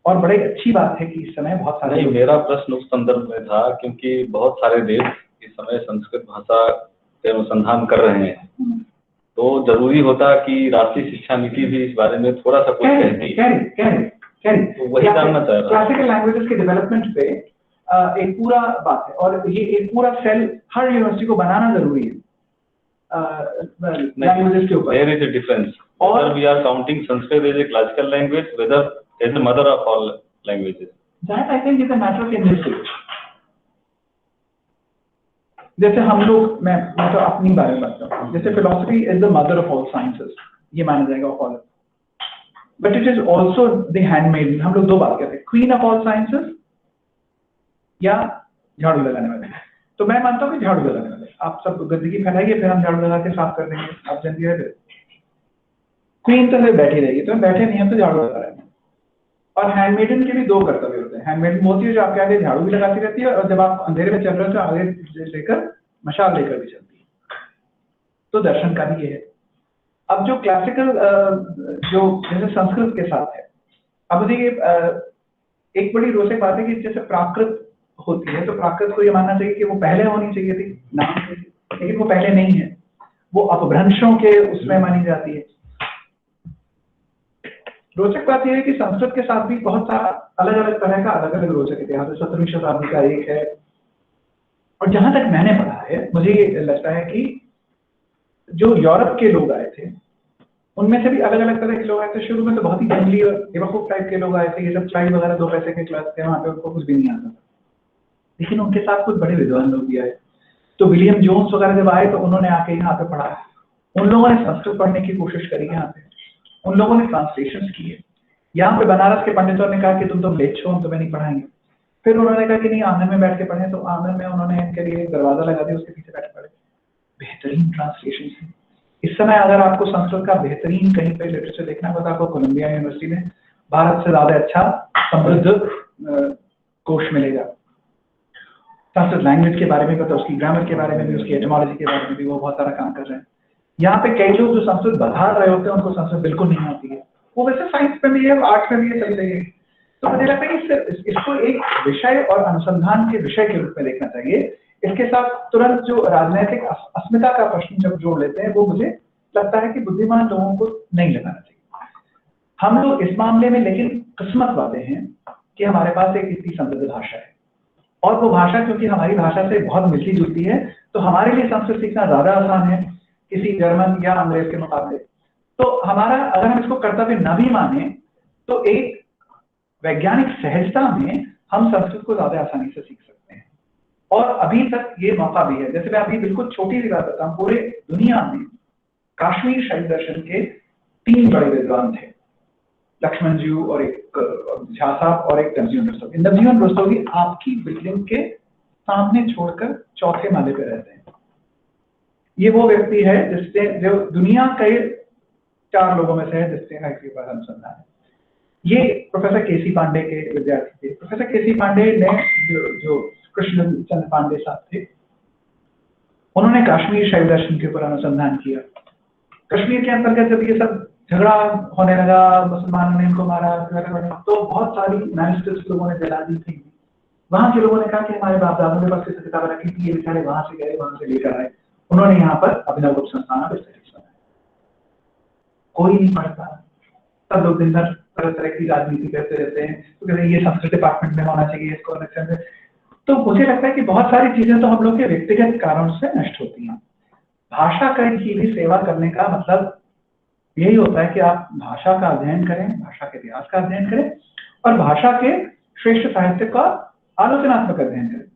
और बड़ी अच्छी बात है कि इस समय बहुत सारे। मेरा प्रश्न उस संदर्भ में था क्योंकि बहुत सारे देश इस समय संस्कृत भाषा के अनुसंधान कर रहे हैं, तो जरूरी होता कि राष्ट्रीय शिक्षा नीति भी इस बारे में थोड़ा सा कुछ कहती। तो वही जानना चाह रहा हूं। क्लासिकल लैंग्वेजेस के डेवलपमेंट पे एक पूरा बात है और ये एक पूरा सेल हर यूनिवर्सिटी को बनाना जरूरी है लैंग्वेजेस के ऊपर। There is a difference. Whether we are counting Sanskrit as a classical language, whether as a mother of all languages. That I think is a matter of linguistics. जैसे हम लोग, मैं तो अपनी बारे में बात कर रहा हूँ, जैसे philosophy is the mother of all sciences, ये माना जाएगा of all, but it is also the handmade. हम लोग दो बात करते हैं, क्वीन ऑफ ऑल साइंसेस या झाड़ू लगाने वाले। तो मैं मानता हूँ कि झाड़ू लगाने वाले, आप सब गंदगी फैलाइए फिर हम झाड़ू लगा के साफ कर देंगे, आप जानती है। क्वीन तो फिर बैठी रहेगी, तो बैठे नहीं है तो झाड़ू लगा रहे हैं। और हैंडमेडन के भी दो कर्तव्य होते हैं। हैंडमेडन होती है जो आपके आगे झाड़ू भी लगाती रहती है और जब आप अंधेरे में चल रहे हो तो आगे लेकर मशाल लेकर भी चलती है। तो दर्शन का भी ये है। अब जो क्लासिकल जो जैसे संस्कृत के साथ है, अब मुझे एक बड़ी रोचक बात है कि जैसे प्राकृत होती है तो प्राकृत को ये मानना चाहिए कि वो पहले होनी चाहिए थी नाम के, लेकिन वो पहले नहीं है, वो अपभ्रंशों के उसमें मानी जाती है। रोचक बात यह है कि संस्कृत के साथ भी बहुत सारा अलग अलग तरह का अलग अलग रोचक इतिहास है। 17वीं शताब्दी का एक है, और जहां तक मैंने पढ़ा है मुझे लगता है कि जो यूरोप के लोग आए थे उनमें से भी अलग अलग तरह के लोग आए थे। शुरू में तो बहुत ही जंगली और बेवकूफ टाइप के लोग आए थे, ये सब स्लाइड वगैरह 2 पैसे के क्लास थे, वहां पे उनको कुछ भी नहीं आता था, लेकिन उनके साथ कुछ बड़े विद्वान लोग भी आए। तो विलियम जोन्स वगैरह जब आए तो उन्होंने आके यहाँ पे पढ़ा, उन लोगों ने संस्कृत पढ़ने की कोशिश करी, यहाँ पे उन लोगों ने ट्रांसलेशन किए। यहाँ पे बनारस के पंडितों ने कहा कि तुम तो लेट हो, हम तुम्हें नहीं पढ़ाएंगे। फिर उन्होंने कहा कि नहीं, आंगन में बैठ के पढ़े, तो आंगन में उन्होंने इनके लिए एक दरवाजा लगा दिया, उसके पीछे बैठ पढ़े। बेहतरीन ट्रांसलेशन है। इस समय अगर आपको संस्कृत का बेहतरीन कहीं पे लिटरेचर देखना होगा तो आपको कोलंबिया यूनिवर्सिटी में भारत से ज्यादा अच्छा समृद्ध कोश मिलेगा। संस्कृत लैंग्वेज के बारे में पता, उसकी ग्रामर के बारे में भी, उसकी एटिमोलॉजी के बारे में भी वो बहुत सारा काम कर रहे हैं। यहाँ पे कई लोग जो संस्कृत बता रहे होते हैं उनको संस्कृत बिल्कुल नहीं आती है, वो वैसे साइंस में भी है, आर्ट्स में भी है, सभी जगह। तो मुझे लगता है कि इसको एक विषय और अनुसंधान के विषय के रूप में देखना चाहिए। इसके साथ तुरंत जो राजनीतिक अस्मिता का प्रश्न जब जोड़ लेते हैं वो मुझे लगता है कि बुद्धिमान लोगों को नहीं लगाना चाहिए। हम लोग इस मामले में लेकिन किस्मत वाले हैं कि हमारे पास एक इतनी समृद्ध भाषा है, और वो भाषा क्योंकि हमारी भाषा से बहुत मिलती जुलती है तो हमारे लिए संस्कृत सीखना ज्यादा आसान है किसी जर्मन या अंग्रेज के मुकाबले। तो हमारा अगर हम इसको कर्तव्य न भी माने तो एक वैज्ञानिक सहजता में हम संस्कृत को ज्यादा आसानी से सीख सकते हैं, और अभी तक ये मौका भी है। जैसे मैं अभी बिल्कुल छोटी सी बात बताता हूँ, पूरे दुनिया में काश्मीर शैव दर्शन के 3 बड़े विद्वान थे, लक्ष्मण जी और एक झा साहब और एक नवजीवन रस्तोगी। नवजीवन रस्तोगी आपकी बिल्डिंग के सामने छोड़कर 4थे माले पे रहते हैं। ये वो व्यक्ति है जिससे जो दुनिया के 4 लोगों में से है जिससे अनुसंधान है। ये प्रोफेसर केसी पांडे के विद्यार्थी थे। प्रोफेसर केसी पांडे ने जो कृष्ण चंद्र पांडे साहब थे, उन्होंने काश्मीर शैव दर्शन के ऊपर अनुसंधान किया। कश्मीर के अंतर्गत जब ये सब झगड़ा होने लगा, मुसलमानों ने इनको मारा, तो बहुत सारी मैन्युस्क्रिप्ट्स लोगों ने जला दी थी। वहां के लोगों ने कहा कि हमारे बाप दादों ने बस किसी किताब रखी थी, ये बेचारे वहां से गए, वहां से लेकर आए। उन्होंने यहाँ पर अभिनव गुप्त संस्थान बनाया। कोई नहीं पढ़ता, सब लोग दिन भर तरह तरह की राजनीति करते रहते हैं, तो कहते हैं ये संस्कृत डिपार्टमेंट में होना चाहिए, इसको अलग। तो मुझे लगता है कि बहुत सारी चीजें तो हम लोग के व्यक्तिगत कारणों से नष्ट होती हैं। भाषा का की भी सेवा करने का मतलब यही होता है कि आप भाषा का अध्ययन करें, भाषा के इतिहास का अध्ययन करें, और भाषा के श्रेष्ठ साहित्य का आलोचनात्मक अध्ययन करें।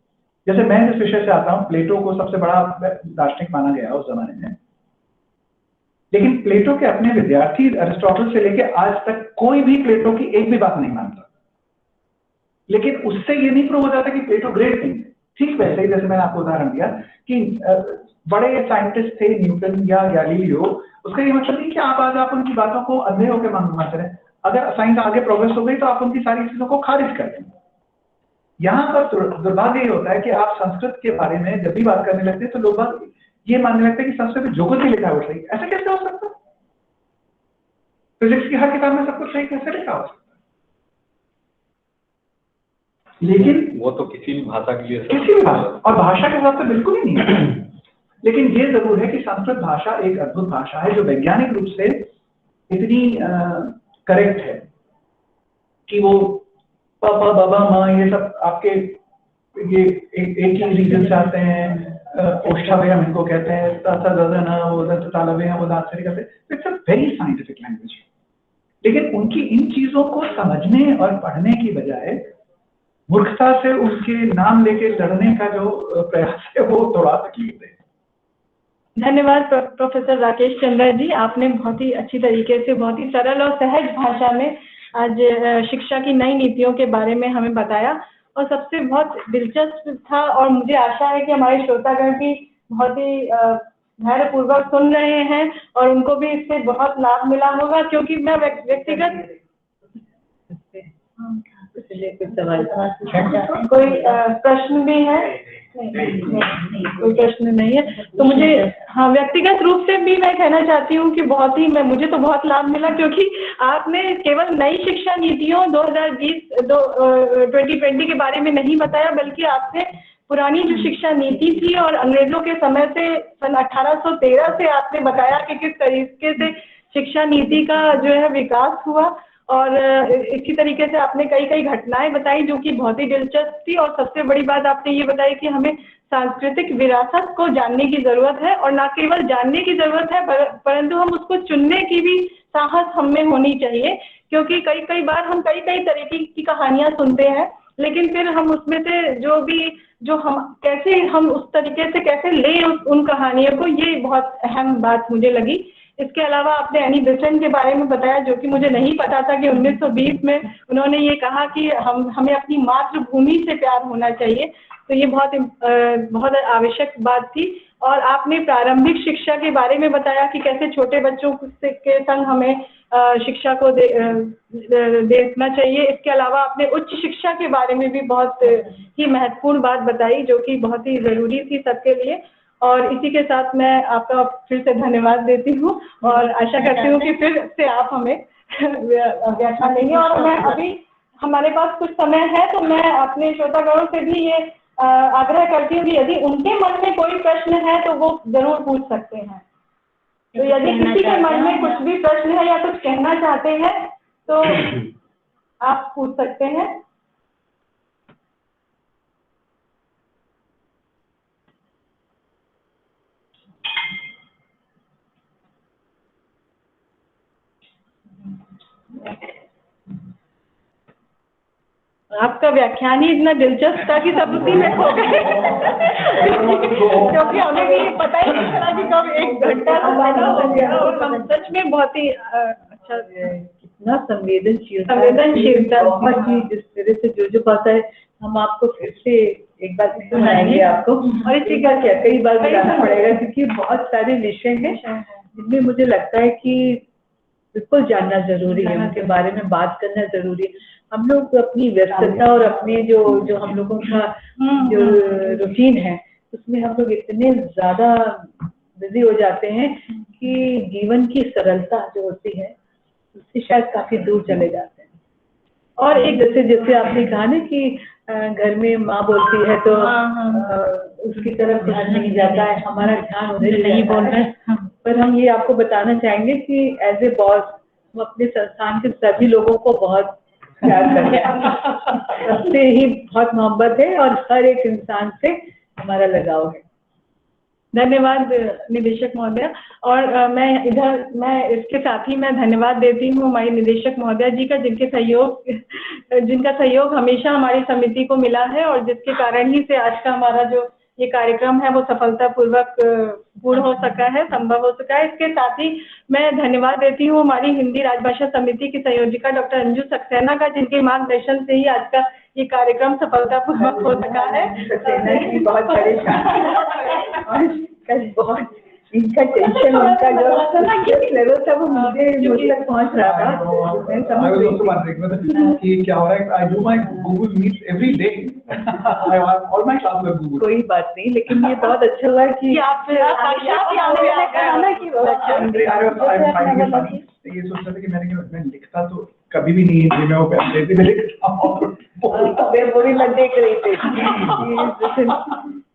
जैसे मैं जिस विषय से आता हूँ, प्लेटो को सबसे बड़ा दार्शनिक माना गया उस जमाने में, लेकिन प्लेटो के अपने विद्यार्थी अरिस्टोटल से लेकर आज तक कोई भी प्लेटो की एक भी बात नहीं मानता। लेकिन उससे ये नहीं प्रूव हो जाता कि प्लेटो ग्रेट नहीं है। ठीक वैसे ही जैसे मैंने आपको उदाहरण दिया कि बड़े साइंटिस्ट थे न्यूटन या गैलीलियो, उसका ये मतलब नहीं कि आप उनकी बातों को अंधे होकर मानते रहे। अगर साइंस आगे प्रोग्रेस हो गई तो आप उनकी सारी चीजों को खारिज कर देंगे। यहाँ पर दुर्भाग्य ये होता है कि आप संस्कृत के बारे में जब भी बात करने लगते हैं तो लोग ये मानने लगते हैं कि संस्कृत में जो कुछ भी लिखा है वो सही। ऐसा कैसे हो सकता है? फिजिक्स की हर किताब में सब कुछ सही कैसे लिखा हो सकता है? लेकिन वो तो किसी भी भाषा के लिए, किसी भी भाषा और भाषा के हिसाब से बिल्कुल ही नहीं है। लेकिन ये जरूर है कि संस्कृत भाषा एक अद्भुत भाषा है जो वैज्ञानिक रूप से इतनी करेक्ट है कि वो पापा बाबा माँ ये सब आपके ये एक ही रीजन से आते हैं। ओष्ठावे हम इनको कहते हैं, तालवे हम उदाहरण कहते हैं। It's a very scientific language. लेकिन उनकी इन चीजों को समझने और पढ़ने की बजाय मूर्खता से उसके नाम लेके लड़ने का जो प्रयास है वो थोड़ा तकलीफ है। धन्यवाद प्रोफेसर राकेश चंद्र जी, आपने बहुत ही अच्छी तरीके से, बहुत ही सरल और सहज भाषा में आज शिक्षा की नई नीतियों के बारे में हमें बताया और सबसे बहुत दिलचस्प था। और मुझे आशा है कि हमारे श्रोतागण भी बहुत ही धैर्यपूर्वक सुन रहे हैं और उनको भी इससे बहुत लाभ मिला होगा, क्योंकि मैं व्यक्तिगत कोई प्रश्न भी है? कोई प्रश्न नहीं है। तो मुझे व्यक्तिगत रूप से भी मैं कहना चाहती हूँ कि मुझे तो बहुत लाभ मिला, क्योंकि आपने केवल नई शिक्षा नीतियों 2020 के बारे में नहीं बताया, बल्कि आपने पुरानी जो शिक्षा नीति थी और अंग्रेजों के समय से सन 1813 से आपने बताया कि किस तरीके से शिक्षा नीति का जो है विकास हुआ। और इसी तरीके से आपने कई घटनाएं बताई जो कि बहुत ही दिलचस्प थी। और सबसे बड़ी बात आपने ये बताई कि हमें सांस्कृतिक विरासत को जानने की जरूरत है, और न केवल जानने की जरूरत है परंतु हम उसको चुनने की भी साहस हम में होनी चाहिए, क्योंकि कई बार हम कई तरीके की कहानियां सुनते हैं, लेकिन फिर हम उसमें से हम उस तरीके से कैसे लें उन कहानियों को, ये बहुत अहम बात मुझे लगी। इसके अलावा आपने एनी बेसेंट के बारे में बताया, जो कि मुझे नहीं पता था कि 1920 में उन्होंने ये कहा कि हमें अपनी मातृभूमि से प्यार होना चाहिए। तो ये बहुत आवश्यक बात थी। और आपने प्रारंभिक शिक्षा के बारे में बताया कि कैसे छोटे बच्चों के संग हमें शिक्षा को देखना चाहिए। इसके अलावा आपने उच्च शिक्षा के बारे में भी बहुत ही महत्वपूर्ण बात बताई, जो कि बहुत ही ज़रूरी थी सबके लिए। और इसी के साथ मैं आपका फिर से धन्यवाद देती हूँ और आशा करती हूँ कि फिर से आप हमें व्याख्यान देंगे। और मैं अभी हमारे पास कुछ समय है, तो मैं अपने श्रोतागणों से भी ये आग्रह करती हूँ कि यदि उनके मन में कोई प्रश्न है तो वो जरूर पूछ सकते हैं। तो यदि किसी के मन में कुछ भी प्रश्न है या कुछ कहना चाहते हैं तो आप पूछ सकते हैं। आपका व्याख्यान ही इतना दिलचस्प था कि सब उसी में खो गए क्योंकि हमें भी पता ही नहीं चला कि कब 1 घंटा ज़्यादा हो गया। और हम सच में बहुत ही अच्छा, कितना संवेदनशीलता की जिस तरह से जो बात है हम आपको फिर से एक बार सुनाएंगे आपको। और इसी का क्या कई बार बताना पड़ेगा, क्योंकि बहुत सारे विषय हैं जिनमें मुझे लगता है कि बिल्कुल जानना जरूरी है, उनके बारे में बात करना जरूरी है। हम लोग अपनी व्यस्तता और अपने जो हम लोगों का जो रूटीन है उसमें हम लोग इतने ज्यादा बिजी हो जाते हैं कि जीवन की सरलता जो होती है उससे शायद काफी दूर चले जाते हैं। और एक जैसे आपने कहा ना कि घर में माँ बोलती है तो उसकी तरफ ध्यान नहीं जाता है, हमारा ध्यान उन्हें नहीं बोल रहे। पर हम ये आपको बताना चाहेंगे कि एज ए बॉस हम अपने संस्थान के सभी लोगों को बहुत प्यार करते हैं, सबसे ही बहुत मोहब्बत है और हर एक इंसान से हमारा लगाव है। धन्यवाद निदेशक महोदय। और मैं इसके साथ ही मैं धन्यवाद देती हूँ हमारी निदेशक महोदय जी का, जिनका सहयोग हमेशा हमारी समिति को मिला है और जिसके कारण ही से आज का हमारा जो ये कार्यक्रम है वो सफलतापूर्वक पूर्ण हो सका है, संभव हो सका है। इसके साथ ही मैं धन्यवाद देती हूँ हमारी हिंदी राजभाषा समिति की संयोजिका डॉक्टर अंजू सक्सेना का, जिनके मार्गदर्शन से ही आज का ये कार्यक्रम सफलतापूर्वक हो सका है। सक्सेना की बहुत परेशान और कल बहुत इनका टेंशन, उनका जो लेवल था वो मुझ तक पहुंच रहा था। मैं समझ I was रही also थी। wondering कि क्या हो रहा है। I do my Google Meets every day. I have all my classes on Google. कोई बात नहीं, लेकिन ये बहुत अच्छा हुआ कि आप साक्षात ही आने वाले कहा ना कि वो I'm finding it funny। ये सोच रहा था कि मैं लिखता तो कभी भी नहीं है मैं वो पैसे भी लिखता हूँ। मेमोरी में देख रही थी।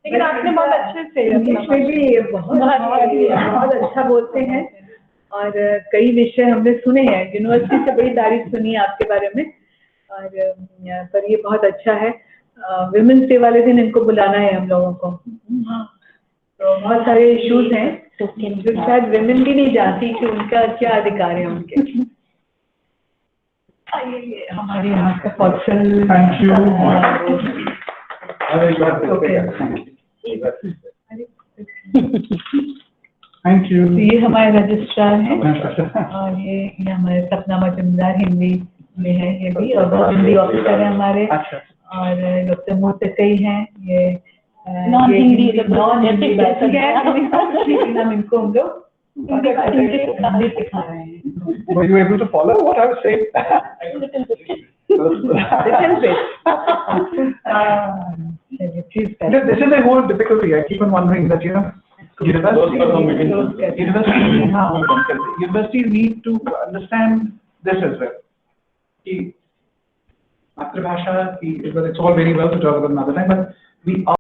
लेकिन आपने बहुत अच्छे से इंग्लिश में भी बहुत अच्छा बोलते हैं और कई विषय हमने सुने हैं। यूनिवर्सिटी से बड़ी तारीफ सुनी है आपके बारे में और पर ये बहुत अच्छा है। विमेंस डे वाले दिन इनको बुलाना है हम लोगों को। तो बहुत सारे इश्यूज हैं जो शायद विमेन भी नहीं जानती कि उनका क्या अधिकार है उनके। ये हमारे यहाँ का कौशल। Thank you। Thank you। तो ये हमारे रजिस्ट्रार हैं और ये हमारे सपना मजुमदार हिंदी में है, ये भी और बहुत हिंदी ऑफिसर है हमारे। और डॉक्टर मुतकई हैं, ये नॉन हिंदी हम इनको हम लोग हिंदी सिखा रहे हैं। Were you able to follow what I was saying? Little bit. This is a whole difficulty. I keep on wondering that universities need to understand this as well. कि मातृभाषा की, it's all very well to talk about mother tongue, but we